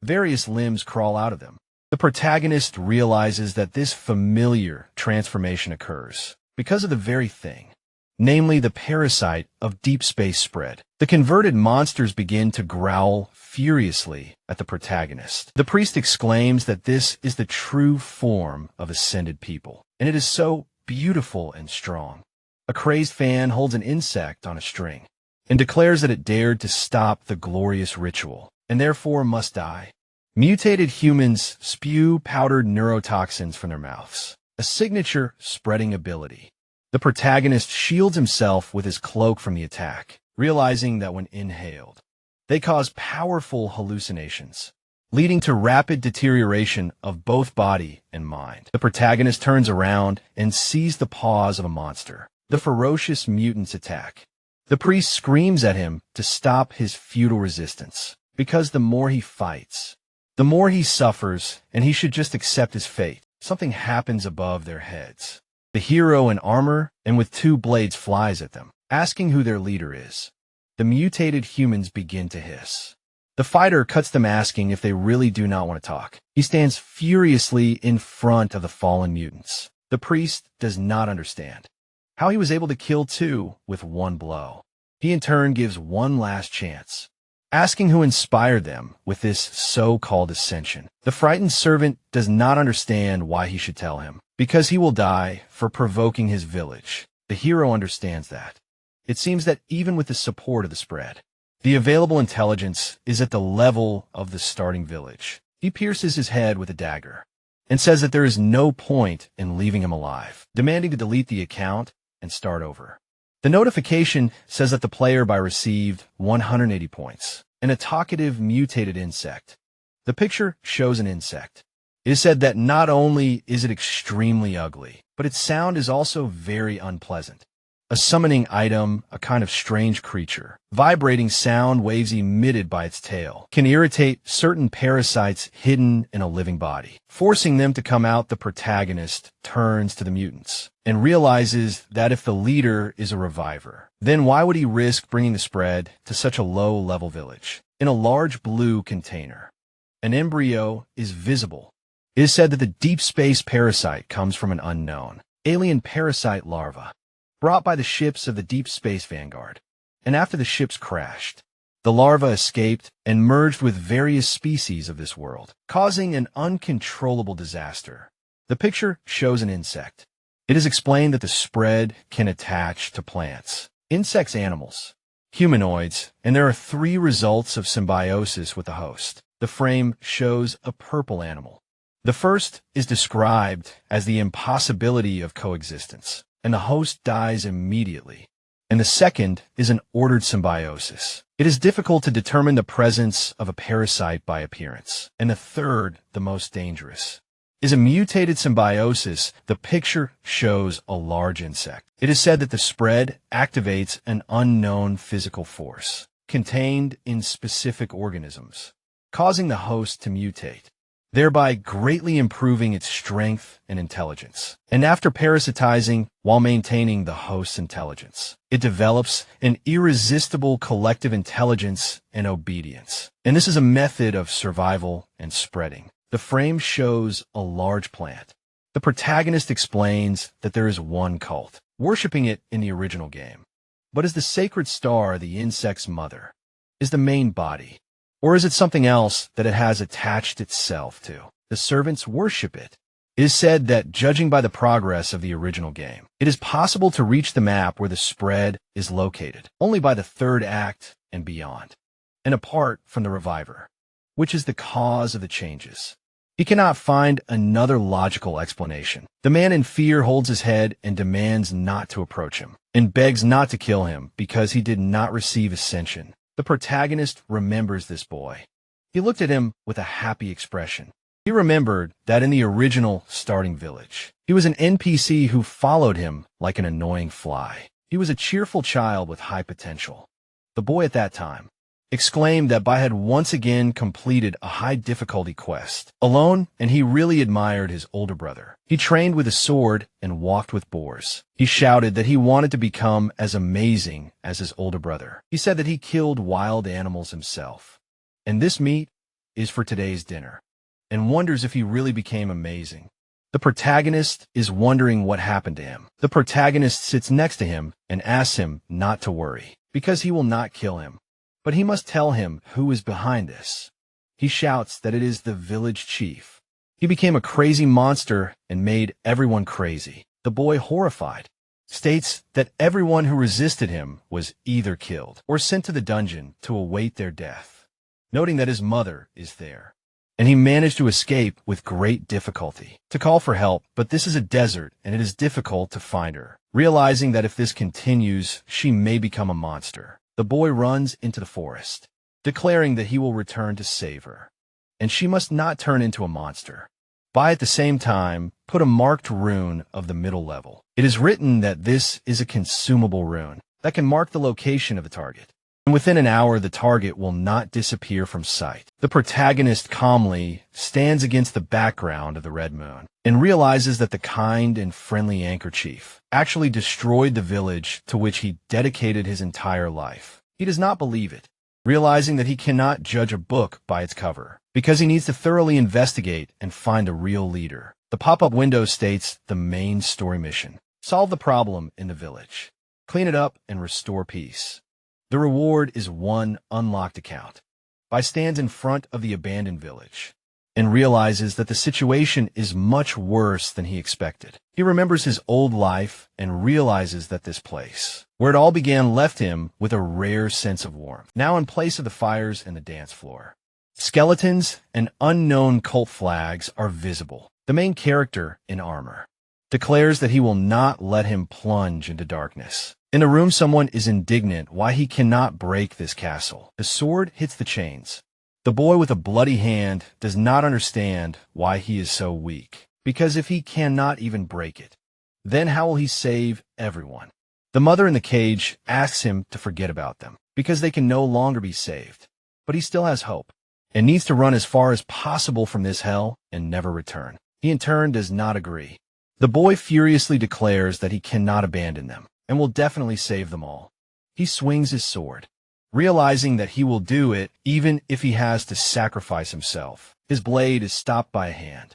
Various limbs crawl out of them. The protagonist realizes that this familiar transformation occurs because of the very thing, namely the parasite of deep space spread. The converted monsters begin to growl furiously at the protagonist. The priest exclaims that this is the true form of ascended people, and it is so beautiful and strong. A crazed fan holds an insect on a string and declares that it dared to stop the glorious ritual and therefore must die. Mutated humans spew powdered neurotoxins from their mouths, a signature spreading ability. The protagonist shields himself with his cloak from the attack, realizing that when inhaled, they cause powerful hallucinations, leading to rapid deterioration of both body and mind. The protagonist turns around and sees the paws of a monster. The ferocious mutants attack. The priest screams at him to stop his futile resistance, because the more he fights, the more he suffers, and he should just accept his fate. Something happens above their heads. The hero in armor and with two blades flies at them, asking who their leader is. The mutated humans begin to hiss. The fighter cuts them, asking if they really do not want to talk. He stands furiously in front of the fallen mutants. The priest does not understand how he was able to kill two with one blow. He in turn gives one last chance, asking who inspired them with this so-called ascension. The frightened servant does not understand why he should tell him, because he will die for provoking his village. The hero understands that. It seems that even with the support of the spread, the available intelligence is at the level of the starting village. He pierces his head with a dagger and says that there is no point in leaving him alive, demanding to delete the account and start over. The notification says that the player received 180 points, an talkative mutated insect. The picture shows an insect. It is said that not only is it extremely ugly, but its sound is also very unpleasant. A summoning item, a kind of strange creature. Vibrating sound waves emitted by its tail can irritate certain parasites hidden in a living body. Forcing them to come out, the protagonist turns to the mutants and realizes that if the leader is a reviver, then why would he risk bringing the spread to such a low-level village? In a large blue container, an embryo is visible. It is said that the deep space parasite comes from an unknown alien parasite larva, brought by the ships of the Deep Space Vanguard. And after the ships crashed, the larva escaped and merged with various species of this world, causing an uncontrollable disaster. The picture shows an insect. It is explained that the spread can attach to plants, insects, animals, humanoids, and there are 3 results of symbiosis with the host. The frame shows a purple animal. The first is described as the impossibility of coexistence, and the host dies immediately. And the second is an ordered symbiosis. It is difficult to determine the presence of a parasite by appearance. And the third, the most dangerous, is a mutated symbiosis. The picture shows a large insect. It is said that the spread activates an unknown physical force contained in specific organisms, causing the host to mutate, thereby greatly improving its strength and intelligence. And after parasitizing while maintaining the host's intelligence, it develops an irresistible collective intelligence and obedience. And this is a method of survival and spreading. The frame shows a large plant. The protagonist explains that there is one cult, worshipping it in the original game. But is the sacred star the insect's mother? Is the main body? Or is it something else that it has attached itself to? The servants worship it. It is said that, judging by the progress of the original game, it is possible to reach the map where the spread is located only by the 3rd act and beyond, and apart from the reviver, which is the cause of the changes. He cannot find another logical explanation. The man in fear holds his head and demands not to approach him, and begs not to kill him because he did not receive ascension. The protagonist remembers this boy. He looked at him with a happy expression. He remembered that in the original starting village, he was an NPC who followed him like an annoying fly. He was a cheerful child with high potential. The boy at that time exclaimed that Bai had once again completed a high-difficulty quest alone, and he really admired his older brother. He trained with a sword and walked with boars. He shouted that he wanted to become as amazing as his older brother. He said that he killed wild animals himself. And this meat is for today's dinner, and wonders if he really became amazing. The protagonist is wondering what happened to him. The protagonist sits next to him and asks him not to worry, because he will not kill him. But he must tell him who is behind this. He shouts that it is the village chief. He became a crazy monster and made everyone crazy. The boy, horrified, states that everyone who resisted him was either killed or sent to the dungeon to await their death, noting that his mother is there. And he managed to escape with great difficulty, to call for help, but this is a desert and it is difficult to find her. Realizing that if this continues, she may become a monster, the boy runs into the forest, declaring that he will return to save her, and she must not turn into a monster. Bai, at the same time, put a marked rune of the middle level. It is written that this is a consumable rune that can mark the location of the target, and within an hour the target will not disappear from sight. The protagonist calmly stands against the background of the red moon and realizes that the kind and friendly anchor chief actually destroyed the village to which he dedicated his entire life. He does not believe it, realizing that he cannot judge a book by its cover, because he needs to thoroughly investigate and find a real leader. The pop-up window states the main story mission: solve the problem in the village, clean it up, and restore peace. The reward is 1 unlocked account. Bai stands in front of the abandoned village and realizes that the situation is much worse than he expected. He remembers his old life and realizes that this place, where it all began, left him with a rare sense of warmth. Now, in place of the fires and the dance floor, skeletons and unknown cult flags are visible. The the main character in armor, declares that he will not let him plunge into darkness. In the room, someone is indignant why he cannot break this castle. The sword hits the chains. The boy with a bloody hand does not understand why he is so weak, because if he cannot even break it, then how will he save everyone? The mother in the cage asks him to forget about them, because they can no longer be saved. But he still has hope, and needs to run as far as possible from this hell and never return. He in turn does not agree. The boy furiously declares that he cannot abandon them, and will definitely save them all. He swings his sword, realizing that he will do it even if he has to sacrifice himself. His blade is stopped by a hand,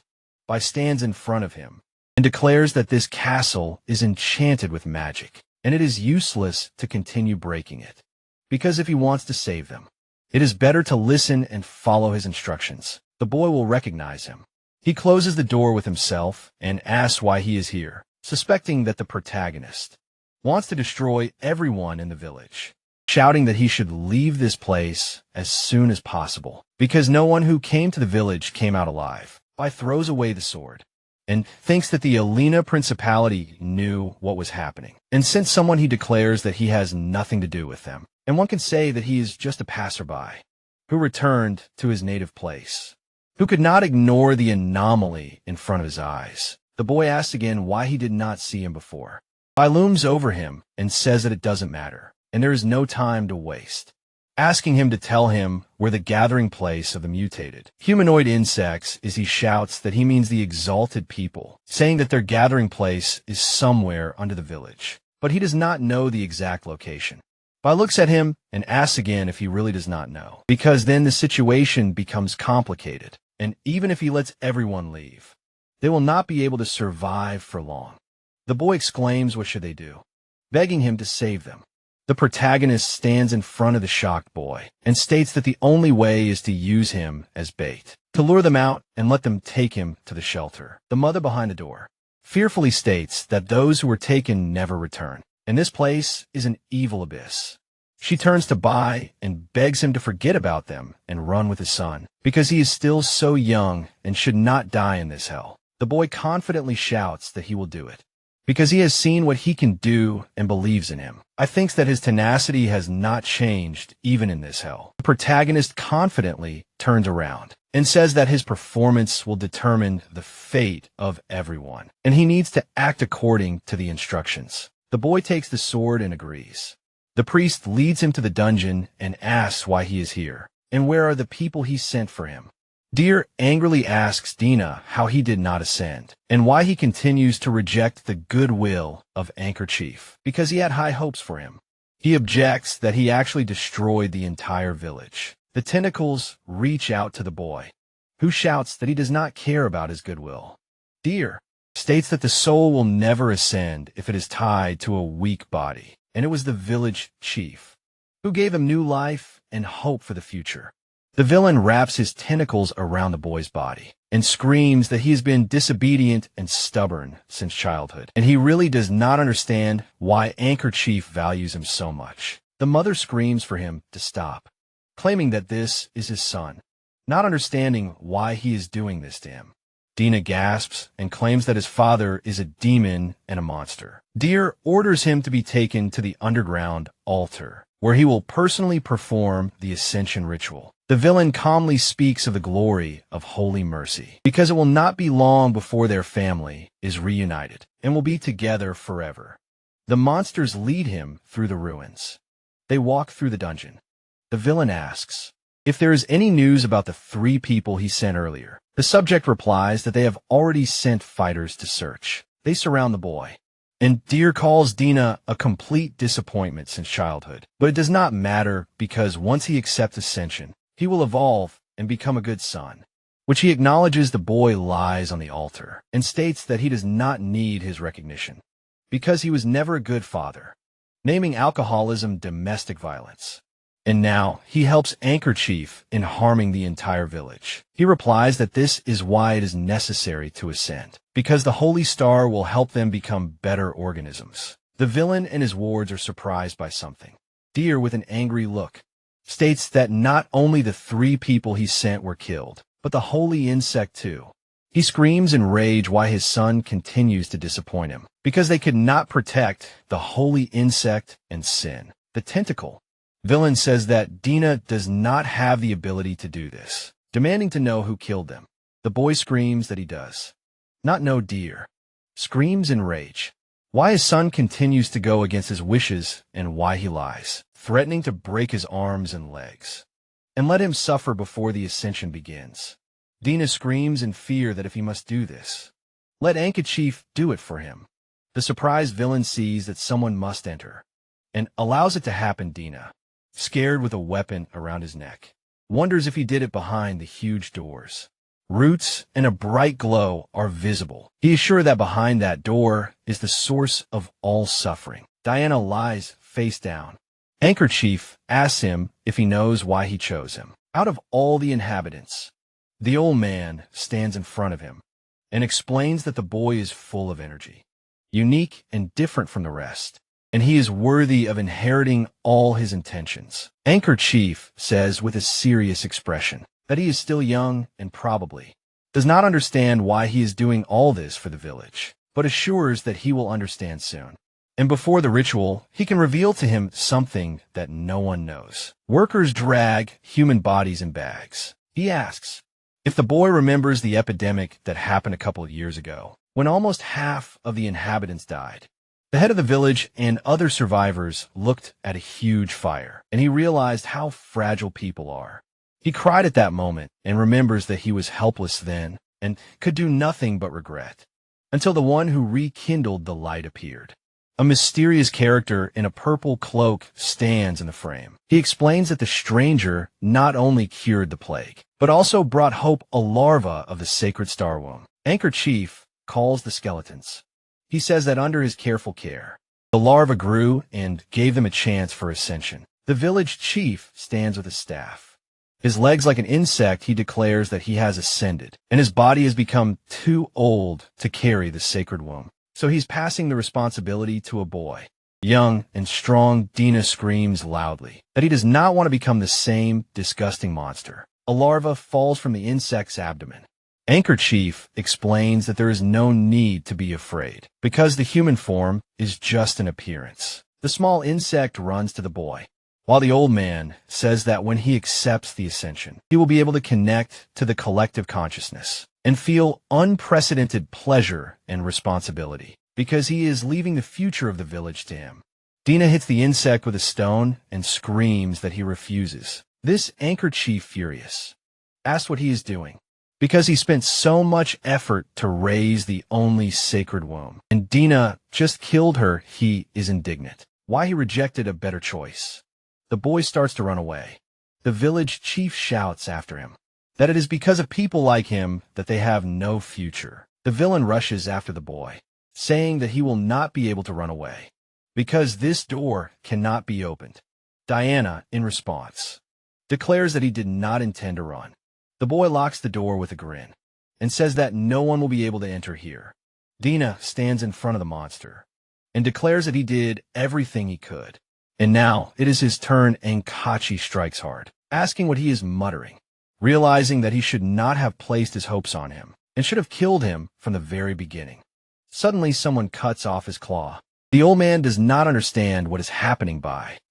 stands in front of him, and declares that this castle is enchanted with magic, and it is useless to continue breaking it, because if he wants to save them, it is better to listen and follow his instructions. The boy will recognize him. He closes the door with himself and asks why he is here, suspecting that the protagonist wants to destroy everyone in the village, shouting that he should leave this place as soon as possible, because no one who came to the village came out alive. Bai throws away the sword and thinks that the Alina Principality knew what was happening, and sent someone he declares that he has nothing to do with them, and one can say that he is just a passerby who returned to his native place, who could not ignore the anomaly in front of his eyes. The boy asks again why he did not see him before. Bai looms over him and says that it doesn't matter, and there is no time to waste, asking him to tell him where the gathering place of the mutated humanoid insects is. He shouts that he means the exalted people, saying that their gathering place is somewhere under the village, but he does not know the exact location. Bai looks at him and asks again if he really does not know, because then the situation becomes complicated, and even if he lets everyone leave, they will not be able to survive for long. The boy exclaims what should they do, begging him to save them. The protagonist stands in front of the shocked boy and states that the only way is to use him as bait, to lure them out and let them take him to the shelter. The mother behind the door fearfully states that those who were taken never return, and this place is an evil abyss. She turns to Bai and begs him to forget about them and run with his son, because he is still so young and should not die in this hell. The boy confidently shouts that he will do it, because he has seen what he can do and believes in him. I think that his tenacity has not changed even in this hell. The protagonist confidently turns around and says that his performance will determine the fate of everyone, and he needs to act according to the instructions. The boy takes the sword and agrees. The priest leads him to the dungeon and asks why he is here, and where are the people he sent for him. Deer angrily asks Dina how he did not ascend, and why he continues to reject the goodwill of Anchor Chief, because he had high hopes for him. He objects that he actually destroyed the entire village. The tentacles reach out to the boy, who shouts that he does not care about his goodwill. Deer states that the soul will never ascend if it is tied to a weak body, and it was the village chief who gave him new life and hope for the future. The villain wraps his tentacles around the boy's body and screams that he has been disobedient and stubborn since childhood, and he really does not understand why Anchor Chief values him so much. The mother screams for him to stop, claiming that this is his son, not understanding why he is doing this to him. Dina gasps and claims that his father is a demon and a monster. Deer orders him to be taken to the underground altar, where he will personally perform the ascension ritual. The villain calmly speaks of the glory of holy mercy, because it will not be long before their family is reunited and will be together forever. The monsters lead him through the ruins. They walk through the dungeon. The villain asks if there is any news about the 3 people he sent earlier. The subject replies that they have already sent fighters to search. They surround the boy, and Deer calls Dina a complete disappointment since childhood. But it does not matter, because once he accepts ascension, he will evolve and become a good son, which he acknowledges the boy lies on the altar, and states that he does not need his recognition, because he was never a good father, naming alcoholism domestic violence. And now he helps Anchor Chief in harming the entire village. He replies that this is why it is necessary to ascend, because the Holy Star will help them become better organisms. The villain and his wards are surprised by something. Deer, with an angry look, states that not only the 3 people he sent were killed, but the holy insect too. He screams in rage why his son continues to disappoint him, because they could not protect the holy insect and sin, the tentacle. Villain says that Dina does not have the ability to do this, demanding to know who killed them. The boy screams that he does not know, dear. Screams in rage why his son continues to go against his wishes and why he lies, threatening to break his arms and legs and let him suffer before the ascension begins. Dina screams in fear that if he must do this, let Anicaps do it for him. The surprised villain sees that someone must enter and allows it to happen. Dina, scared with a weapon around his neck, wonders if he did it behind the huge doors. Roots and a bright glow are visible. He is sure that behind that door is the source of all suffering. Diana lies face down. Anicaps asks him if he knows why he chose him. Out of all the inhabitants, the old man stands in front of him and explains that the boy is full of energy, unique and different from the rest, and he is worthy of inheriting all his intentions. Anicaps says with a serious expression that he is still young and probably does not understand why he is doing all this for the village, but assures that he will understand soon. And before the ritual, he can reveal to him something that no one knows. Workers drag human bodies in bags. He asks if the boy remembers the epidemic that happened a couple of years ago, when almost half of the inhabitants died. The head of the village and other survivors looked at a huge fire, and he realized how fragile people are. He cried at that moment and remembers that he was helpless then and could do nothing but regret, until the one who rekindled the light appeared. A mysterious character in a purple cloak stands in the frame. He explains that the stranger not only cured the plague, but also brought hope, a larva of the sacred star womb. Anicaps calls the skeletons. He says that under his careful care, the larva grew and gave them a chance for ascension. The village chief stands with a staff. His legs like an insect, he declares that he has ascended, and his body has become too old to carry the sacred womb. So he's passing the responsibility to a boy. Young and strong, Dina screams loudly that he does not want to become the same disgusting monster. A larva falls from the insect's abdomen. Anicaps explains that there is no need to be afraid, because the human form is just an appearance. The small insect runs to the boy, while the old man says that when he accepts the ascension, he will be able to connect to the collective consciousness and feel unprecedented pleasure and responsibility, because he is leaving the future of the village to him. Dina hits the insect with a stone and screams that he refuses. This Anicaps, furious, asks what he is doing, because he spent so much effort to raise the only sacred womb, and Dina just killed her. He is indignant. Why he rejected a better choice. The boy starts to run away. The village chief shouts after him that it is because of people like him that they have no future. The villain rushes after the boy, saying that he will not be able to run away, because this door cannot be opened. Diana, in response, declares that he did not intend to run. The boy locks the door with a grin and says that no one will be able to enter here. Dina stands in front of the monster and declares that he did everything he could. And now it is his turn, and Kachi strikes hard, asking what he is muttering, realizing that he should not have placed his hopes on him and should have killed him from the very beginning. Suddenly someone cuts off his claw. The old man does not understand what is happening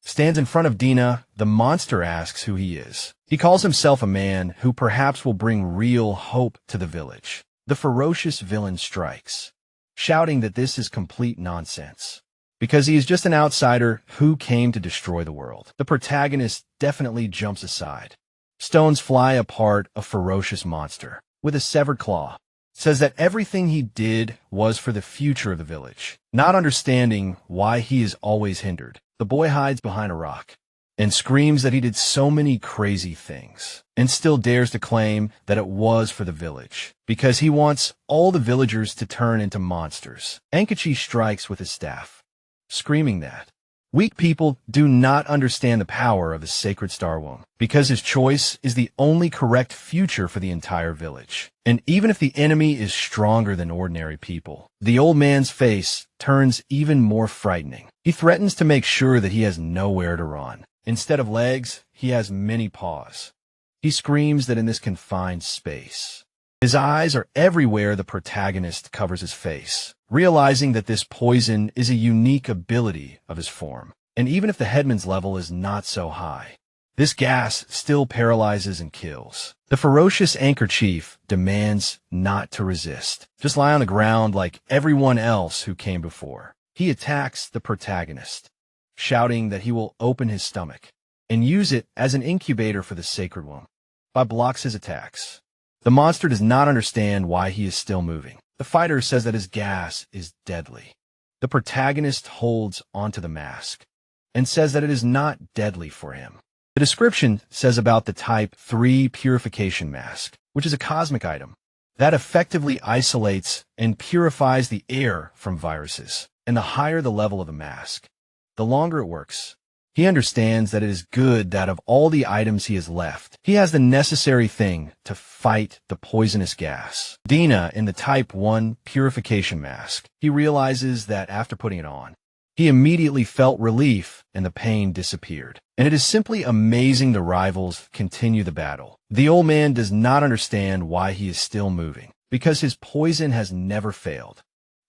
stands in front of Dina. The monster asks who he is. He calls himself a man who perhaps will bring real hope to the village. The ferocious villain strikes, shouting that this is complete nonsense, because he is just an outsider who came to destroy the world. The protagonist definitely jumps aside. Stones fly apart. A ferocious monster with a severed claw says that everything he did was for the future of the village, not understanding why he is always hindered. The boy hides behind a rock and screams that he did so many crazy things and still dares to claim that it was for the village, because he wants all the villagers to turn into monsters. Anicaps strikes with his staff, screaming that weak people do not understand the power of the sacred star womb, because his choice is the only correct future for the entire village. And even if the enemy is stronger than ordinary people, the old man's face turns even more frightening. He threatens to make sure that he has nowhere to run. Instead of legs, he has many paws. He screams that in this confined space, His eyes are everywhere the protagonist covers his face, realizing that this poison is a unique ability of his form. And even if the headman's level is not so high, this gas still paralyzes and kills. The ferocious anchor chief demands not to resist. Just lie on the ground like everyone else who came before. He attacks the protagonist, shouting that he will open his stomach and use it as an incubator for the sacred womb. Bob blocks his attacks. The monster does not understand why he is still moving. The fighter says that his gas is deadly. The protagonist holds onto the mask and says that it is not deadly for him. The description says about the Type 3 purification mask, which is a cosmic item that effectively isolates and purifies the air from viruses. And the higher the level of the mask, the longer it works. He understands that it is good that of all the items he has left, he has the necessary thing to fight the poisonous gas. Dina in the Type 1 purification mask. He realizes that after putting it on, he immediately felt relief and the pain disappeared. And it is simply amazing the rivals continue the battle. The old man does not understand why he is still moving, because his poison has never failed,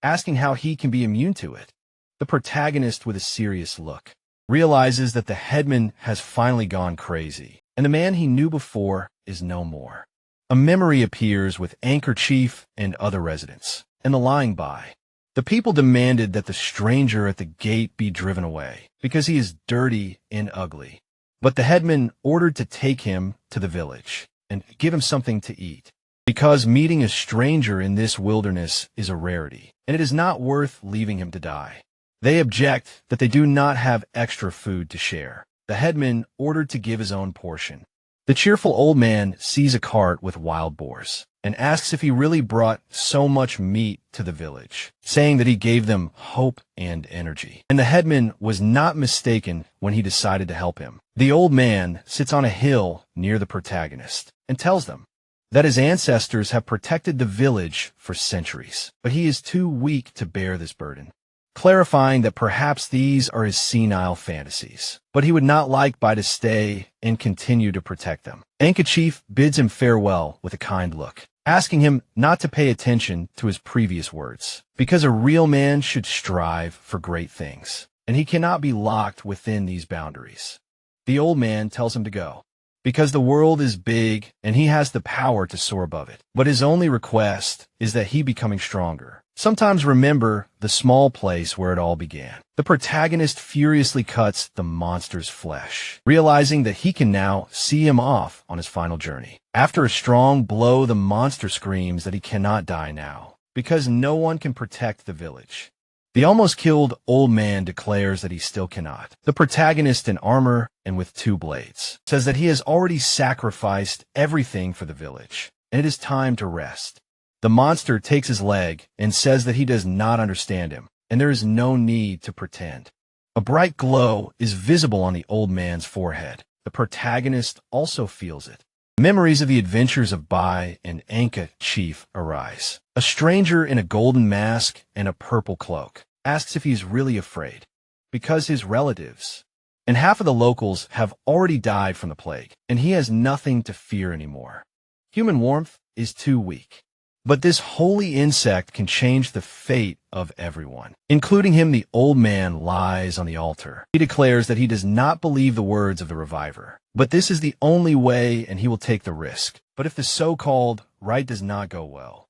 asking how he can be immune to it. The protagonist, with a serious look, realizes that the headman has finally gone crazy, and the man he knew before is no more. A memory appears with Anchor Chief and other residents, and the lying by. The people demanded that the stranger at the gate be driven away, because he is dirty and ugly. But the headman ordered to take him to the village and give him something to eat, because meeting a stranger in this wilderness is a rarity, and it is not worth leaving him to die. They object that they do not have extra food to share. The headman ordered to give his own portion. The cheerful old man sees a cart with wild boars and asks if he really brought so much meat to the village, saying that he gave them hope and energy. And the headman was not mistaken when he decided to help him. The old man sits on a hill near the protagonist and tells them that his ancestors have protected the village for centuries, but he is too weak to bear this burden, clarifying that perhaps these are his senile fantasies, but he would not like Bai to stay and continue to protect them. Anka Chief bids him farewell with a kind look, asking him not to pay attention to his previous words, because a real man should strive for great things, and he cannot be locked within these boundaries. The old man tells him to go, because the world is big and he has the power to soar above it. But his only request is that he becoming stronger. Sometimes remember the small place where it all began. The protagonist furiously cuts the monster's flesh, realizing that he can now see him off on his final journey. After a strong blow, the monster screams that he cannot die now, because no one can protect the village. The almost killed old man declares that he still cannot. The protagonist, in armor and with 2 blades, says that he has already sacrificed everything for the village, and it is time to rest. The monster takes his leg and says that he does not understand him, and there is no need to pretend. A bright glow is visible on the old man's forehead. The protagonist also feels it. Memories of the adventures of Bai and Anka Chief arise. A stranger in a golden mask and a purple cloak asks if he is really afraid, because his relatives and half of the locals have already died from the plague, and he has nothing to fear anymore. Human warmth is too weak. But this holy insect can change the fate of everyone, including him. The old man lies on the altar. He declares that he does not believe the words of the reviver, but this is the only way and he will take the risk. But if the so-called right does not go well,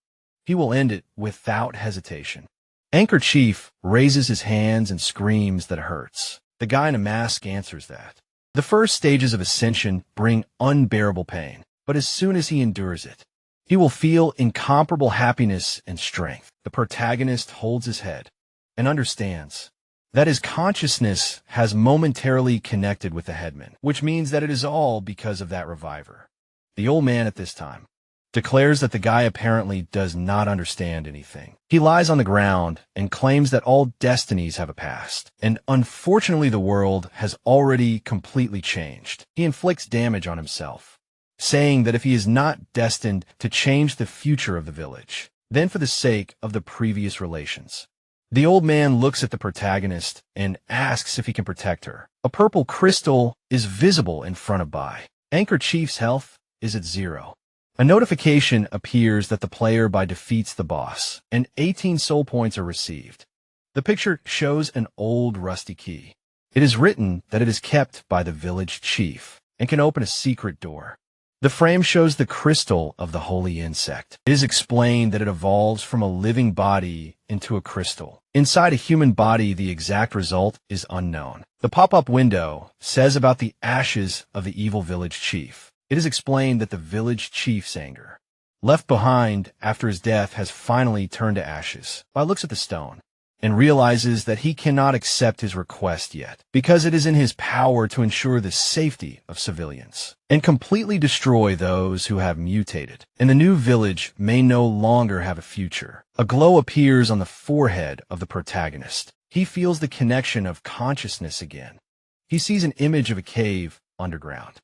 he will end it without hesitation. Anchor Chief raises his hands and screams that it hurts. The guy in a mask answers that the first stages of ascension bring unbearable pain, but as soon as he endures it, he will feel incomparable happiness and strength. The protagonist holds his head and understands that his consciousness has momentarily connected with the headman, which means that it is all because of that reviver. The old man at this time declares that the guy apparently does not understand anything. He lies on the ground and claims that all destinies have a past, and unfortunately the world has already completely changed. He inflicts damage on himself, saying that if he is not destined to change the future of the village, then for the sake of the previous relations. The old man looks at the protagonist and asks if he can protect her. A purple crystal is visible in front of Bai. Anchor Chief's health is at 0. A notification appears that the player defeats the boss, and 18 soul points are received. The picture shows an old rusty key. It is written that it is kept by the village chief and can open a secret door. The frame shows the crystal of the holy insect. It is explained that it evolves from a living body into a crystal. Inside a human body, the exact result is unknown. The pop-up window says about the ashes of the evil village chief. It is explained that the village chief's anger, left behind after his death, has finally turned to ashes. By looks at the stone, and realizes that he cannot accept his request yet, because it is in his power to ensure the safety of civilians and completely destroy those who have mutated, and the new village may no longer have a future. A glow appears on the forehead of the protagonist. He feels the connection of consciousness again. He sees an image of a cave underground.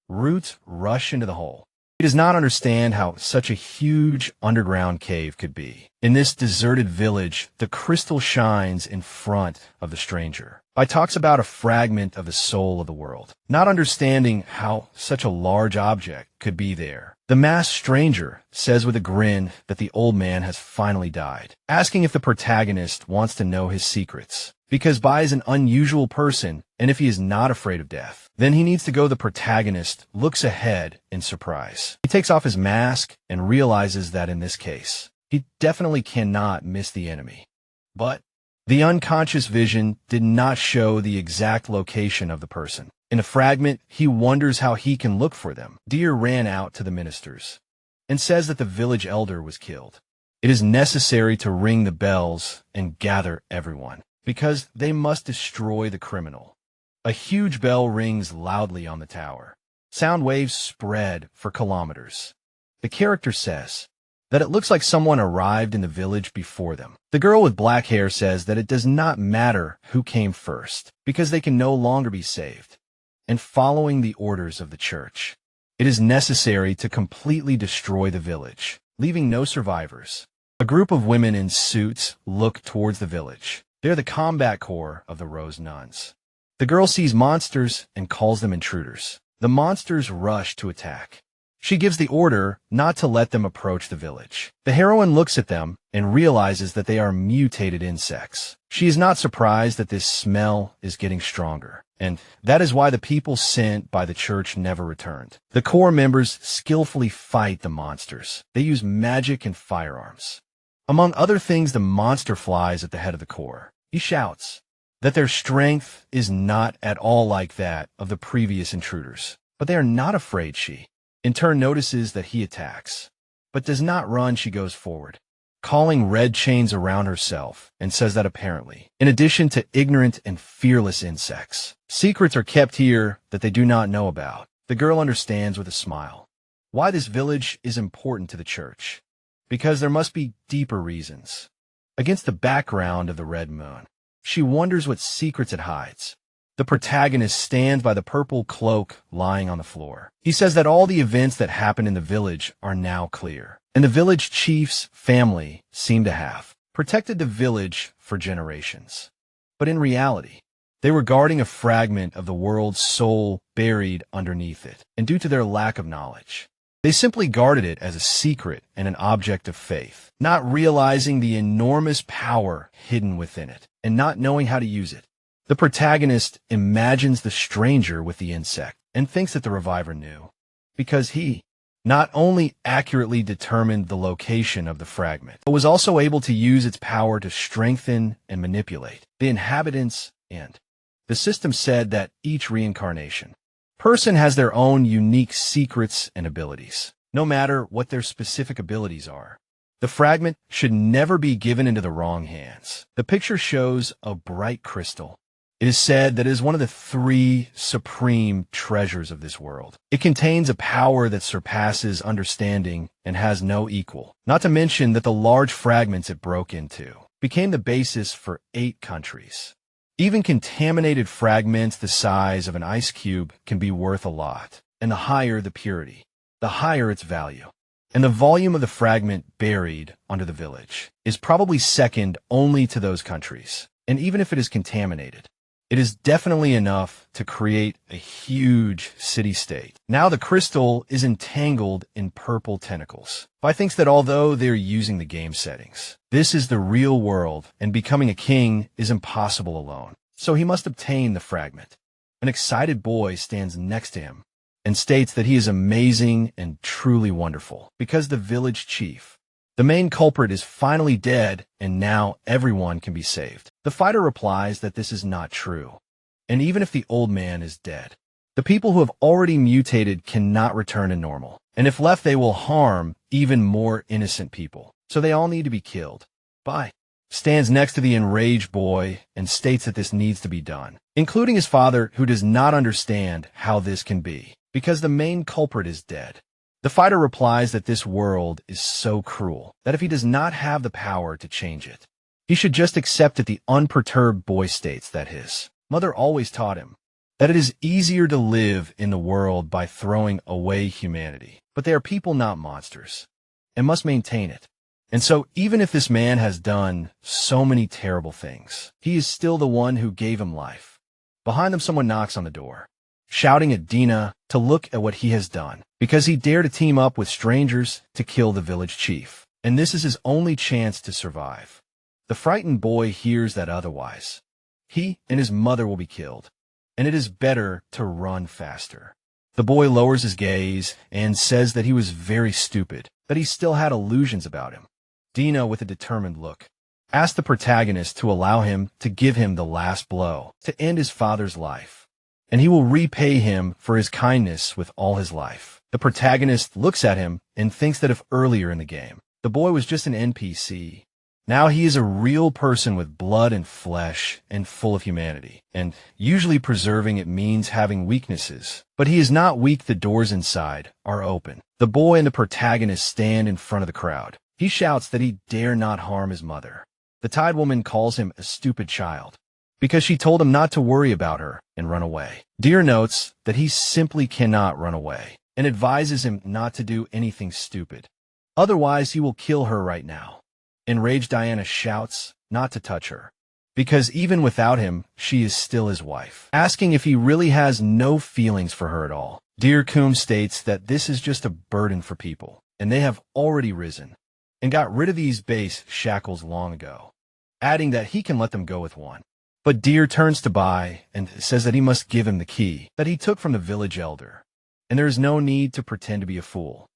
Roots rush into the hole. He does not understand how such a huge underground cave could be. In this deserted village, the crystal shines in front of the stranger. Bai talks about a fragment of the soul of the world, not understanding how such a large object could be there. The masked stranger says with a grin that the old man has finally died, asking if the protagonist wants to know his secrets. Because Bai is an unusual person, and if he is not afraid of death, then he needs to go. The protagonist looks ahead in surprise. He takes off his mask and realizes that in this case, he definitely cannot miss the enemy. But the unconscious vision did not show the exact location of the person. In a fragment, he wonders how he can look for them. Deer ran out to the ministers and says that the village elder was killed. It is necessary to ring the bells and gather everyone, because they must destroy the criminal. A huge bell rings loudly on the tower. Sound waves spread for kilometers. The character says that it looks like someone arrived in the village before them. The girl with black hair says that it does not matter who came first, because they can no longer be saved. And following the orders of the church, it is necessary to completely destroy the village, leaving no survivors. A group of women in suits look towards the village. They're the combat corps of the Rose Nuns. The girl sees monsters and calls them intruders. The monsters rush to attack. She gives the order not to let them approach the village. The heroine looks at them and realizes that they are mutated insects. She is not surprised that this smell is getting stronger, and that is why the people sent by the church never returned. The corps members skillfully fight the monsters. They use magic and firearms. Among other things, the monster flies at the head of the corps. He shouts that their strength is not at all like that of the previous intruders, but they are not afraid. She, in turn, notices that he attacks, but does not run. She goes forward, calling red chains around herself, and says that apparently, in addition to ignorant and fearless insects, secrets are kept here that they do not know about. The girl understands with a smile why this village is important to the church, because there must be deeper reasons. Against the background of the red moon, she wonders what secrets it hides. The protagonist stands by the purple cloak lying on the floor. He says that all the events that happened in the village are now clear, and the village chief's family seem to have protected the village for generations. But in reality, they were guarding a fragment of the world's soul buried underneath it, and due to their lack of knowledge, they simply guarded it as a secret and an object of faith, not realizing the enormous power hidden within it, and not knowing how to use it. The protagonist imagines the stranger with the insect and thinks that the reviver knew, because he not only accurately determined the location of the fragment, but was also able to use its power to strengthen and manipulate the inhabitants. And the system said that each reincarnation person has their own unique secrets and abilities, no matter what their specific abilities are. The fragment should never be given into the wrong hands. The picture shows a bright crystal. It is said that it is one of the 3 supreme treasures of this world. It contains a power that surpasses understanding and has no equal. Not to mention that the large fragments it broke into became the basis for 8 countries. Even contaminated fragments the size of an ice cube can be worth a lot, and the higher the purity, the higher its value. And the volume of the fragment buried under the village is probably second only to those countries. And even if it is contaminated, It is definitely enough to create a huge city-state. Now the crystal is entangled in purple tentacles. Fi thinks that although they're using the game settings, this is the real world, and becoming a king is impossible alone. So he must obtain the fragment. An excited boy stands next to him and states that he is amazing and truly wonderful because the village chief, the main culprit, is finally dead and now everyone can be saved. The fighter replies that this is not true, and even if the old man is dead, the people who have already mutated cannot return to normal, and if left they will harm even more innocent people, so they all need to be killed. Bye. Stands next to the enraged boy and states that this needs to be done, including his father, who does not understand how this can be, because the main culprit is dead. The fighter replies that this world is so cruel that if he does not have the power to change it, he should just accept it. The unperturbed boy states that his mother always taught him that it is easier to live in the world by throwing away humanity, but they are people, not monsters, and must maintain it. And so even if this man has done so many terrible things, he is still the one who gave him life. Behind them, someone knocks on the door, shouting at Dina to look at what he has done, because he dared to team up with strangers to kill the village chief, and this is his only chance to survive. The frightened boy hears that otherwise, he and his mother will be killed, and it is better to run faster. The boy lowers his gaze and says that he was very stupid, that he still had illusions about him. Dina, with a determined look, asks the protagonist to allow him to give him the last blow to end his father's life, and he will repay him for his kindness with all his life. The protagonist looks at him and thinks that if earlier in the game the boy was just an NPC, now he is a real person with blood and flesh and full of humanity, and usually preserving it means having weaknesses. But he is not weak. The doors inside are open. The boy and the protagonist stand in front of the crowd. He shouts that he dare not harm his mother. The Tide Woman calls him a stupid child because she told him not to worry about her and run away. Deer notes that he simply cannot run away and advises him not to do anything stupid. Otherwise, he will kill her right now. Enraged Diana shouts not to touch her, because even without him, she is still his wife, asking if he really has no feelings for her at all. Deer Coombe states that this is just a burden for people, and they have already risen and got rid of these base shackles long ago, adding that he can let them go with one. But Deer turns to Bai and says that he must give him the key that he took from the village elder, and there is no need to pretend to be a fool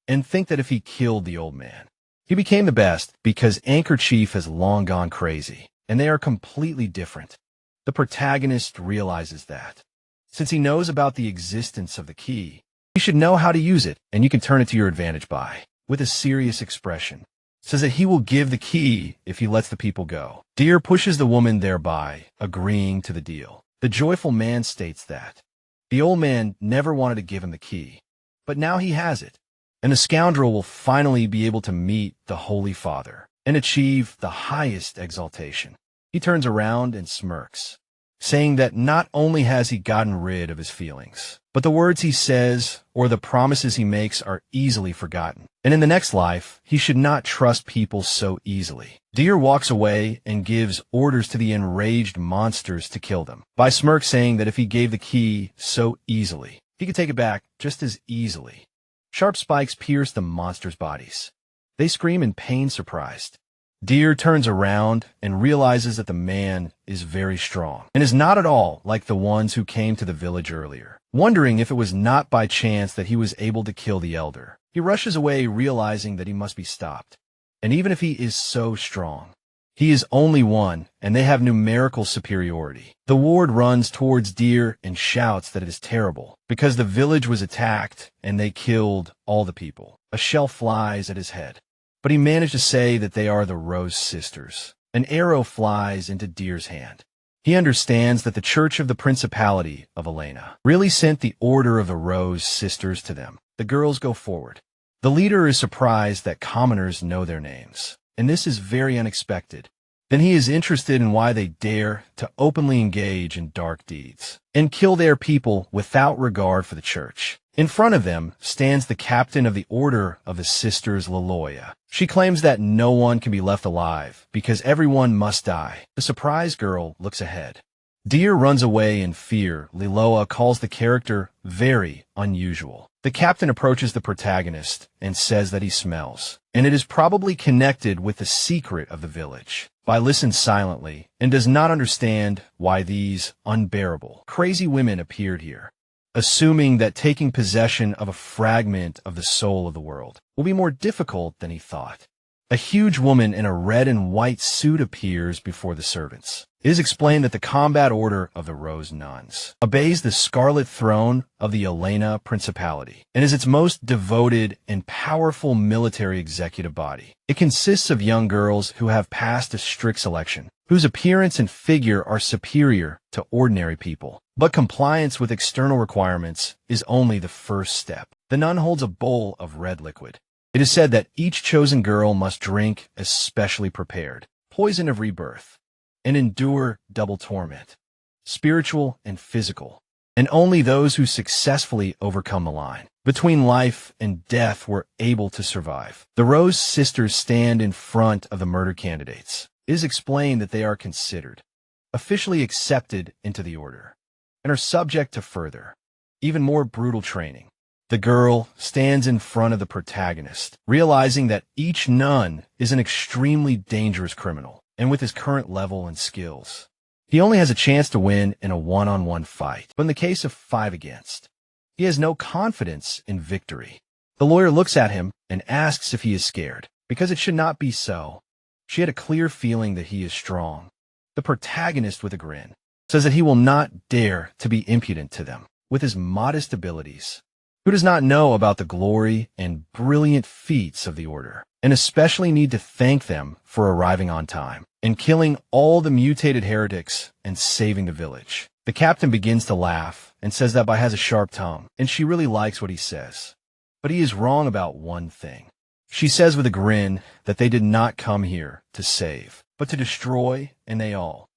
and think that if he killed the old man, he became the best, because Anchor Chief has long gone crazy, and they are completely different. The protagonist realizes that, since he knows about the existence of the key, he should know how to use it, and you can turn it to your advantage. By, with a serious expression, says that he will give the key if he lets the people go. Deer pushes the woman, thereby agreeing to the deal. The joyful man states that the old man never wanted to give him the key, but now he has it, and the scoundrel will finally be able to meet the Holy Father and achieve the highest exaltation. He turns around and smirks, saying that not only has he gotten rid of his feelings, but the words he says or the promises he makes are easily forgotten. And in the next life, he should not trust people so easily. Deer walks away and gives orders to the enraged monsters to kill them, by Smirk saying that if he gave the key so easily, he could take it back just as easily. Sharp spikes pierce the monsters' bodies. They scream in pain, surprised. Deer turns around and realizes that the man is very strong and is not at all like the ones who came to the village earlier, wondering if it was not by chance that he was able to kill the elder. He rushes away, realizing that he must be stopped. And even if he is so strong, he is only one, and they have numerical superiority. The ward runs towards Deer and shouts that it is terrible, because the village was attacked and they killed all the people. A shell flies at his head, but he managed to say that they are the Rose Sisters. An arrow flies into Deer's hand. He understands that the Church of the Principality of Elena really sent the Order of the Rose Sisters to them. The girls go forward. The leader is surprised that commoners know their names, and this is very unexpected. Then he is interested in why they dare to openly engage in dark deeds and kill their people without regard for the church. In front of them stands the captain of the Order of the Sisters, Laloya. She claims that no one can be left alive because everyone must die. The surprised girl looks ahead. Deer runs away in fear. Liloa calls the character very unusual. The captain approaches the protagonist and says that he smells, and it is probably connected with the secret of the village. Bai listens silently and does not understand why these unbearable, crazy women appeared here, assuming that taking possession of a fragment of the soul of the world will be more difficult than he thought. A huge woman in a red and white suit appears before the servants. It is explained that the combat order of the Rose Nuns obeys the Scarlet Throne of the Elena Principality and is its most devoted and powerful military executive body. It consists of young girls who have passed a strict selection, whose appearance and figure are superior to ordinary people. But compliance with external requirements is only the first step. The nun holds a bowl of red liquid. It is said that each chosen girl must drink a specially prepared poison of rebirth and endure double torment, spiritual and physical, and only those who successfully overcome the line between life and death were able to survive. The Rose sisters stand in front of the murder candidates. It is explained that they are considered officially accepted into the order and are subject to further, even more brutal training. The girl stands in front of the protagonist, realizing that each nun is an extremely dangerous criminal, and with his current level and skills, he only has a chance to win in a one-on-one fight. But in the case of 5 against, he has no confidence in victory. The lawyer looks at him and asks if he is scared, because it should not be so. She had a clear feeling that he is strong. The protagonist, with a grin, says that he will not dare to be impudent to them with his modest abilities. Who does not know about the glory and brilliant feats of the order, and especially need to thank them for arriving on time and killing all the mutated heretics and saving the village. The captain begins to laugh and says that Bai has a sharp tongue, and she really likes what he says. But he is wrong about one thing. She says with a grin that they did not come here to save, but to destroy, and they all,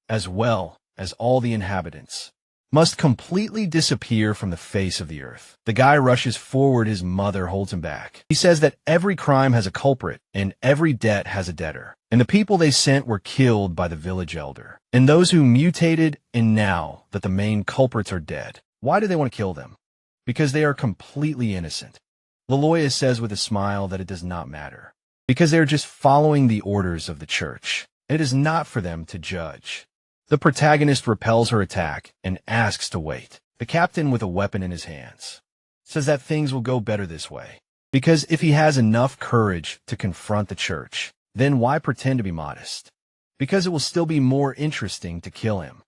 as well as all the inhabitants, must completely disappear from the face of the earth. The guy rushes forward. His mother holds him back. He says that every crime has a culprit and every debt has a debtor. And the people they sent were killed by the village elder. And those who mutated, and now that the main culprits are dead, why do they want to kill them? Because they are completely innocent. Laloya says with a smile that it does not matter, because they are just following the orders of the church. It is not for them to judge. The protagonist repels her attack and asks to wait. The captain, with a weapon in his hands, says that things will go better this way, because if he has enough courage to confront the church, then why pretend to be modest? Because it will still be more interesting to kill him.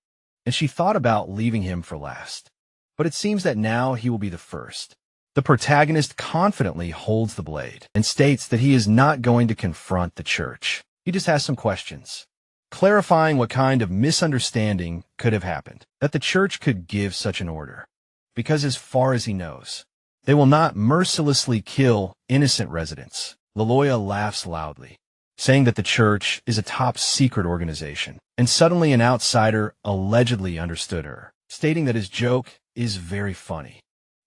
And she thought about leaving him for last, but it seems that now he will be the first. The protagonist confidently holds the blade and states that he is not going to confront the church. He just has some questions, clarifying what kind of misunderstanding could have happened, that the church could give such an order, because as far as he knows, they will not mercilessly kill innocent residents. Laloya laughs loudly, saying that the church is a top-secret organization, and suddenly an outsider allegedly understood her, stating that his joke is very funny.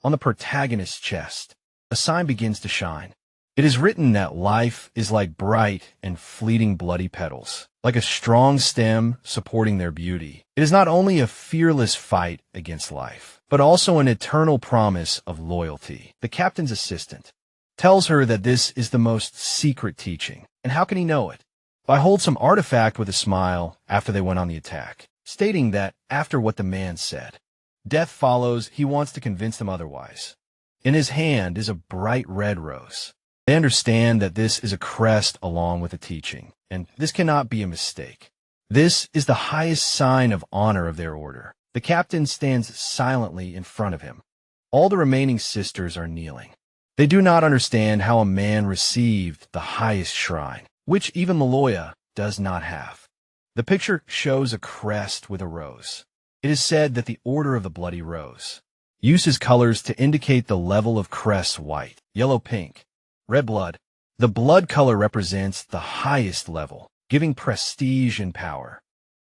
On the protagonist's chest, a sign begins to shine. It is written that life is like bright and fleeting bloody petals, like a strong stem supporting their beauty. It is not only a fearless fight against life, but also an eternal promise of loyalty. The captain's assistant tells her that this is the most secret teaching. And how can he know it? By holds some artifact with a smile after they went on the attack, stating that after what the man said, death follows. He wants to convince them otherwise. In his hand is a bright red rose. They understand that this is a crest along with the teaching, and this cannot be a mistake. This is the highest sign of honor of their order. The captain stands silently in front of him. All the remaining sisters are kneeling. They do not understand how a man received the highest shrine, which even Laloya does not have. The picture shows a crest with a rose. It is said that the Order of the Bloody Rose uses colors to indicate the level of crest: white, yellow, pink, red blood. The blood color represents the highest level, giving prestige and power.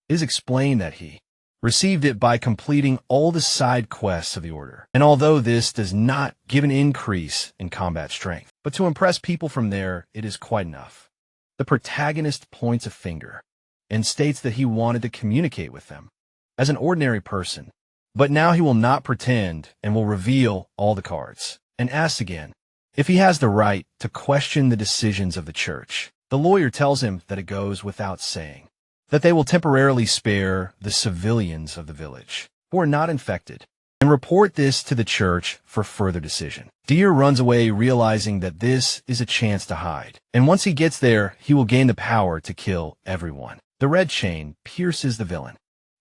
It is explained that he received it by completing all the side quests of the order. And although this does not give an increase in combat strength, but to impress people from there, it is quite enough. The protagonist points a finger and states that he wanted to communicate with them. as an ordinary person. But now he will not pretend and will reveal all the cards, and asks again if he has the right to question the decisions of the church. The lawyer tells him that it goes without saying that they will temporarily spare the civilians of the village who are not infected, and report this to the church for further decision. Deer runs away, realizing that this is a chance to hide, and once he gets there, he will gain the power to kill everyone. The red chain pierces the villain.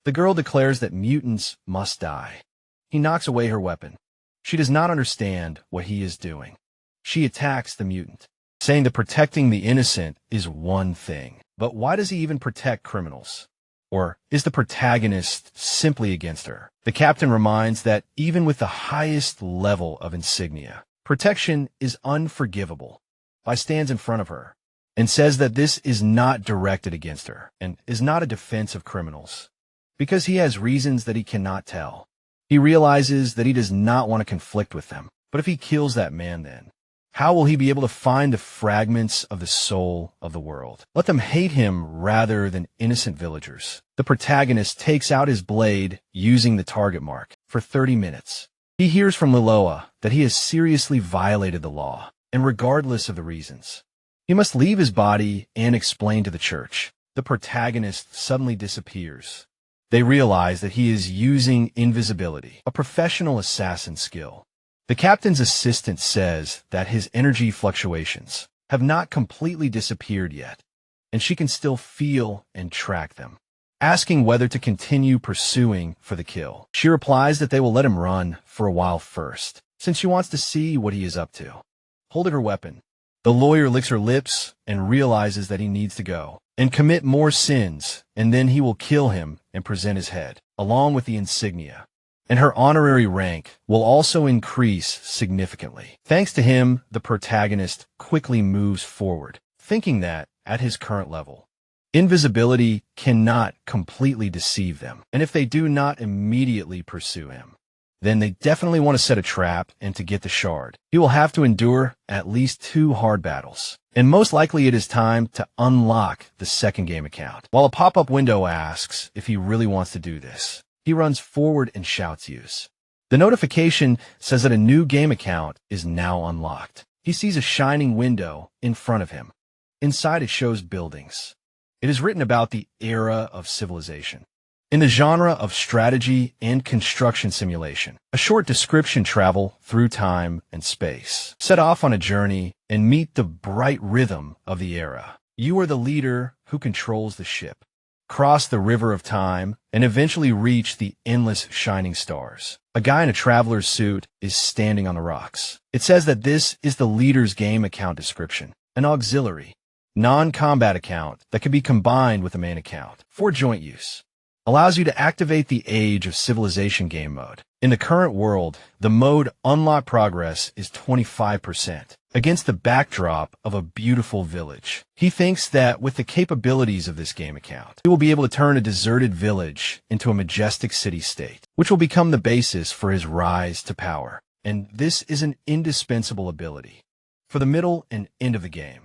The girl declares that mutants must die. He knocks away her weapon. She does not understand what he is doing. She attacks the mutant, saying that protecting the innocent is one thing. But why does he even protect criminals? Or is the protagonist simply against her? The captain reminds that even with the highest level of insignia, protection is unforgivable. He stands in front of her and says that this is not directed against her and is not a defense of criminals, because he has reasons that he cannot tell. He realizes that he does not want to conflict with them. But if he kills that man, then how will he be able to find the fragments of the soul of the world? Let them hate him rather than innocent villagers. The protagonist takes out his blade using the target mark for 30 minutes. He hears from Liloa that he has seriously violated the law, and regardless of the reasons, he must leave his body and explain to the church. The protagonist suddenly disappears. They realize that he is using invisibility, a professional assassin skill. The captain's assistant says that his energy fluctuations have not completely disappeared yet, and she can still feel and track them, asking whether to continue pursuing for the kill. She replies that they will let him run for a while first, since she wants to see what he is up to. Holding her weapon, the lawyer licks her lips and realizes that he needs to go and commit more sins, and then he will kill him and present his head, along with the insignia. And her honorary rank will also increase significantly. Thanks to him, the protagonist quickly moves forward, thinking that, at his current level, invisibility cannot completely deceive them. And if they do not immediately pursue him, then they definitely want to set a trap, and to get the shard, he will have to endure at least 2 hard battles. And most likely it is time to unlock the second game account. While a pop-up window asks if he really wants to do this, he runs forward and shouts use. The notification says that a new game account is now unlocked. He sees a shining window in front of him. Inside it shows buildings. It is written about the era of civilization, in the genre of strategy and construction simulation. A short description: travel through time and space. Set off on a journey and meet the bright rhythm of the era. You are the leader who controls the ship. Cross the river of time, and eventually reach the endless shining stars. A guy in a traveler's suit is standing on the rocks. It says that this is the leader's game account description, an auxiliary, non-combat account that can be combined with a main account for joint use. Allows you to activate the Age of Civilization game mode. In the current world, the mode Unlock Progress is 25%, against the backdrop of a beautiful village. He thinks that with the capabilities of this game account, he will be able to turn a deserted village into a majestic city-state, which will become the basis for his rise to power. And this is an indispensable ability for the middle and end of the game.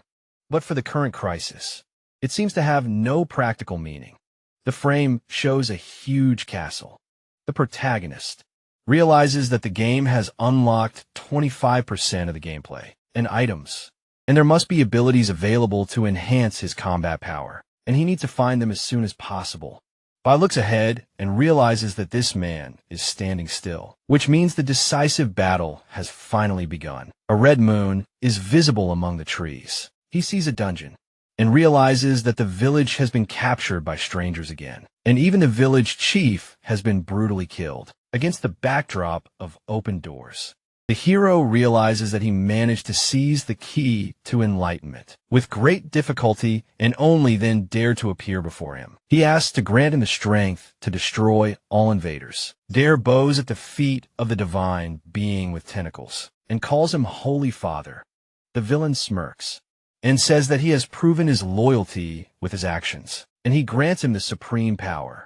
But for the current crisis, it seems to have no practical meaning. The frame shows a huge castle. The protagonist realizes that the game has unlocked 25% of the gameplay and items, and there must be abilities available to enhance his combat power, and he needs to find them as soon as possible. Bai looks ahead and realizes that this man is standing still, which means the decisive battle has finally begun. A red moon is visible among the trees. He sees a dungeon and realizes that the village has been captured by strangers again, and even the village chief has been brutally killed. Against the backdrop of open doors, the hero realizes that he managed to seize the key to enlightenment with great difficulty, and only then dared to appear before him. He asks to grant him the strength to destroy all invaders. Dare bows at the feet of the divine being with tentacles and calls him Holy Father. The villain smirks and says that he has proven his loyalty with his actions, and he grants him the supreme power.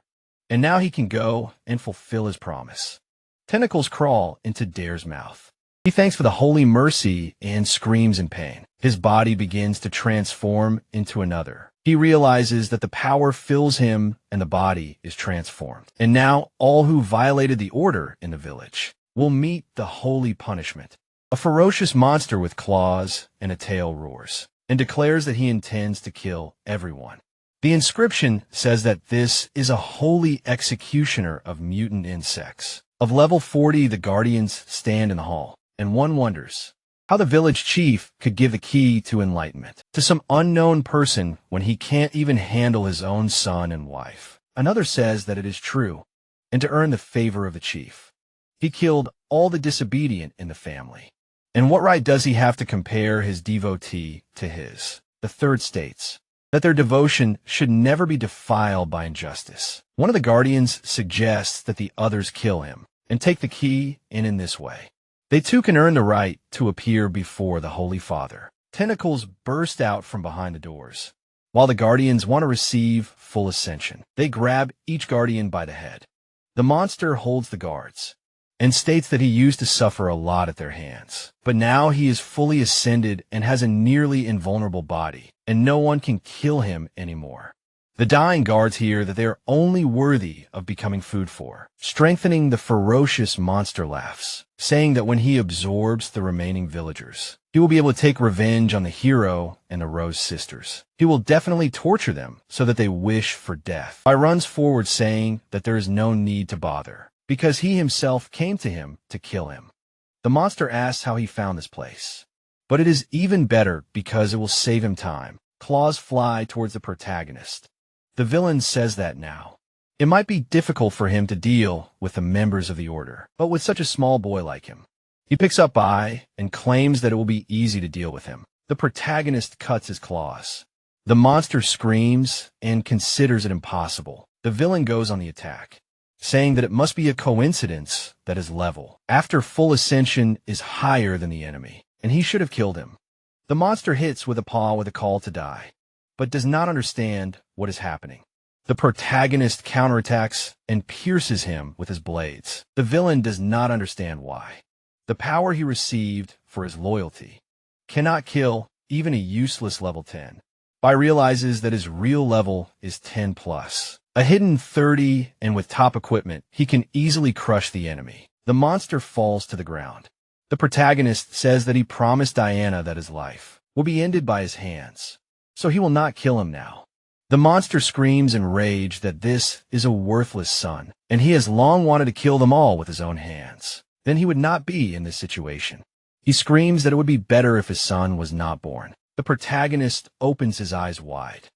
And now he can go and fulfill his promise. Tentacles crawl into Dare's mouth. He thanks for the holy mercy and screams in pain. His body begins to transform into another, He realizes that the power fills him and the body is transformed. And now all who violated the order in the village will meet the holy punishment. A ferocious monster with claws and a tail roars and declares that he intends to kill everyone. The inscription says that this is a holy executioner of mutant insects. Of level 40, the guardians stand in the hall, and one wonders how the village chief could give the key to enlightenment to some unknown person when he can't even handle his own son and wife. Another says that it is true, and to earn the favor of the chief, he killed all the disobedient in the family. And what right does he have to compare his devotee to his? The third states that their devotion should never be defiled by injustice. One of the guardians suggests that the others kill him and take the key, and in this way, they too can earn the right to appear before the Holy Father. Tentacles burst out from behind the doors. While the guardians want to receive full ascension, they grab each guardian by the head. The monster holds the guards and states that he used to suffer a lot at their hands. But now he is fully ascended and has a nearly invulnerable body, and no one can kill him anymore. The dying guards hear that they are only worthy of becoming food for. Strengthening, the ferocious monster laughs, saying that when he absorbs the remaining villagers, he will be able to take revenge on the hero and the Rose sisters. He will definitely torture them so that they wish for death. He runs forward saying that there is no need to bother, because he himself came to him to kill him. The monster asks how he found this place, but it is even better because it will save him time. Claws fly towards the protagonist. The villain says that now it might be difficult for him to deal with the members of the order, but with such a small boy like him, he picks up Eye and claims that it will be easy to deal with him. The protagonist cuts his claws. The monster screams and considers it impossible. The villain goes on the attack, saying that it must be a coincidence that his level after full ascension is higher than the enemy, and he should have killed him. The monster hits with a paw with a call to die, but does not understand what is happening. The protagonist counterattacks and pierces him with his blades. The villain does not understand why. The power he received for his loyalty cannot kill even a useless level 10. Bai realizes that his real level is 10 plus. A hidden 30, and with top equipment, he can easily crush the enemy. The monster falls to the ground. The protagonist says that he promised Diana that his life will be ended by his hands, so he will not kill him now. The monster screams in rage that this is a worthless son, and he has long wanted to kill them all with his own hands. Then he would not be in this situation. He screams that it would be better if his son was not born. The protagonist opens his eyes wide.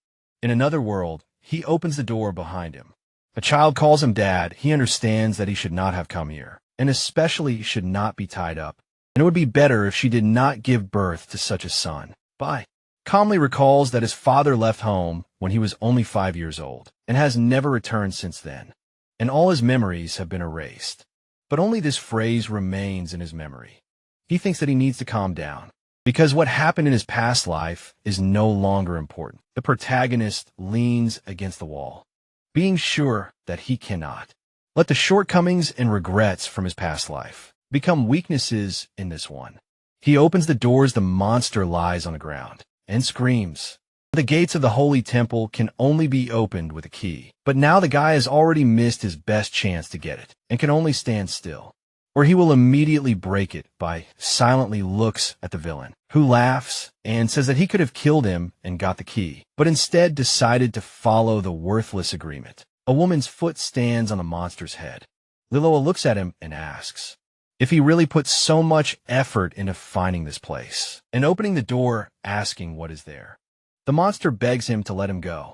In another world, he opens the door behind him. A child calls him dad. He understands that he should not have come here, and especially should not be tied up. And it would be better if she did not give birth to such a son. Bai calmly recalls that his father left home when he was only 5 years old, and has never returned since then. And all his memories have been erased. But only this phrase remains in his memory. He thinks that he needs to calm down, because what happened in his past life is no longer important. The protagonist leans against the wall, being sure that he cannot let the shortcomings and regrets from his past life become weaknesses in this one. He opens the doors. The monster lies on the ground and screams. The gates of the holy temple can only be opened with a key, but now the guy has already missed his best chance to get it and can only stand still, or he will immediately break it. By silently looks at the villain, who laughs and says that he could have killed him and got the key, but instead decided to follow the worthless agreement. A woman's foot stands on the monster's head. Liloa looks at him and asks if he really put so much effort into finding this place and opening the door, asking what is there. The monster begs him to let him go.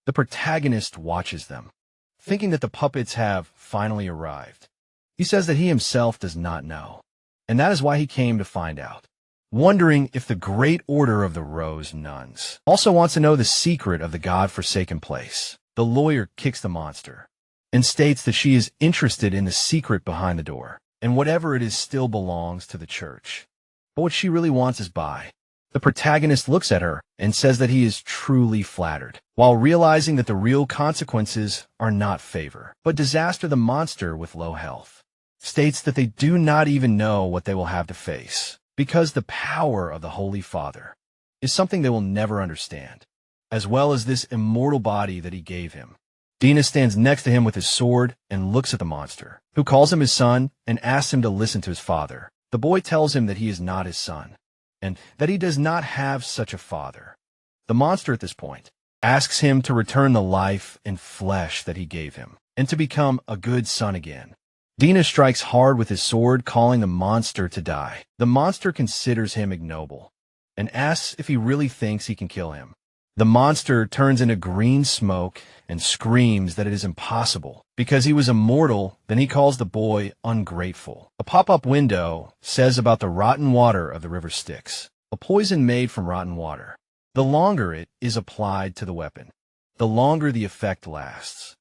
The protagonist watches them, thinking that the puppets have finally arrived. He says that he himself does not know, and that is why he came to find out, wondering if the Great Order of the Rose Nuns also wants to know the secret of the God-forsaken place. The lawyer kicks the monster and states that she is interested in the secret behind the door, and whatever it is still belongs to the church. But what she really wants is Bai. The protagonist looks at her and says that he is truly flattered, while realizing that the real consequences are not favor, but disaster. The monster, with low health, states that they do not even know what they will have to face, because the power of the Holy Father is something they will never understand. as well as this immortal body that he gave him. Dina stands next to him with his sword and looks at the monster, who calls him his son and asks him to listen to his father. The boy tells him that he is not his son, and that he does not have such a father. The monster at this point asks him to return the life and flesh that he gave him, and to become a good son again. Dina strikes hard with his sword, calling the monster to die. The monster considers him ignoble, and asks if he really thinks he can kill him. The monster turns into green smoke and screams that it is impossible. Because he was immortal, then he calls the boy ungrateful. A pop-up window says about the rotten water of the river Styx, a poison made from rotten water. The longer it is applied to the weapon, the longer the effect lasts.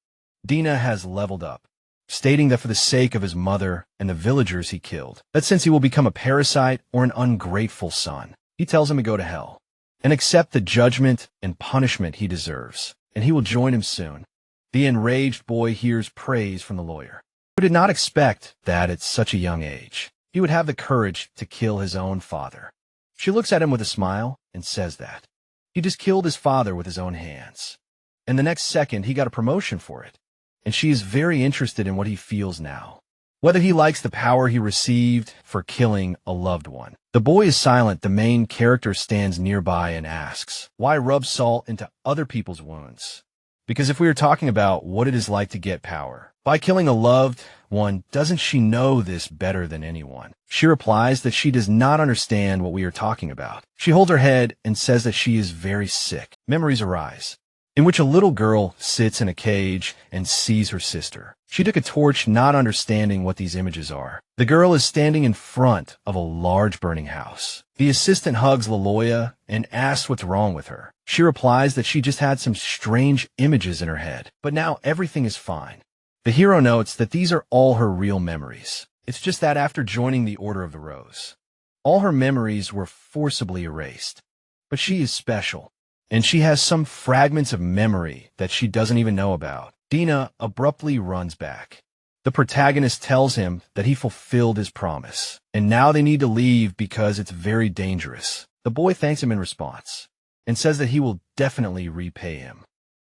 Dina has leveled up, stating that for the sake of his mother and the villagers he killed, that since he will become a parasite or an ungrateful son, he tells him to go to hell and accept the judgment and punishment he deserves, and he will join him soon. The enraged boy hears praise from the lawyer, who did not expect that at such a young age he would have the courage to kill his own father. She looks at him with a smile and says that he just killed his father with his own hands, and the next second he got a promotion for it, and she is very interested in what he feels now, whether he likes the power he received for killing a loved one. The boy is silent. The main character stands nearby and asks, why rub salt into other people's wounds? Because if we are talking about what it is like to get power by killing a loved one, doesn't she know this better than anyone? She replies that she does not understand what we are talking about. She holds her head and says that she is very sick. Memories arise, in which a little girl sits in a cage and sees her sister. She took a torch, not understanding what these images are. The girl is standing in front of a large burning house. The assistant hugs Laloya and asks what's wrong with her. She replies that she just had some strange images in her head, but now everything is fine. The hero notes that these are all her real memories. It's just that after joining the Order of the Rose, all her memories were forcibly erased. But she is special, and she has some fragments of memory that she doesn't even know about. Dina abruptly runs back. The protagonist tells him that he fulfilled his promise, and now they need to leave because it's very dangerous. The boy thanks him in response, and says that he will definitely repay him.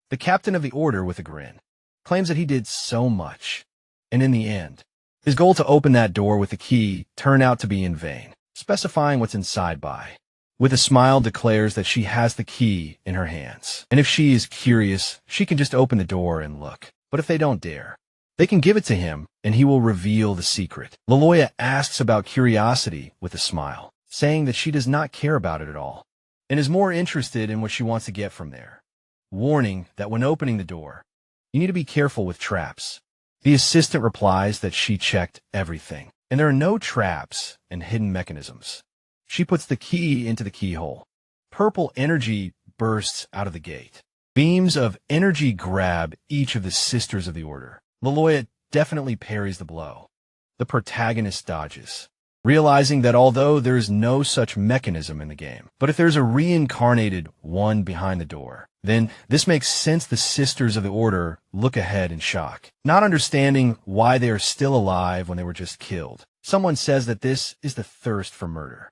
The captain of the order, with a grin, claims that he did so much, and in the end, his goal to open that door with the key turned out to be in vain, specifying what's inside by. With a smile, declares that she has the key in her hands, and if she is curious, she can just open the door and look. But if they don't dare, they can give it to him, and he will reveal the secret. Laloya asks about curiosity with a smile, saying that she does not care about it at all, and is more interested in what she wants to get from there, warning that when opening the door, you need to be careful with traps. The assistant replies that she checked everything, and there are no traps and hidden mechanisms. She puts the key into the keyhole. Purple energy bursts out of the gate. Beams of energy grab each of the sisters of the order. Laloya definitely parries the blow. The protagonist dodges, realizing that although there is no such mechanism in the game, but if there's a reincarnated one behind the door, then this makes sense. The sisters of the order look ahead in shock, not understanding why they are still alive when they were just killed. Someone says that this is the thirst for murder.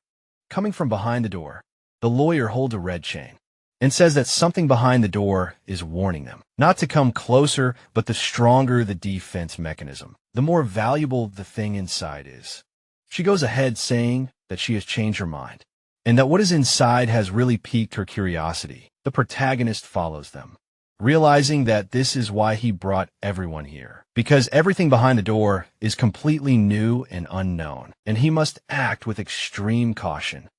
Coming from behind the door, the lawyer holds a red chain and says that something behind the door is warning them not to come closer, but the stronger the defense mechanism, the more valuable the thing inside is. She goes ahead saying that she has changed her mind and that what is inside has really piqued her curiosity. The protagonist follows them, realizing that this is why he brought everyone here, because everything behind the door is completely new and unknown, and he must act with extreme caution.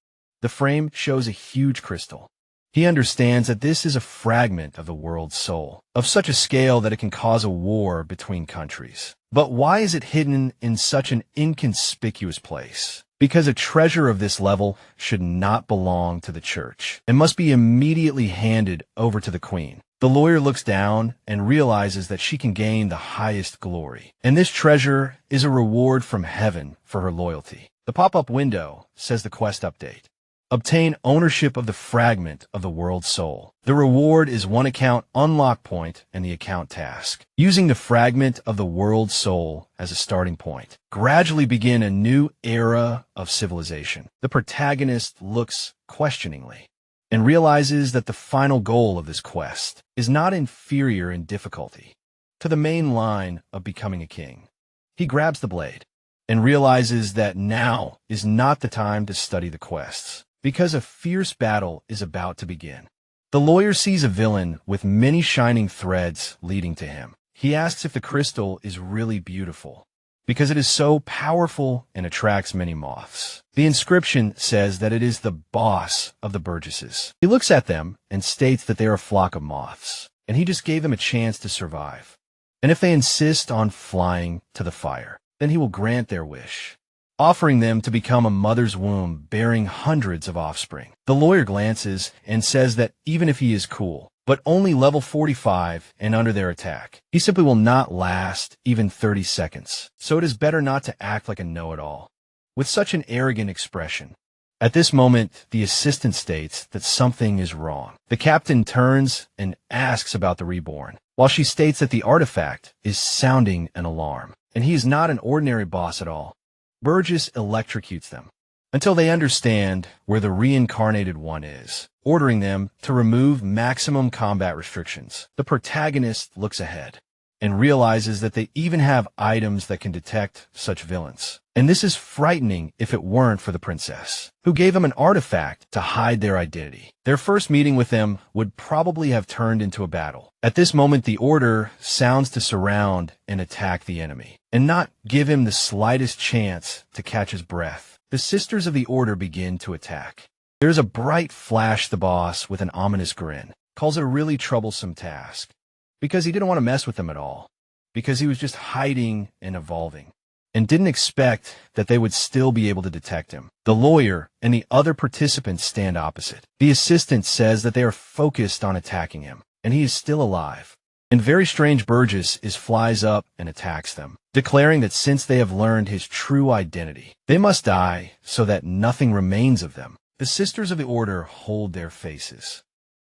The frame shows a huge crystal. He understands that this is a fragment of the world's soul, of such a scale that it can cause a war between countries. But why is it hidden in such an inconspicuous place? Because a treasure of this level should not belong to the church and must be immediately handed over to the queen. The lawyer looks down and realizes that she can gain the highest glory, and this treasure is a reward from heaven for her loyalty. The pop-up window says the quest update. Obtain ownership of the fragment of the world's soul. The reward is one account unlock point and the account task. Using the fragment of the world's soul as a starting point, gradually begin a new era of civilization. The protagonist looks questioningly, and realizes that the final goal of this quest is not inferior in difficulty to the main line of becoming a king. He grabs the blade and realizes that now is not the time to study the quests, because a fierce battle is about to begin. The lawyer sees a villain with many shining threads leading to him. He asks if the crystal is really beautiful, because it is so powerful and attracts many moths. The inscription says that it is the boss of the Burgesses. He looks at them and states that they are a flock of moths, and he just gave them a chance to survive. And if they insist on flying to the fire, then he will grant their wish, offering them to become a mother's womb bearing hundreds of offspring. The lawyer glances and says that even if he is cool, but only level 45 and under their attack, he simply will not last even 30 seconds, so it is better not to act like a know-it-all with such an arrogant expression. At this moment, the assistant states that something is wrong. The captain turns and asks about the reborn, while she states that the artifact is sounding an alarm, and he is not an ordinary boss at all. Burgess electrocutes them until they understand where the reincarnated one is, ordering them to remove maximum combat restrictions. The protagonist looks ahead and realizes that they even have items that can detect such villains. And this is frightening if it weren't for the princess, who gave them an artifact to hide their identity. Their first meeting with them would probably have turned into a battle. At this moment, the order sounds to surround and attack the enemy, and not give him the slightest chance to catch his breath. The sisters of the order begin to attack. There's a bright flash. The boss, with an ominous grin, calls it a really troublesome task, because he didn't want to mess with them at all, because he was just hiding and evolving, and didn't expect that they would still be able to detect him. The lawyer and the other participants stand opposite. The assistant says that they are focused on attacking him, and he is still alive. And very strange Burgess flies up and attacks them, declaring that since they have learned his true identity, they must die so that nothing remains of them. The sisters of the order hold their faces,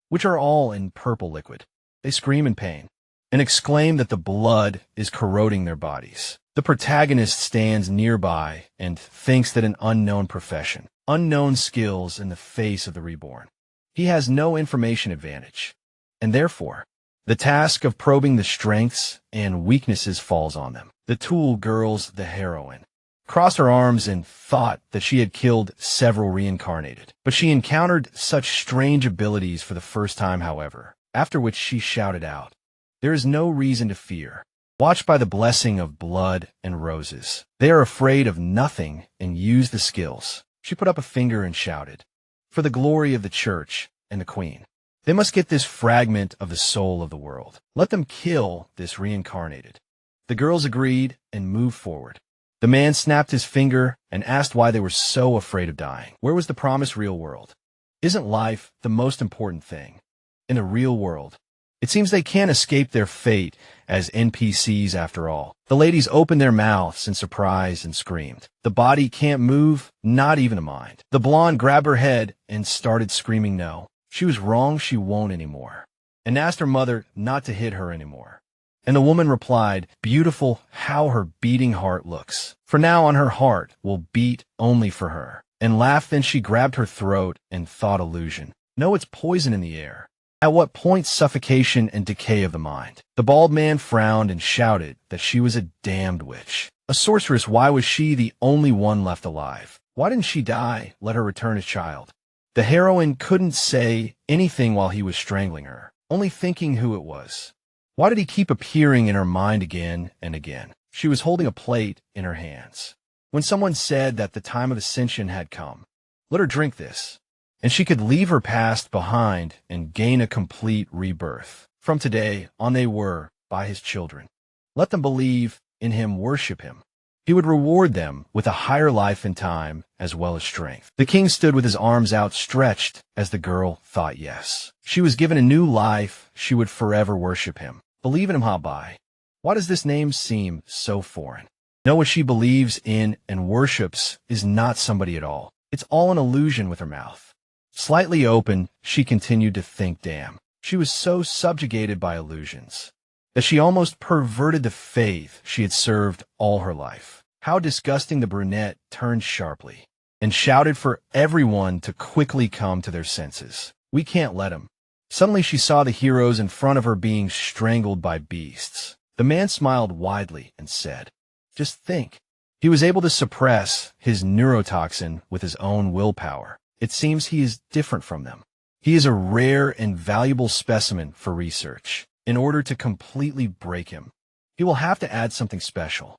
which are all in purple liquid. They scream in pain and exclaim that the blood is corroding their bodies. The protagonist stands nearby and thinks that an unknown profession, unknown skills in the face of the reborn. He has no information advantage, and therefore, the task of probing the strengths and weaknesses falls on them. The Tool Girls, the heroine, crossed her arms and thought that she had killed several reincarnated. But she encountered such strange abilities for the first time, however, after which she shouted out, "There is no reason to fear. Watched by the blessing of blood and roses. They are afraid of nothing and use the skills." She put up a finger and shouted, "For the glory of the church and the queen. They must get this fragment of the soul of the world. Let them kill this reincarnated." The girls agreed and moved forward. The man snapped his finger and asked why they were so afraid of dying. Where was the promised real world? Isn't life the most important thing? In the real world, it seems they can't escape their fate as NPCs after all. The ladies opened their mouths in surprise and screamed. The body can't move, not even the mind. The blonde grabbed her head and started screaming no. She was wrong, she won't anymore, and asked her mother not to hit her anymore. And the woman replied, "Beautiful how her beating heart looks. For now on her heart will beat only for her," and laughed. Then she grabbed her throat and thought illusion. No, it's poison in the air. At what point suffocation and decay of the mind? The bald man frowned and shouted that she was a damned witch. A sorceress. Why was she the only one left alive? Why didn't she die? Let her return as child. The heroine couldn't say anything while he was strangling her, only thinking who it was. Why did he keep appearing in her mind again and again? She was holding a plate in her hands. When someone said that the time of ascension had come, let her drink this, and she could leave her past behind and gain a complete rebirth. From today on they were, by his children. Let them believe in him, worship him. He would reward them with a higher life and time, as well as strength. The king stood with his arms outstretched as the girl thought yes. She was given a new life. She would forever worship him. Believe in him, Habai. Why does this name seem so foreign? Know what she believes in and worships is not somebody at all. It's all an illusion. With her mouth slightly open, she continued to think, damn. She was so subjugated by illusions that she almost perverted the faith she had served all her life. How disgusting. The brunette turned sharply and shouted for everyone to quickly come to their senses. We can't let him. Suddenly she saw the heroes in front of her being strangled by beasts. The man smiled widely and said, "Just think." He was able to suppress his neurotoxin with his own willpower. It seems he is different from them. He is a rare and valuable specimen for research. In order to completely break him, he will have to add something special.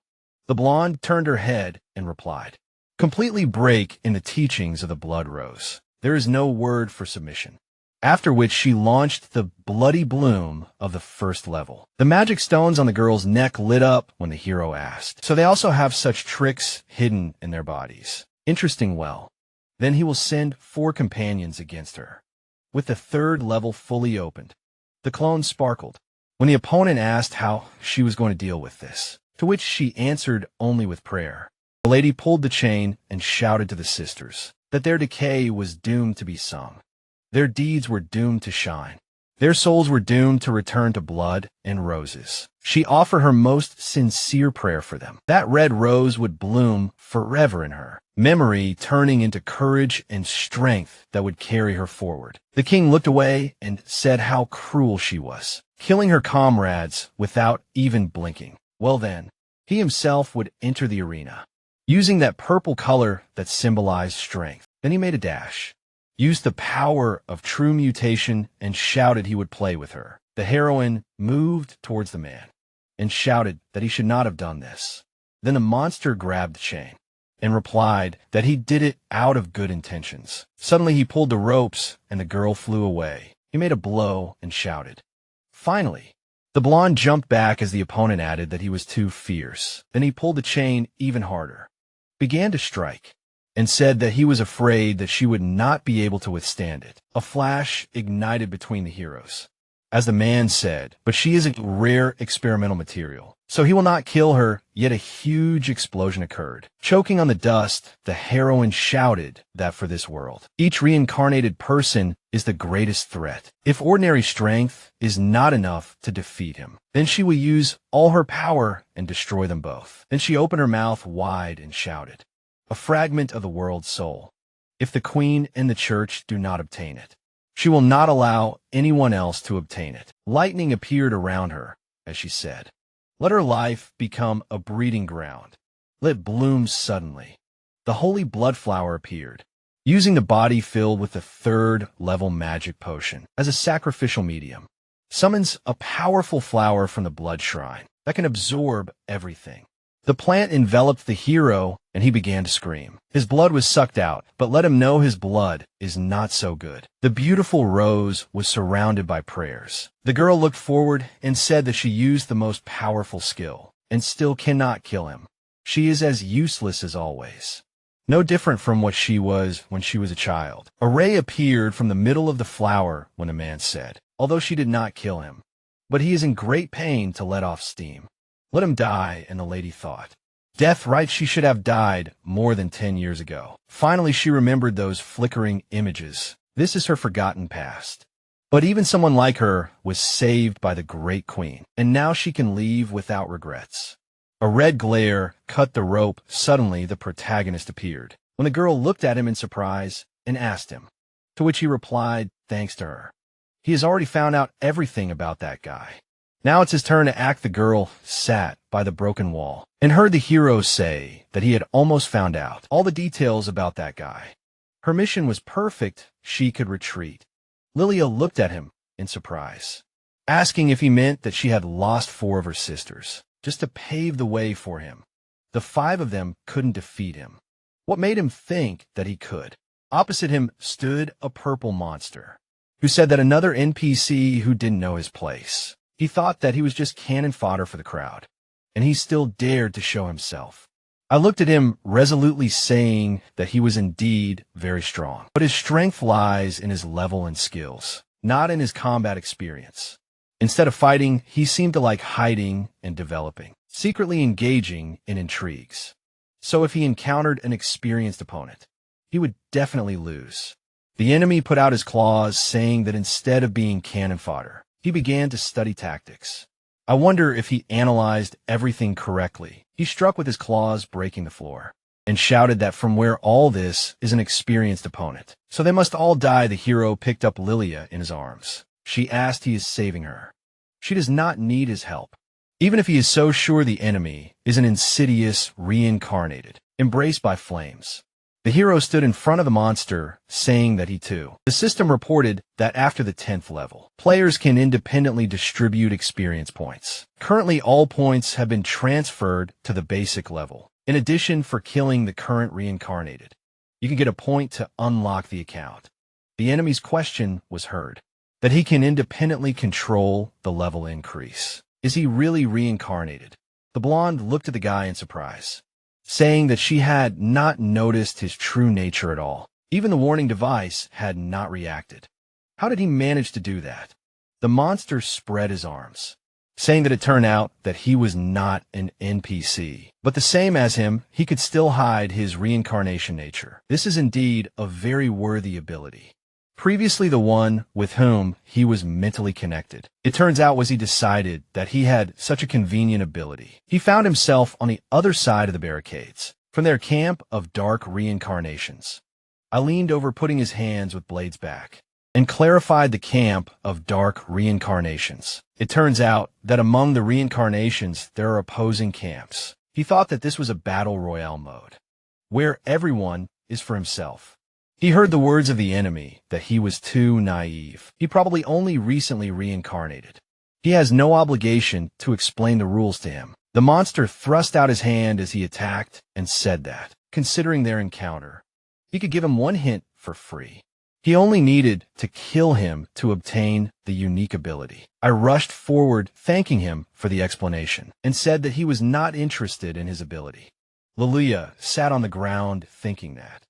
The blonde turned her head and replied, "Completely break in the teachings of the Blood Rose. There is no word for submission." After which she launched the bloody bloom of the first level. The magic stones on the girl's neck lit up when the hero asked. So they also have such tricks hidden in their bodies. Interesting. Well, then he will send 4 companions against her. With the 3rd level fully opened, the clone sparkled when the opponent asked how she was going to deal with this, to which she answered only with prayer. The lady pulled the chain and shouted to the sisters that their decay was doomed to be sung. Their deeds were doomed to shine. Their souls were doomed to return to blood and roses. She offered her most sincere prayer for them. That red rose would bloom forever in her, memory turning into courage and strength that would carry her forward. The king looked away and said how cruel she was, killing her comrades without even blinking. Well then, he himself would enter the arena, using that purple color that symbolized strength. Then he made a dash, used the power of true mutation, and shouted he would play with her. The heroine moved towards the man and shouted that he should not have done this. Then the monster grabbed the chain and replied that he did it out of good intentions. Suddenly he pulled the ropes and the girl flew away. He made a blow and shouted. Finally, the blonde jumped back as the opponent added that he was too fierce. Then he pulled the chain even harder, began to strike, and said that he was afraid that she would not be able to withstand it. A flash ignited between the heroes, as the man said, "But she is a rare experimental material, so he will not kill her." Yet a huge explosion occurred. Choking on the dust, the heroine shouted that for this world, each reincarnated person is the greatest threat. If ordinary strength is not enough to defeat him, then she will use all her power and destroy them both. Then she opened her mouth wide and shouted, "A fragment of the world's soul. If the queen and the church do not obtain it, she will not allow anyone else to obtain it." Lightning appeared around her as she said, "Let her life become a breeding ground. Let it bloom suddenly." The holy blood flower appeared, using the body filled with the 3rd level magic potion as a sacrificial medium. Summons a powerful flower from the blood shrine that can absorb everything. The plant enveloped the hero, and he began to scream. His blood was sucked out, but let him know his blood is not so good. The beautiful rose was surrounded by prayers. The girl looked forward and said that she used the most powerful skill, and still cannot kill him. She is as useless as always, no different from what she was when she was a child. A ray appeared from the middle of the flower when the man said, although she did not kill him, but he is in great pain to let off steam. Let him die, and the lady thought, death right, she should have died more than 10 years ago. Finally, she remembered those flickering images. This is her forgotten past. But even someone like her was saved by the great queen, and now she can leave without regrets. A red glare cut the rope. Suddenly, the protagonist appeared, when the girl looked at him in surprise and asked him, to which he replied, thanks to her, he has already found out everything about that guy. Now it's his turn to act. The girl sat by the broken wall and heard the hero say that he had almost found out all the details about that guy. Her mission was perfect. She could retreat. Lilia looked at him in surprise, asking if he meant that she had lost 4 of her sisters, just to pave the way for him. The 5 of them couldn't defeat him. What made him think that he could? Opposite him stood a purple monster, who said that another NPC who didn't know his place. He thought that he was just cannon fodder for the crowd, and he still dared to show himself. I looked at him resolutely, saying that he was indeed very strong, but his strength lies in his level and skills, not in his combat experience. Instead of fighting, he seemed to like hiding and developing, secretly engaging in intrigues. So if he encountered an experienced opponent, he would definitely lose. The enemy put out his claws, saying that instead of being cannon fodder, he began to study tactics. I wonder if he analyzed everything correctly. He struck with his claws, breaking the floor. and shouted that from where all this is an experienced opponent. So they must all die. The hero picked up Lilia in his arms. She asked he is saving her. She does not need his help. Even if he is so sure the enemy is an insidious reincarnated, embraced by flames. The hero stood in front of the monster, saying that he too. The system reported that after the 10th level, players can independently distribute experience points. Currently, all points have been transferred to the basic level. In addition, for killing the current reincarnated, you can get a point to unlock the account. The enemy's question was heard, that he can independently control the level increase. Is he really reincarnated? The blonde looked at the guy in surprise, saying that she had not noticed his true nature at all. Even the warning device had not reacted. How did he manage to do that? The monster spread his arms, saying that it turned out that he was not an NPC, but the same as him, he could still hide his reincarnation nature. This is indeed a very worthy ability. Previously the one with whom he was mentally connected, it turns out was he decided that he had such a convenient ability. He found himself on the other side of the barricades, from their camp of dark reincarnations. I leaned over, putting his hands with blades back, and clarified the camp of dark reincarnations. It turns out that among the reincarnations there are opposing camps. He thought that this was a battle royale mode, where everyone is for himself. He heard the words of the enemy that he was too naive. He probably only recently reincarnated. He has no obligation to explain the rules to him. The monster thrust out his hand as he attacked and said that, considering their encounter, he could give him one hint for free. He only needed to kill him to obtain the unique ability. I rushed forward, thanking him for the explanation, and said that he was not interested in his ability. Lilia sat on the ground thinking that.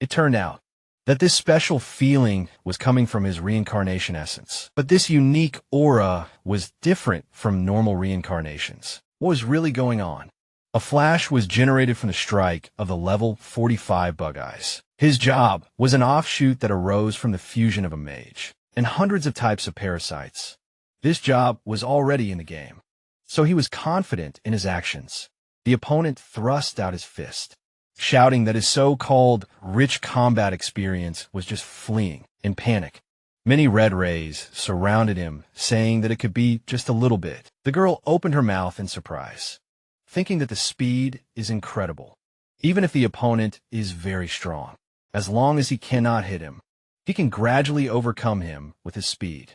It turned out that this special feeling was coming from his reincarnation essence. But this unique aura was different from normal reincarnations. What was really going on? A flash was generated from the strike of the level 45 Bug Eyes. His job was an offshoot that arose from the fusion of a mage and hundreds of types of parasites. This job was already in the game, so he was confident in his actions. The opponent thrust out his fist, shouting that his so-called rich combat experience was just fleeing in panic. Many red rays surrounded him, saying that it could be just a little bit. The girl opened her mouth in surprise, thinking that the speed is incredible, even if the opponent is very strong. As long as he cannot hit him, he can gradually overcome him with his speed.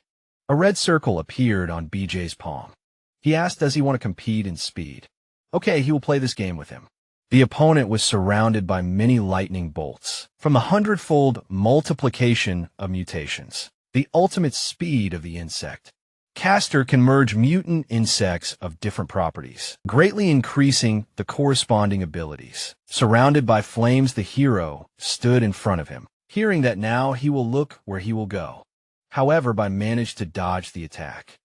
A red circle appeared on BJ's palm. He asked, does he want to compete in speed? Okay, he will play this game with him. The opponent was surrounded by many lightning bolts from the 100-fold multiplication of mutations, the ultimate speed of the insect. Caster can merge mutant insects of different properties, greatly increasing the corresponding abilities. Surrounded by flames, the hero stood in front of him, hearing that now he will look where he will go. However, managed to dodge the attack,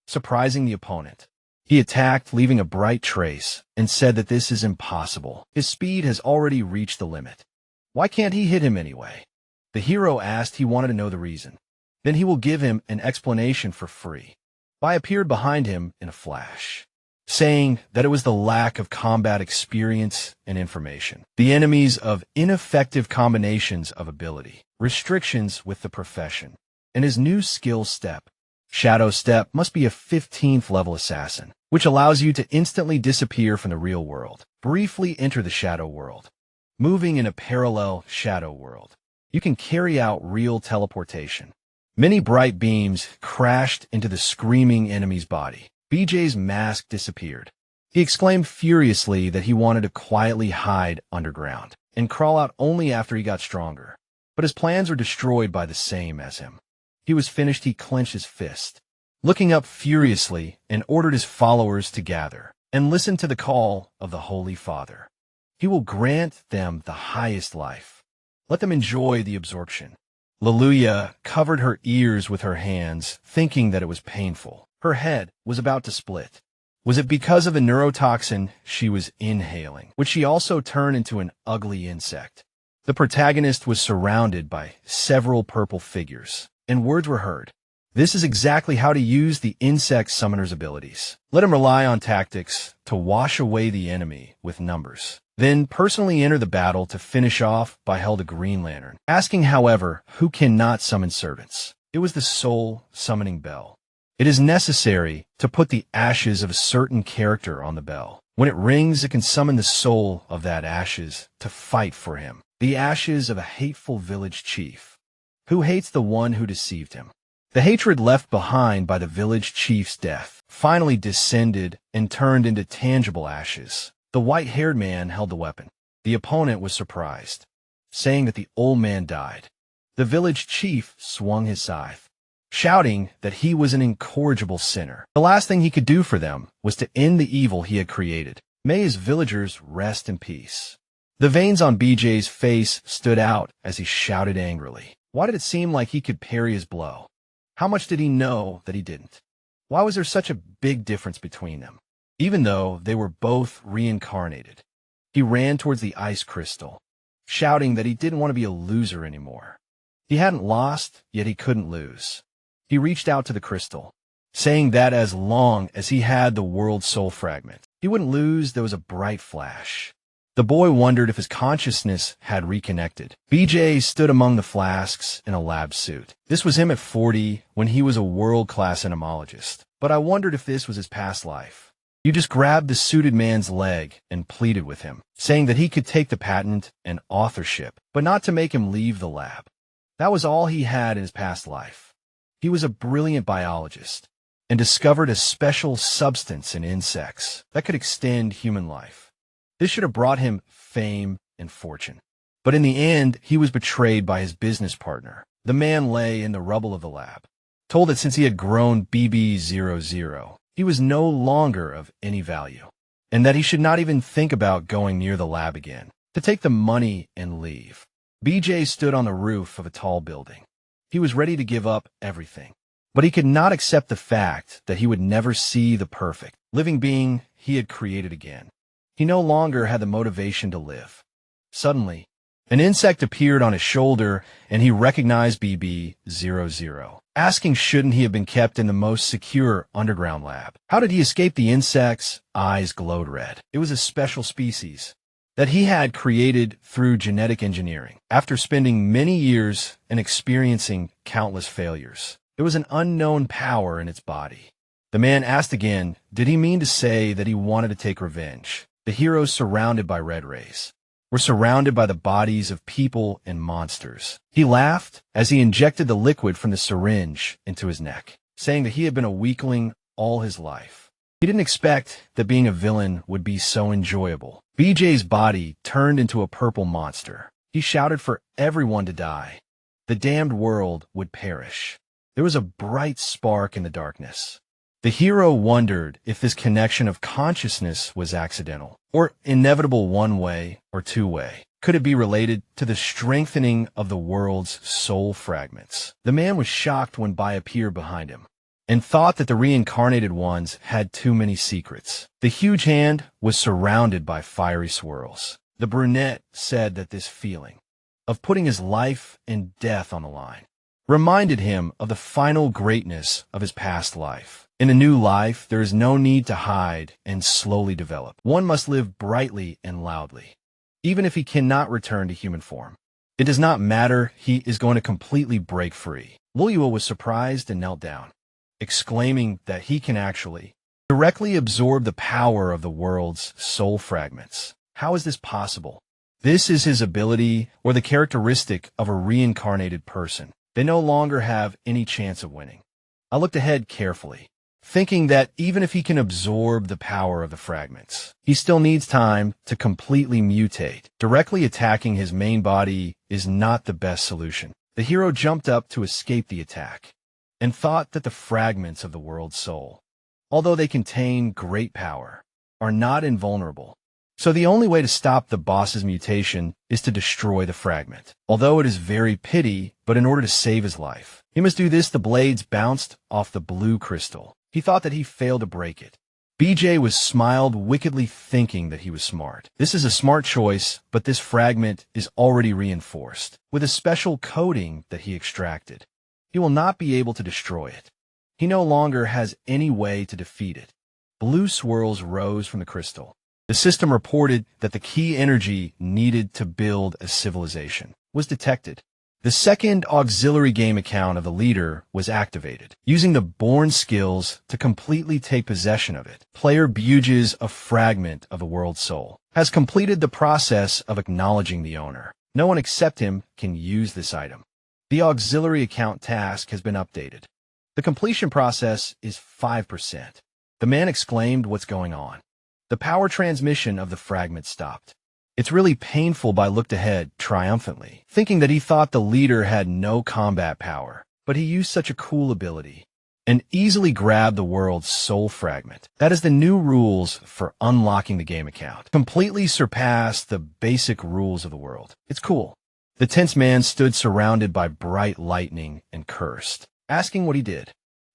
surprising the opponent. He attacked, leaving a bright trace, and said that this is impossible. His speed has already reached the limit. Why can't he hit him anyway? The hero asked. He wanted to know the reason. Then he will give him an explanation for free. I appeared behind him in a flash, saying that it was the lack of combat experience and information, the enemies of ineffective combinations of ability, restrictions with the profession, and his new skill step. Shadow Step must be a 15th level assassin, which allows you to instantly disappear from the real world, briefly enter the shadow world. Moving in a parallel shadow world, you can carry out real teleportation. Many bright beams crashed into the screaming enemy's body. BJ's mask disappeared. He exclaimed furiously that he wanted to quietly hide underground and crawl out only after he got stronger. But his plans were destroyed by the same as him. He was finished. He clenched his fist, looking up furiously, and ordered his followers to gather and listen to the call of the Holy Father. He will grant them the highest life. Let them enjoy the absorption. Lilia covered her ears with her hands, thinking that it was painful. Her head was about to split. Was it because of the neurotoxin she was inhaling? Would she also turn into an ugly insect? The protagonist was surrounded by several purple figures, and words were heard. This is exactly how to use the insect summoner's abilities. Let him rely on tactics to wash away the enemy with numbers. then personally enter the battle to finish off by held a Green Lantern, asking, however, who cannot summon servants. It was the soul summoning bell. It is necessary to put the ashes of a certain character on the bell. When it rings, it can summon the soul of that ashes to fight for him. The ashes of a hateful village chief, who hates the one who deceived him. The hatred left behind by the village chief's death finally descended and turned into tangible ashes. The white-haired man held the weapon. The opponent was surprised, saying that the old man died. The village chief swung his scythe, shouting that he was an incorrigible sinner. The last thing he could do for them was to end the evil he had created. May his villagers rest in peace. The veins on BJ's face stood out as he shouted angrily. Why did it seem like he could parry his blow? How much did he know that he didn't? Why was there such a big difference between them? Even though they were both reincarnated, he ran towards the ice crystal, shouting that he didn't want to be a loser anymore. He hadn't lost, yet he couldn't lose. He reached out to the crystal, saying that as long as he had the world's soul fragment, he wouldn't lose. There was a bright flash. The boy wondered if his consciousness had reconnected. BJ stood among the flasks in a lab suit. This was him at 40 when he was a world-class entomologist. But I wondered if this was his past life. You just grabbed the suited man's leg and pleaded with him, saying that he could take the patent and authorship, but not to make him leave the lab. That was all he had in his past life. He was a brilliant biologist and discovered a special substance in insects that could extend human life. This should have brought him fame and fortune. But in the end, he was betrayed by his business partner. The man lay in the rubble of the lab, told that since he had grown BB00, he was no longer of any value, and that he should not even think about going near the lab again, to take the money and leave. BJ stood on the roof of a tall building. He was ready to give up everything, but he could not accept the fact that he would never see the perfect, living being he had created again. He no longer had the motivation to live. Suddenly, an insect appeared on his shoulder, and he recognized BB00, asking shouldn't he have been kept in the most secure underground lab. How did he escape? The insect's eyes glowed red. It was a special species that he had created through genetic engineering. After spending many years and experiencing countless failures, there was an unknown power in its body. The man asked again, did he mean to say that he wanted to take revenge? The heroes, surrounded by red rays, were surrounded by the bodies of people and monsters. He laughed as he injected the liquid from the syringe into his neck, saying that he had been a weakling all his life. He didn't expect that being a villain would be so enjoyable. BJ's body turned into a purple monster. He shouted for everyone to die. The damned world would perish. There was a bright spark in the darkness. The hero wondered if this connection of consciousness was accidental, or inevitable one-way or two-way. Could it be related to the strengthening of the world's soul fragments? The man was shocked when Bai appeared behind him, and thought that the reincarnated ones had too many secrets. The huge hand was surrounded by fiery swirls. The brunette said that this feeling of putting his life and death on the line reminded him of the final greatness of his past life. In a new life, there is no need to hide and slowly develop. One must live brightly and loudly, even if he cannot return to human form. It does not matter, he is going to completely break free. Luyua was surprised and knelt down, exclaiming that he can actually directly absorb the power of the world's soul fragments. How is this possible? This is his ability or the characteristic of a reincarnated person. They no longer have any chance of winning. I looked ahead carefully, thinking that even if he can absorb the power of the fragments, he still needs time to completely mutate. Directly attacking his main body is not the best solution. The hero jumped up to escape the attack, and thought that the fragments of the world's soul, although they contain great power, are not invulnerable. So the only way to stop the boss's mutation is to destroy the fragment. Although it is very pity, but in order to save his life, he must do this. The blades bounced off the blue crystal. He thought that he failed to break it. BJ was smiled wickedly, thinking that he was smart. This is a smart choice, but this fragment is already reinforced with a special coating that he extracted. He will not be able to destroy it. He no longer has any way to defeat it. Blue swirls rose from the crystal, The system reported that the key energy needed to build a civilization was detected. The second auxiliary game account of the leader was activated. Using the born skills to completely take possession of it, player buges a fragment of the world's soul, has completed the process of acknowledging the owner. No one except him can use this item. The auxiliary account task has been updated. The completion process is 5%. The man exclaimed, "What's going on?" The power transmission of the fragment stopped. It's really painful. By looked ahead triumphantly, thinking that he thought the leader had no combat power, but he used such a cool ability and easily grabbed the world's soul fragment. That is the new rules for unlocking the game account. Completely surpassed the basic rules of the world. It's cool. The tense man stood surrounded by bright lightning and cursed, asking what he did.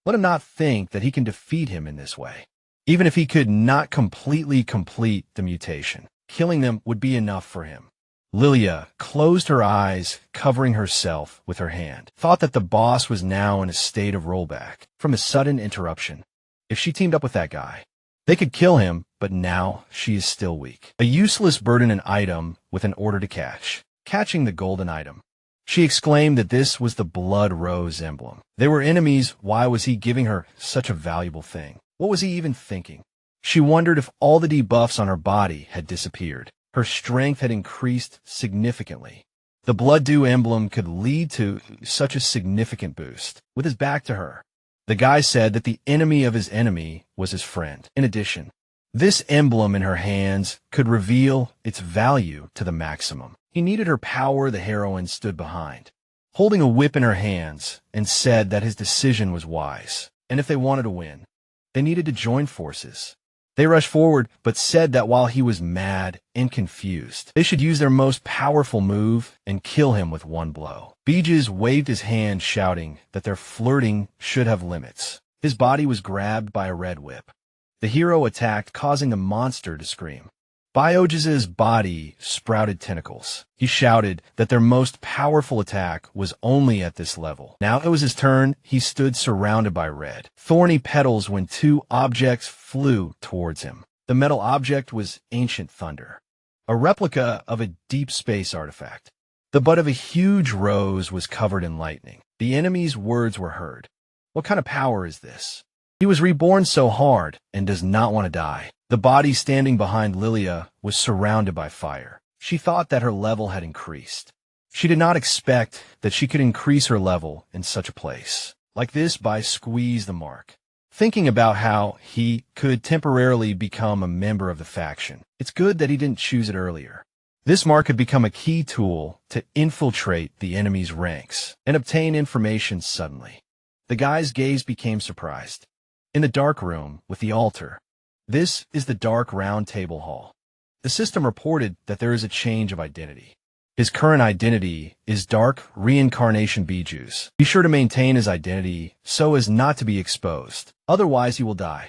Let him not think that he can defeat him in this way. Even if he could not completely complete the mutation, killing them would be enough for him. Lilia closed her eyes, covering herself with her hand, thought that the boss was now in a state of rollback from a sudden interruption. If she teamed up with that guy, they could kill him, but now she is still weak. A useless burden an item with an order to catch. Catching the golden item. She exclaimed that this was the blood rose emblem. They were enemies. Why was he giving her such a valuable thing? What was he even thinking? She wondered if all the debuffs on her body had disappeared. Her strength had increased significantly. The blood dew emblem could lead to such a significant boost. With his back to her, the guy said that the enemy of his enemy was his friend. In addition, this emblem in her hands could reveal its value to the maximum. He needed her power. The heroine stood behind, holding a whip in her hands, and said that his decision was wise, and if they wanted to win, they needed to join forces. They rushed forward, but said that while he was mad and confused, they should use their most powerful move and kill him with one blow. Beeges waved his hand, shouting that their flirting should have limits. His body was grabbed by a red whip. The hero attacked, causing the monster to scream. Bioge's body sprouted tentacles. He shouted that their most powerful attack was only at this level. Now it was his turn. He stood surrounded by red, thorny petals when two objects flew towards him. The metal object was ancient thunder, a replica of a deep space artifact. The butt of a huge rose was covered in lightning. The enemy's words were heard. What kind of power is this? He was reborn so hard and does not want to die. The body standing behind Lilia was surrounded by fire. She thought that her level had increased. She did not expect that she could increase her level in such a place like this by squeeze the mark. Thinking about how he could temporarily become a member of the faction. It's good that he didn't choose it earlier. This mark could become a key tool to infiltrate the enemy's ranks and obtain information suddenly. The guy's gaze became surprised. In the dark room with the altar. This is the dark round table hall. The system reported that there is a change of identity. His current identity is Dark Reincarnation Bijus. Be sure to maintain his identity so as not to be exposed. Otherwise, he will die.